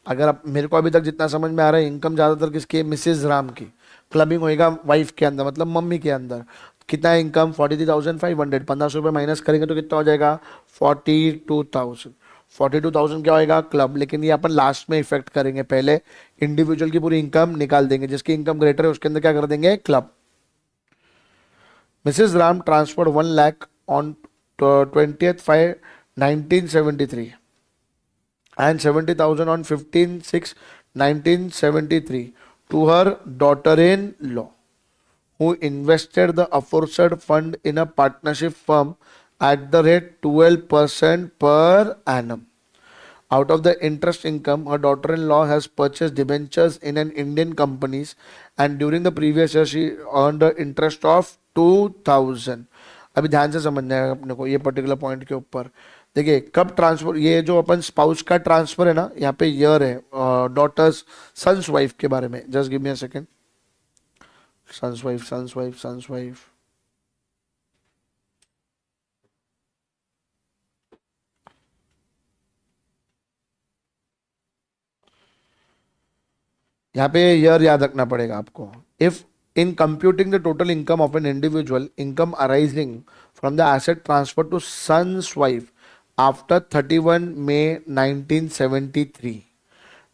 अगर आप, मेरे को अभी तक जितना समझ में आ रहा है, इनकम ज्यादातर किसकी है? मिसेज राम की. क्लबिंग होएगा वाइफ के अंदर, मतलब मम्मी के अंदर. कितना इनकम? 43,500. 1500 रुपये माइनस करेंगे तो कितना हो जाएगा? 42,000. 42,000 क्या होएगा? क्लब. लेकिन ये अपन लास्ट में इफेक्ट करेंगे. पहले इंडिविजुअल की पूरी इनकम निकाल देंगे, जिसकी इनकम ग्रेटर है उसके अंदर क्या कर देंगे? Club. Mrs. Ram transferred 1 lakh on 20th/5/1973 and 70,000 on 15/6/1973 to her daughter-in-law, who invested the aforesaid fund in a partnership firm at the rate 12% per annum. Out of the interest income, her daughter-in-law has purchased debentures in an Indian companies and during the previous year she earned the interest of 2,000. अभी ध्यान से समझना है अपने को ये particular point के ऊपर. देखिए कब ट्रांसफर, ये जो अपन स्पाउस का ट्रांसफर है ना, यहाँ पे ईयर है डॉटर्स सन्स वाइफ के बारे में, just give me a second. Son's wife, son's wife, son's wife, यहाँ पे ईयर याद रखना पड़ेगा आपको। If in computing the total income of an individual, income arising from the asset transfer to son's wife after 31 May 1973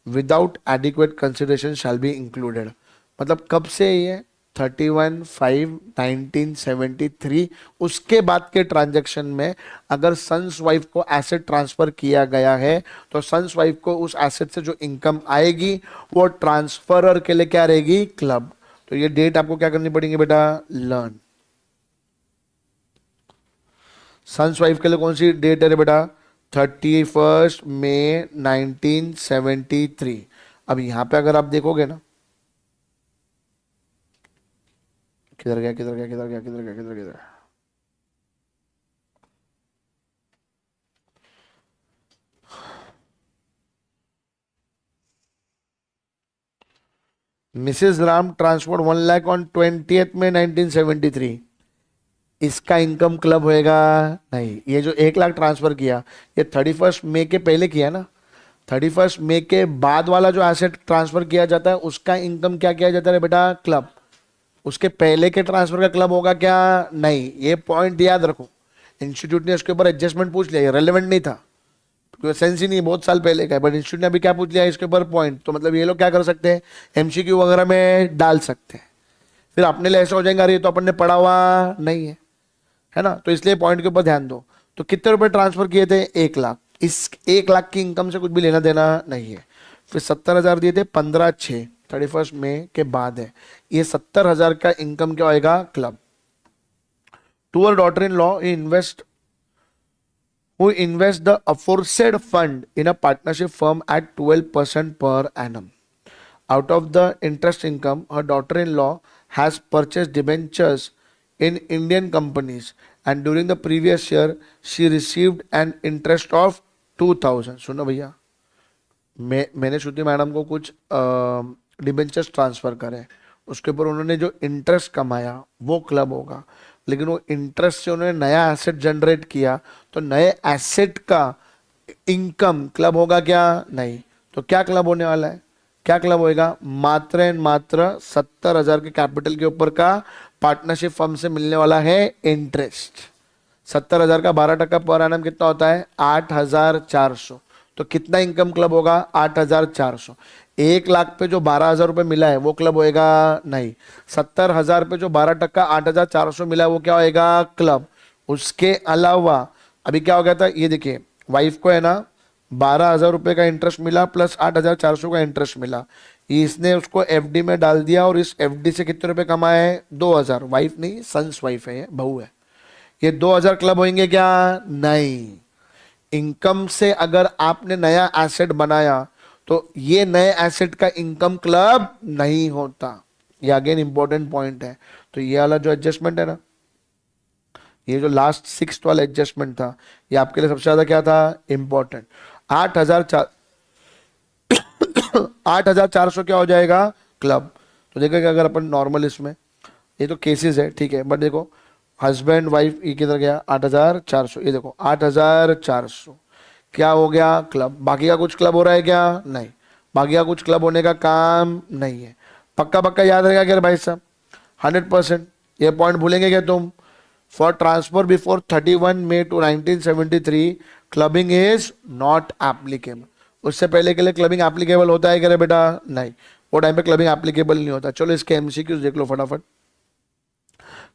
without adequate consideration shall be included. मतलब कब से ये 31/5/1973, उसके बाद के ट्रांजैक्शन में अगर सन्स वाइफ को एसेट ट्रांसफर किया गया है तो सन्स वाइफ को उस एसेट से जो इनकम आएगी वो ट्रांसफरर के लिए क्या रहेगी, क्लब। तो ये डेट आपको क्या करनी पड़ेगी बेटा, लर्न। सन्स वाइफ के लिए कौन सी डेट है रे बेटा, 31 May 1973। अब यहां पे अगर आप देखोगे ना, किधर गया किधर गया किधर गया किधर गया किधर गया, Mrs Ram transfer 1 lakh on 20th May 1973, इसका इनकम क्लब होएगा नहीं। ये जो 1 लाख ट्रांसफर किया ये 31 मई के पहले किया ना, 31 मई के बाद वाला जो एसेट ट्रांसफर किया जाता है उसका इनकम क्या किया जाता है बेटा, क्लब। उसके पहले के ट्रांसफर का क्लब होगा क्या, नहीं। ये पॉइंट याद रखो, इंस्टीट्यूट ने उसके ऊपर एडजस्टमेंट पूछ लिया, ये रेलेवेंट नहीं था, कोई सेंस ही नहीं, बहुत साल पहले का है, बट इंस्टीट्यूट ने अभी क्या पूछ लिया इसके ऊपर पॉइंट। तो मतलब ये लोग क्या कर सकते हैं, एमसीक्यू वगैरह में डाल सकते हैं। फिर अपने लिए ऐसा हो जाएगा, अरे ये तो अपन ने पढ़ा हुआ नहीं है ना, तो इसलिए पॉइंट के ऊपर ध्यान दो। तो कितने रुपए ट्रांसफर किए थे, 1 लाख। इस 1 लाख की इनकम से कुछ भी लेना देना नहीं है। फिर 70,000 दिए थे 15/6 31 मई के बाद है, ये 70,000 का इनकम क्या होएगा, club. To uh daughter in law invest who invest the aforesaid fund in a partnership firm at 12% per annum. Out of the interest income, her daughter-in-law has purchased debentures in Indian companies, and during the previous year, she received an interest of 2,000. सुनो भैया, मैंने श्रुति madam को कुछ debentures transfer करे, उसके ऊपर उन्होंने जो इंटरेस्ट कमाया वो क्लब होगा। लेकिन वो इंटरेस्ट से उन्होंने नया एसेट जनरेट किया तो नए एसेट का इनकम क्लब होगा क्या, नहीं। तो क्या क्लब होने वाला है, क्या क्लब होएगा, मात्र एंड मात्र 70,000 के कैपिटल के ऊपर का पार्टनरशिप फर्म से मिलने वाला है इंटरेस्ट। 70,000 का 12% पर एनम कितना होता है, 8,400। तो कितना इनकम क्लब होगा, 8,400। 1 लाख पे जो 12,000 रुपए मिला है वो क्लब होएगा नहीं। 70,000 पे जो 12% 8,400 मिला है वो क्या होएगा, क्लब। उसके अलावा अभी क्या हो गया था, ये देखिए, वाइफ को है ना 12,000 रुपए का इंटरेस्ट मिला प्लस 8,400 का इंटरेस्ट मिला, इसने उसको एफडी में डाल दिया और इस एफडी से कितने रुपए कमाए हैं, 2,000। वाइफ नहीं, सन्स वाइफ है, ये बहू है। ये 2,000 क्लब होंगे क्या, नहीं। इनकम से अगर आपने नया एसेट बनाया तो ये नए एसेट का इनकम क्लब नहीं होता। ये अगेन इंपॉर्टेंट पॉइंट है। तो ये वाला जो एडजस्टमेंट है ना, ये जो लास्ट 6th वाला एडजस्टमेंट था, ये आपके लिए सबसे ज्यादा क्या था, इंपॉर्टेंट। 8,400 क्या हो जाएगा, क्लब। तो देखो अगर अपन नॉर्मल इसमें, ये तो केसेस है ठीक है, बट देखो हस्बैंड वाइफ ये किधर गया, 8,400, ये देखो 8,400 क्या हो गया, क्लब। बाकी का कुछ क्लब हो रहा है क्या, नहीं। बाकी का कुछ क्लब होने का काम नहीं है। पक्का पक्का याद रहेगा क्या भाई साहब, 100%। ये पॉइंट भूलेंगे क्या तुम, for transfer before 31 May 1973 clubbing is not applicable. उससे पहले के लिए क्लबिंग एप्लीकेबल होता है क्या बेटा, नहीं, वो टाइम पे क्लबिंग एप्लीकेबल नहीं होता। चलो इसके एमसीक्यूज देख लो फटाफट।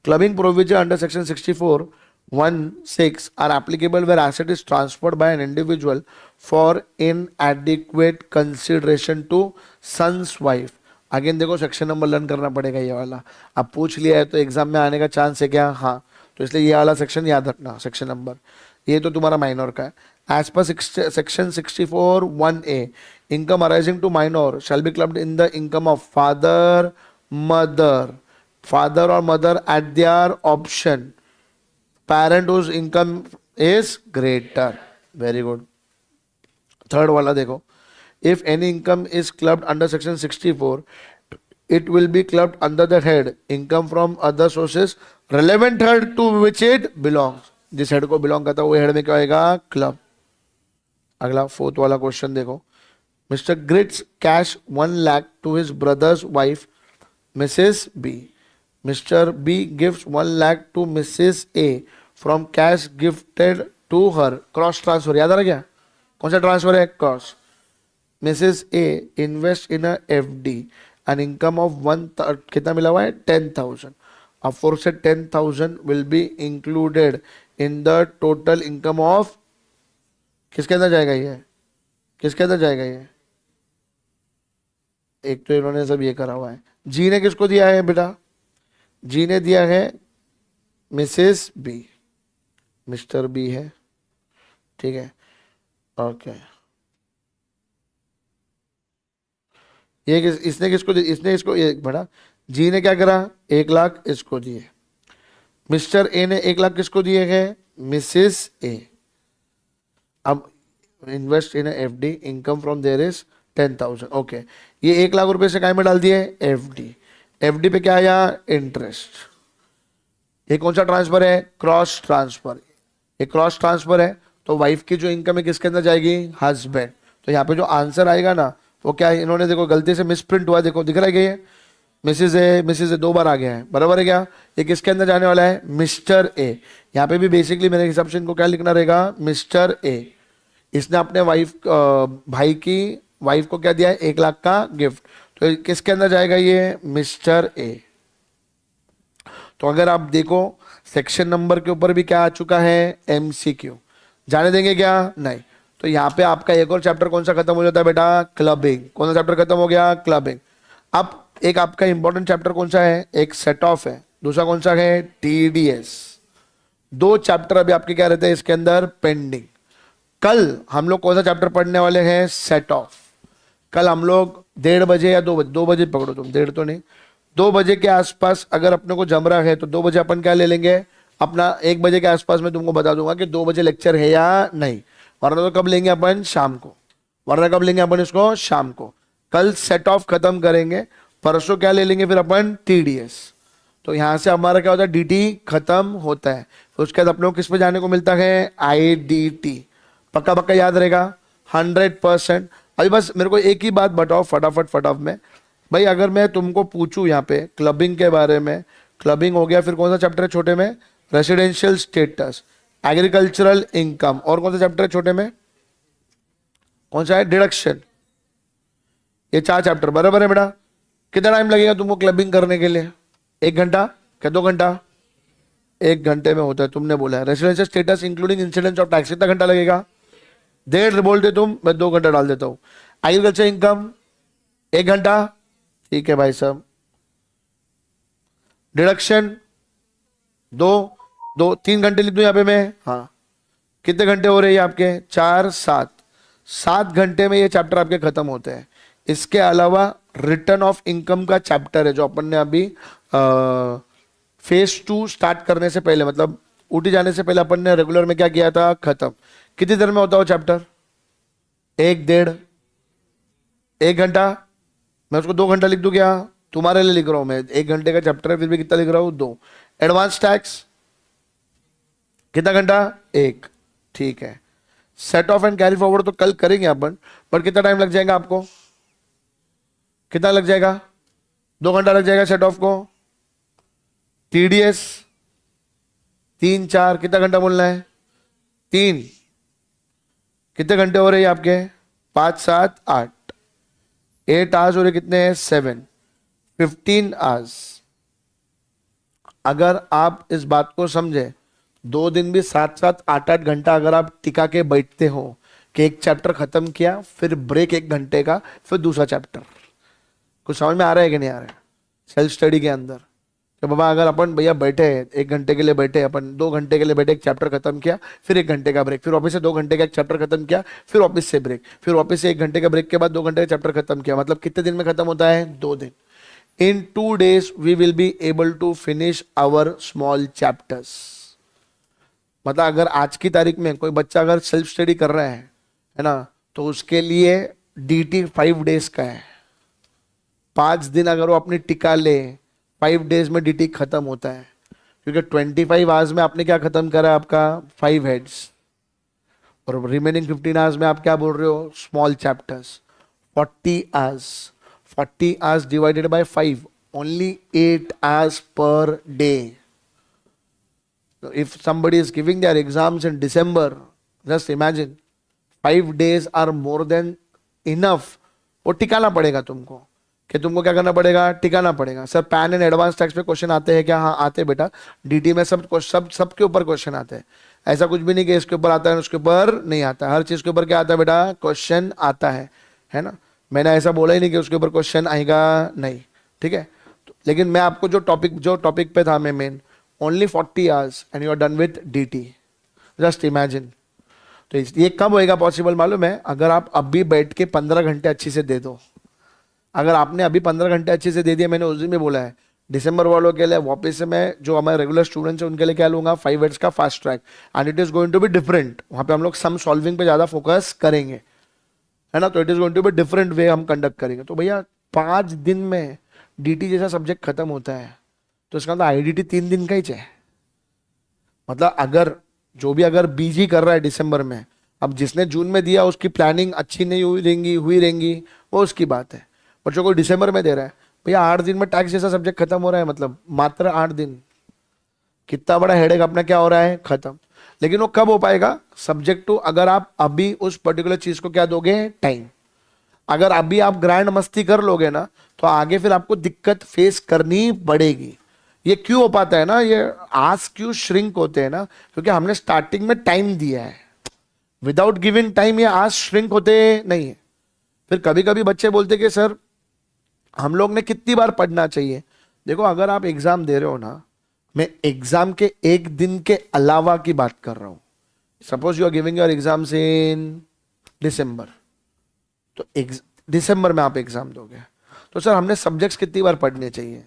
Clubbing provision under section 64(1)(6) are applicable where asset is transferred by an individual for inadequate consideration to son's wife. Again देखो सेक्शन नंबर लर्न करना पड़ेगा ये वाला। अब पूछ लिया है तो एग्जाम में आने का चांस है क्या, हाँ। तो इसलिए ये वाला सेक्शन याद रखना, सेक्शन नंबर, ये तो तुम्हारा माइनर का है। As per section 64(1)(a) income arising to minor shall be clubbed in the income of father mother, father or mother at their option, parent whose income is greater। Very good. Third वाला देखो, if any income is clubbed under section 64, it will be clubbed under the head income from other sources relevant head to which it belongs। जिस head को belong करता है वो head में क्या होएगा, क्लब। अगला फोर्थ वाला क्वेश्चन देखो, Mr gifts cash 1 lakh to his brother's wife Mrs B. Mr B gift 1 lakh to Mrs A from cash gifted to her, cross transfer. याद आ रहा क्या, कौन सा ट्रांसफर है, cross. Mrs A invest in a FD an income of कितना मिला हुआ है, 10,000। अब फोर से 10,000 will be included in the total income of, किसके अंदर जाएगा ये, किसके अंदर जाएगा ये, एक तो इन्होंने सब ये करा हुआ है। जी ने किसको दिया है बेटा, जी ने दिया है मिसेस बी, मिस्टर बी है, ठीक है, ओके। ये इसने किसको, इसने इसको ये बड़ा, जी ने क्या करा, 1 लाख इसको दिए। मिस्टर ए ने 1 लाख किसको दिए हैं, मिसेस ए। अब invest in FD income from there is 10,000, okay. ये 1 लाख रुपए से काय में डाल दिए, एफडी। एफडी पे क्या आया, इंटरेस्ट। ये कौन सा ट्रांसफर है, क्रॉस ट्रांसफर। ये क्रॉस ट्रांसफर है तो वाइफ की जो इनकम है किसके अंदर जाएगी, हस्बैंड। तो यहाँ पे जो आंसर आएगा ना वो क्या है, इन्होंने देखो गलती से मिसप्रिंट हुआ, देखो दिख रहा है कि ये मिसेज ए 2 बार आ गया है, बराबर है क्या। ये किसके अंदर जाने वाला है, मिस्टर ए। यहाँ पे भी बेसिकली मेरे हिसाब से इनको क्या लिखना रहेगा, मिस्टर ए। इसने अपने वाइफ भाई की वाइफ को क्या दिया है, 1 लाख का गिफ्ट, तो किसके अंदर जाएगा ये, मिस्टर ए। तो अगर आप देखो सेक्शन नंबर के ऊपर भी क्या आ चुका है, एमसीक्यू। जाने देंगे क्या, नहीं। तो यहाँ पे आपका एक और चैप्टर कौन सा खत्म हो जाता है बेटा, क्लबिंग। कौन सा चैप्टर खत्म हो गया, क्लबिंग। अब एक आपका इंपॉर्टेंट चैप्टर कौन सा है, एक सेट ऑफ है, दूसरा कौन सा है, टीडीएस। 2 चैप्टर अभी आपके क्या रहते हैं इसके अंदर, पेंडिंग। कल हम लोग कौन सा चैप्टर पढ़ने वाले हैं, सेट ऑफ। कल हम लोग 1:30 बजे या 2 बजे, 2 बजे पकड़ो तुम, 1:30 तो नहीं, 2 बजे के आसपास अगर अपने को जम रहा है तो 2 बजे अपन क्या ले लेंगे अपना। 1 बजे के आसपास मैं तुमको बता दूंगा कि 2 बजे लेक्चर है या नहीं, वरना तो कब लेंगे अपन, शाम को। वरना कब लेंगे अपन इसको, शाम को। कल सेट ऑफ खत्म करेंगे, परसों क्या ले लेंगे फिर अपन, टीडीएस। तो यहां से हमारा क्या होता है, डीटी खत्म होता है। फिर उसके बाद अपने को किस पे जाने को मिलता है, आईडीटी। पक्का पक्का याद रहेगा, 100%। अभी बस मेरे को एक ही बात बताओ फटाफट में भाई, अगर मैं तुमको पूछूं यहाँ पे क्लबिंग के बारे में, क्लबिंग हो गया, फिर कौन सा चैप्टर है छोटे में, रेसिडेंशियल स्टेटस, एग्रीकल्चरल इनकम, और कौन सा चैप्टर है छोटे में, कौन सा है, डिडक्शन। ये 4 चैप्टर बराबर है बेटा। कितना टाइम लगेगा तुमको क्लबिंग करने के लिए, 1 घंटा क्या 2 घंटा, 1 घंटे में होता है, तुमने बोला है। Residential status including incidence of tax कितना घंटा लगेगा, 1:30 बोलते तुम, मैं 2 घंटा डाल देता हूँ। एग्रीकल्चर इनकम 1 घंटा, ठीक है भाई साहब। डिडक्शन 3 घंटे लिख दूं यहाँ पे मैं, हाँ। कितने घंटे हो रहे हैं आपके, 4 7 घंटे में ये चैप्टर आपके खत्म होते हैं। इसके अलावा रिटर्न ऑफ इनकम का चैप्टर है जो अपन ने अभी फेज 2 स्टार्ट करने से पहले, मतलब ऊटी जाने से पहले अपन ने रेगुलर में क्या किया था, खत्म। कितनी देर में होता हो चैप्टर, 1 घंटा। मैं उसको 2 घंटा लिख दूं क्या, तुम्हारे लिए लिख रहा हूं मैं, 1 घंटे का चैप्टर है, फिर भी कितना लिख रहा हूं, 2। एडवांस टैक्स कितना घंटा, 1, ठीक है। Set of and carry forward तो कल करेंगे अपन, पर कितना टाइम लग जाएगा आपको, कितना लग जाएगा, 2 घंटा लग जाएगा सेट ऑफ को। टीडीएस 3 4 कितना घंटा बोलना है, 3। कितने घंटे हो रहे हैं आपके, 5 7 8, 8 आवर्स हो रहे, कितने हैं, 7, 15 आवर्स। अगर आप इस बात को समझे, 2 दिन भी 7 7 8 8 घंटा अगर आप टिका के बैठते हो कि एक चैप्टर खत्म किया, फिर ब्रेक 1 घंटे का, फिर दूसरा चैप्टर, कुछ समझ में आ रहा है कि नहीं आ रहा है सेल्फ स्टडी के अंदर। तो बाबा अगर अपन भैया बैठे 1 घंटे के लिए बैठे, अपन 2 घंटे के लिए बैठे, एक चैप्टर खत्म किया, फिर 1 घंटे का ब्रेक, फिर वापस से 2 घंटे का एक चैप्टर खत्म किया, फिर वापस से ब्रेक, फिर वापस से 1 घंटे का ब्रेक के बाद 2 घंटे का चैप्टर खत्म किया, मतलब कितने दिन में खत्म होता है, 2 दिन। In 2 days we will be able to finish our small chapters. मतलब अगर आज की तारीख में कोई बच्चा अगर सेल्फ स्टडी कर रहा है ना, तो उसके लिए DT 5 डेज का है। 5 दिन अगर वो अपनी टिका ले, 5 डेज में DT खत्म होता है, क्योंकि 25 आवर्स में आपने क्या खत्म करा, आपका 5 हेड्स, और रिमेनिंग 15 आवर्स में आप क्या बोल रहे हो, small chapters. 40 hours, 40 hours divided by 5, only 8 hours per day. If somebody is giving their exams in December, just imagine 5 days are more than enough। वो टिकाना पड़ेगा तुमको, कि तुमको क्या करना पड़ेगा, टिकाना पड़ेगा। Sir pan and advance tax पे क्वेश्चन आते हैं क्या? हाँ आते हैं बेटा, DT में सब के ऊपर क्वेश्चन आते हैं। ऐसा कुछ भी नहीं कि इसके ऊपर आता है उसके ऊपर नहीं आता, हर चीज के ऊपर क्या आता है बेटा, क्वेश्चन आता है ना। मैंने ऐसा बोला ही नहीं कि उसके ऊपर क्वेश्चन आएगा नहीं, ठीक है। लेकिन मैं आपको जो टॉपिक पे था मैं main, only 40 hours and you are done with DT, just imagine। तो ये कब होएगा पॉसिबल मालूम है? अगर आप अभी बैठ के 15 घंटे अच्छी से दे दो। अगर आपने अभी 15 घंटे अच्छे से दे दिए, मैंने उस दिन में बोला है, दिसंबर वालों के लिए वापस से मैं जो हमारे रेगुलर स्टूडेंट्स हैं उनके लिए क्या लूंगा, 5 हेड्स का fast track, and it is going to be different. वहां पे हम लोग सम सॉल्विंग पे ज्यादा फोकस करेंगे, है ना। तो it is going to be different way हम कंडक्ट करेंगे। तो भैया 5 दिन में DT जैसा सब्जेक्ट खत्म होता है, तो इसका मतलब IDT 3 दिन का ही चाहिए। मतलब अगर जो भी अगर BG कर रहा है दिसंबर में, अब जिसने जून में दिया उसकी प्लानिंग अच्छी नहीं हुई रहेंगी वो उसकी बात है, पर जो कोई दिसंबर में दे रहा है, भैया 8 दिन में टैक्स जैसा सब्जेक्ट खत्म हो रहा है, मतलब मात्र 8 दिन, कितना बड़ा हेडेक अपना क्या हो रहा है, खत्म। लेकिन वो कब हो पाएगा, सब्जेक्ट टू अगर आप अभी उस पर्टिकुलर चीज को क्या दोगे, टाइम। अगर अभी आप ग्रैंड मस्ती कर लोगे ना, तो आगे फिर आपको दिक्कत फेस करनी पड़ेगी। ये क्यों हो पाता है ना, ये आज क्यों श्रिंक होते हैं ना, क्योंकि हमने स्टार्टिंग में टाइम दिया है। विदाउट गिविंग टाइम ये आज श्रिंक होते नहीं है। फिर कभी कभी बच्चे बोलते कि सर हम लोग ने कितनी बार पढ़ना चाहिए। देखो अगर आप एग्जाम दे रहे हो ना, मैं एग्जाम के एक दिन के अलावा की बात कर रहा हूं। Suppose you are giving your exams in December, तो दिसंबर में आप एग्जाम दोगे, तो सर हमने सब्जेक्ट्स कितनी बार पढ़ने चाहिए।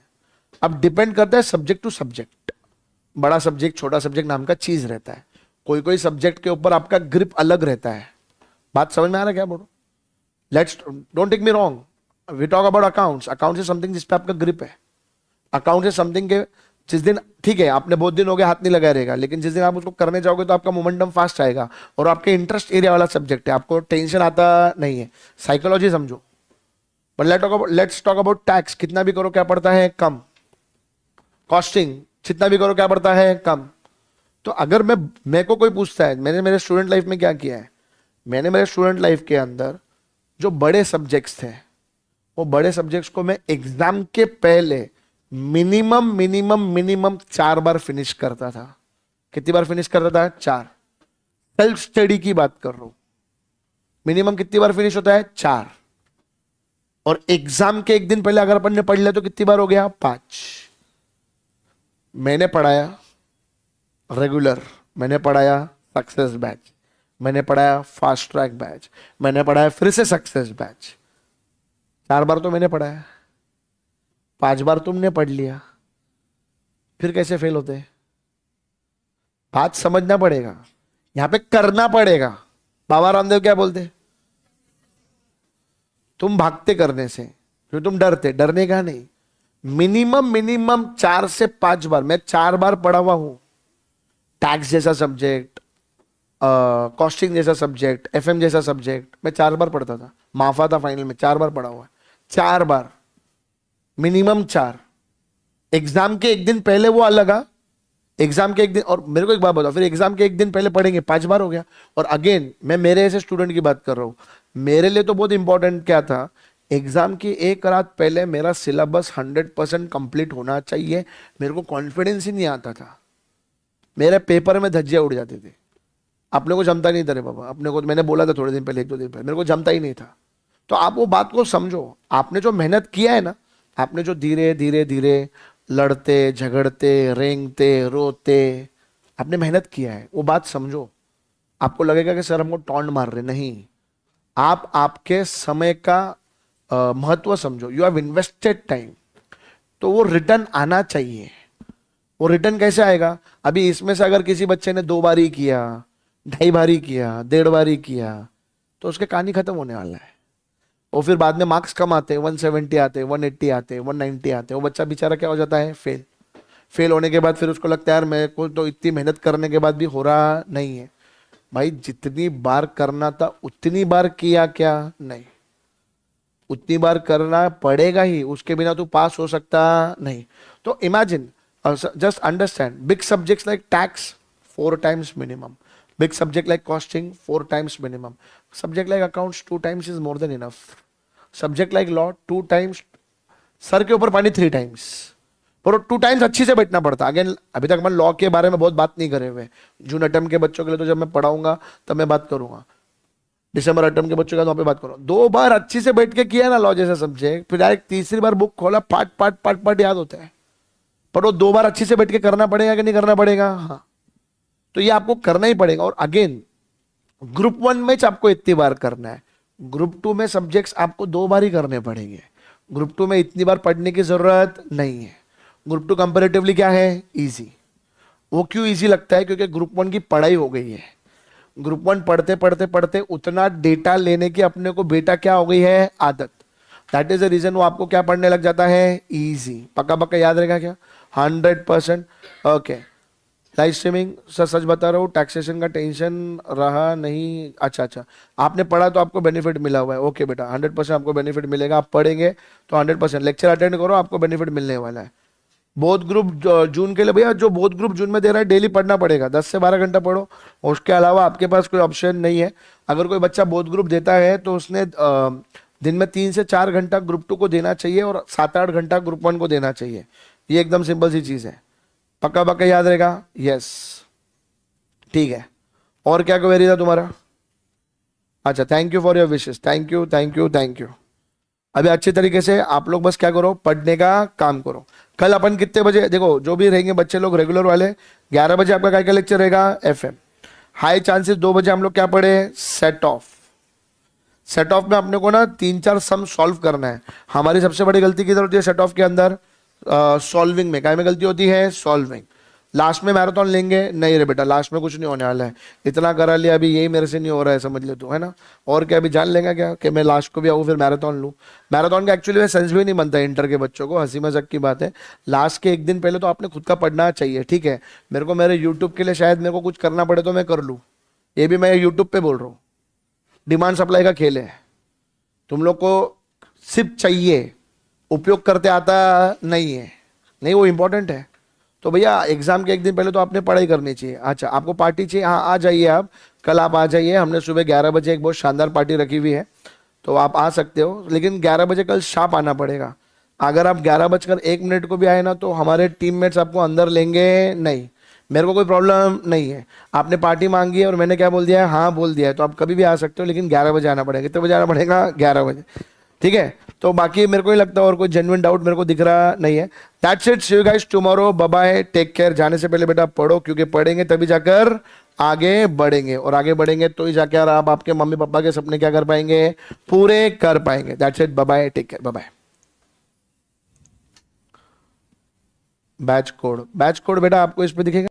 अब डिपेंड करता है सब्जेक्ट टू सब्जेक्ट, बड़ा सब्जेक्ट छोटा सब्जेक्ट नाम का चीज रहता है। कोई कोई सब्जेक्ट के ऊपर आपका ग्रिप अलग रहता है। बात समझ में आ रहा है क्या बोलो? Let's don't take me wrong, we talk about accounts. Accounts is something जिसपे आपका ग्रिप है। अकाउंट्स इज समथिंग के जिस दिन ठीक है आपने बहुत दिन हो गए हाथ नहीं लगाया रहेगा, लेकिन जिस दिन आप उसको करने जाओगे तो आपका मोमेंटम फास्ट आएगा, और आपके इंटरेस्ट एरिया वाला सब्जेक्ट है, आपको टेंशन आता नहीं है। साइकोलॉजी समझो, but let's talk about tax. कितना भी करो क्या पड़ता है, कम। कॉस्टिंग जितना भी करो क्या पड़ता है, कम। तो अगर मेरे को कोई पूछता है, मैंने मेरे स्टूडेंट लाइफ में क्या किया है, मैंने मेरे स्टूडेंट लाइफ के अंदर जो बड़े सब्जेक्ट्स थे, वो बड़े सब्जेक्ट्स को मैं एग्जाम के पहले मिनिमम 4 बार फिनिश करता था। कितनी बार फिनिश करता था, 4। सेल्फ स्टडी की बात कर रहा हूं, मिनिमम कितनी बार फिनिश होता है, 4। और एग्जाम के एक दिन पहले अगर अपन ने पढ़ लिया तो कितनी बार हो गया, 5। मैंने पढ़ाया रेगुलर, मैंने पढ़ाया सक्सेस बैच, मैंने पढ़ाया फास्ट ट्रैक बैच, मैंने पढ़ाया फिर से सक्सेस बैच। 4 बार तो मैंने पढ़ाया, 5 बार तुमने पढ़ लिया, फिर कैसे फेल होते? बात समझना पड़ेगा, यहां पे करना पड़ेगा। बाबा रामदेव क्या बोलते, तुम भागते करने से, क्यों तुम डरते, डरने का नहीं। मिनिमम 4 से 5 बार, मैं 4 बार पढ़ा हुआ हूं। टैक्स जैसा सब्जेक्ट, कॉस्टिंग जैसा सब्जेक्ट, FM जैसा सब्जेक्ट, मैं 4 बार पढ़ता था। माफा था फाइनल में, 4 बार पढ़ा हुआ है, 4 बार, मिनिमम 4। एग्जाम के एक दिन पहले वो अलग आ, एग्जाम के एक दिन, और मेरे को एक बात बताओ, फिर एग्जाम के एक दिन पहले पढ़ेंगे, 5 बार हो गया। और अगेन मैं मेरे ऐसे स्टूडेंट की बात कर रहा हूं, मेरे लिए तो बहुत इंपॉर्टेंट क्या था, एग्जाम की एक रात पहले मेरा सिलेबस 100% कंप्लीट होना चाहिए। मेरे को कॉन्फिडेंस ही नहीं आता था, मेरे पेपर में धज्जियां उड़ जाती थी। अपने को जमता नहीं था रे बाबा, अपने को, मैंने बोला था थोड़े दिन पहले, 1-2 दिन पहले, मेरे को जमता ही नहीं था। तो आप वो बात को समझो, आपने जो मेहनत किया है ना, आपने जो धीरे धीरे धीरे लड़ते झगड़ते रेंगते रोते आपने मेहनत किया है, वो बात समझो। आपको लगेगा कि सर हमको टॉन्ट मार रहे, नहीं, आप आपके समय का महत्व समझो। यू हैव इन्वेस्टेड टाइम, तो वो रिटर्न आना चाहिए। वो रिटर्न कैसे आएगा? अभी इसमें से अगर किसी बच्चे ने 2 बारी किया, 2.5 बारी किया, 1.5 बारी किया, तो उसके कहानी खत्म होने वाला है। और फिर बाद में मार्क्स कम आते हैं, 170 आते हैं, 180 आते हैं, 190 आते हैं, वो बच्चा बेचारा क्या हो जाता है? फेल। फेल होने के बाद फिर उसको लगता है यार मेरे को तो इतनी मेहनत करने के बाद भी हो रहा नहीं है। भाई जितनी बार करना था उतनी बार किया क्या? नहीं, उतनी बार करना पड़ेगा ही, उसके बिना तू पास हो सकता नहीं। तो imagine, just understand, big subjects like tax 4 times minimum, big subject like costing 4 times minimum, subject like accounts 2 times is more than enough, subject like law 2 times, sir के ऊपर पानी 3 times, पर 2 times अच्छी से बैठना पड़ता। अगेन अभी तक मैं लॉ के बारे में बहुत बात नहीं करे हुए, जून अटम के बच्चों के लिए तो जब मैं पढ़ाऊंगा तब मैं बात करूंगा, दिसंबर अटम के बच्चों का वहां पे बात करो। 2 बार अच्छी से बैठ के किया ना लॉ जैसा सब्जेक्ट, फिर डायरेक्ट तीसरी बार बुक खोला, पार्ट पार्ट पार्ट पार्ट याद होता है। पर वो 2 बार अच्छी से बैठ के करना पड़ेगा कि नहीं करना पड़ेगा? हाँ, तो ये आपको करना ही पड़ेगा। और अगेन ग्रुप 1 में आपको इतनी बार करना है, ग्रुप 2 में सब्जेक्ट्स आपको 2 बार ही करने पड़ेंगे। ग्रुप 2 में इतनी बार पढ़ने की जरूरत नहीं है। ग्रुप 2 कंपैरेटिवली क्या है? इजी। वो क्यों इजी लगता है? क्योंकि ग्रुप 1 की पढ़ाई हो गई है। ग्रुप 1 पढ़ते पढ़ते पढ़ते उतना डेटा लेने की अपने को बेटा क्या हो गई है? आदत। दैट इज द रीजन वो आपको क्या पढ़ने लग जाता है? इजी। पक्का पक्का याद रहेगा क्या? 100%। ओके, लाइव स्ट्रीमिंग सर सच बता रहा हूँ, टैक्सेशन का टेंशन रहा नहीं। अच्छा अच्छा, आपने पढ़ा तो आपको बेनिफिट मिला हुआ है। ओके बेटा, 100% आपको बेनिफिट मिलेगा। आप पढ़ेंगे तो 100% लेक्चर अटेंड करो, आपको बेनिफिट मिलने वाला है। बोध ग्रुप जून के लिए भैया, जो बोध ग्रुप जून में दे रहा है डेली पढ़ना पड़ेगा, 10 से 12 घंटा पढ़ो। उसके अलावा आपके पास कोई ऑप्शन नहीं है। अगर कोई बच्चा बोध ग्रुप देता है तो उसने दिन में 3 से 4 घंटा ग्रुप 2 को देना चाहिए और 7-8 घंटा ग्रुप 1 को देना चाहिए। ये एकदम सिंपल सी चीज है। पक्का पक्का याद रहेगा? यस, ठीक है। और क्या क्वेरी था तुम्हारा? अच्छा, thank you for your wishes, thank you thank you thank you. अभी अच्छे तरीके से आप लोग बस क्या करो? पढ़ने का काम करो। कल अपन कितने बजे, देखो जो भी रहेंगे बच्चे लोग रेगुलर वाले, 11 बजे आपका क्या लेक्चर रहेगा? एफएम। हाई चांसेस 2 बजे हम लोग क्या पढ़े? Set of. सेट ऑफ में अपने को ना 3-4 सम सॉल्व करना है। हमारी सबसे बड़ी गलती किधर होती है सेट ऑफ के अंदर? सॉल्विंग में। काय में गलती होती है? सॉल्विंग। लास्ट में मैराथन लेंगे? नहीं रे बेटा, लास्ट में कुछ नहीं होने वाला है। इतना करा लिया, अभी यही मेरे से नहीं हो रहा है, समझ ले तू, है ना। और क्या अभी जान लेगा क्या कि मैं लास्ट को भी आऊँ फिर मैराथन लूँ? मैराथन का एक्चुअली में सेंस भी नहीं बनता है इंटर के बच्चों को, हंसी मजाक की बात है। लास्ट के 1 दिन पहले तो आपने खुद का पढ़ना चाहिए, ठीक है। मेरे को मेरे यूट्यूब के लिए शायद मेरे को कुछ करना पड़े तो मैं कर लूँ, ये भी मैं यूट्यूब पे बोल रहा हूँ। डिमांड सप्लाई का खेल है। तुम लोग को सिर्फ चाहिए, उपयोग करते आता नहीं है, नहीं वो इंपॉर्टेंट है। तो भैया एग्जाम के 1 दिन पहले तो आपने पढ़ाई करनी चाहिए। अच्छा, आपको पार्टी चाहिए? हाँ आ जाइए आप, कल आप आ जाइए। हमने सुबह 11 बजे एक बहुत शानदार पार्टी रखी हुई है, तो आप आ सकते हो। लेकिन 11 बजे कल शार्प आना पड़ेगा। अगर आप 11:01 को भी आए ना तो हमारे टीममेट्स आपको अंदर लेंगे नहीं। मेरे को कोई प्रॉब्लम नहीं है, आपने पार्टी मांगी है और मैंने क्या बोल दिया है? हाँ बोल दिया है, तो आप कभी भी आ सकते हो, लेकिन 11 बजे आना पड़ेगा। कितने बजे आना पड़ेगा? 11 बजे, ठीक है। तो बाकी मेरे को नहीं लगता और कोई जेन्युइन डाउट मेरे को दिख रहा नहीं है। That's it, see you guys tomorrow, bye bye, take care. जाने से पहले बेटा पढ़ो, क्योंकि पढ़ेंगे तभी जाकर आगे बढ़ेंगे, और आगे बढ़ेंगे तो ही जाकर आप आपके मम्मी पापा के सपने क्या कर पाएंगे? पूरे कर पाएंगे। That's it, bye bye, take care, bye bye. Batch code, batch code बेटा आपको इस पे दिखेगा।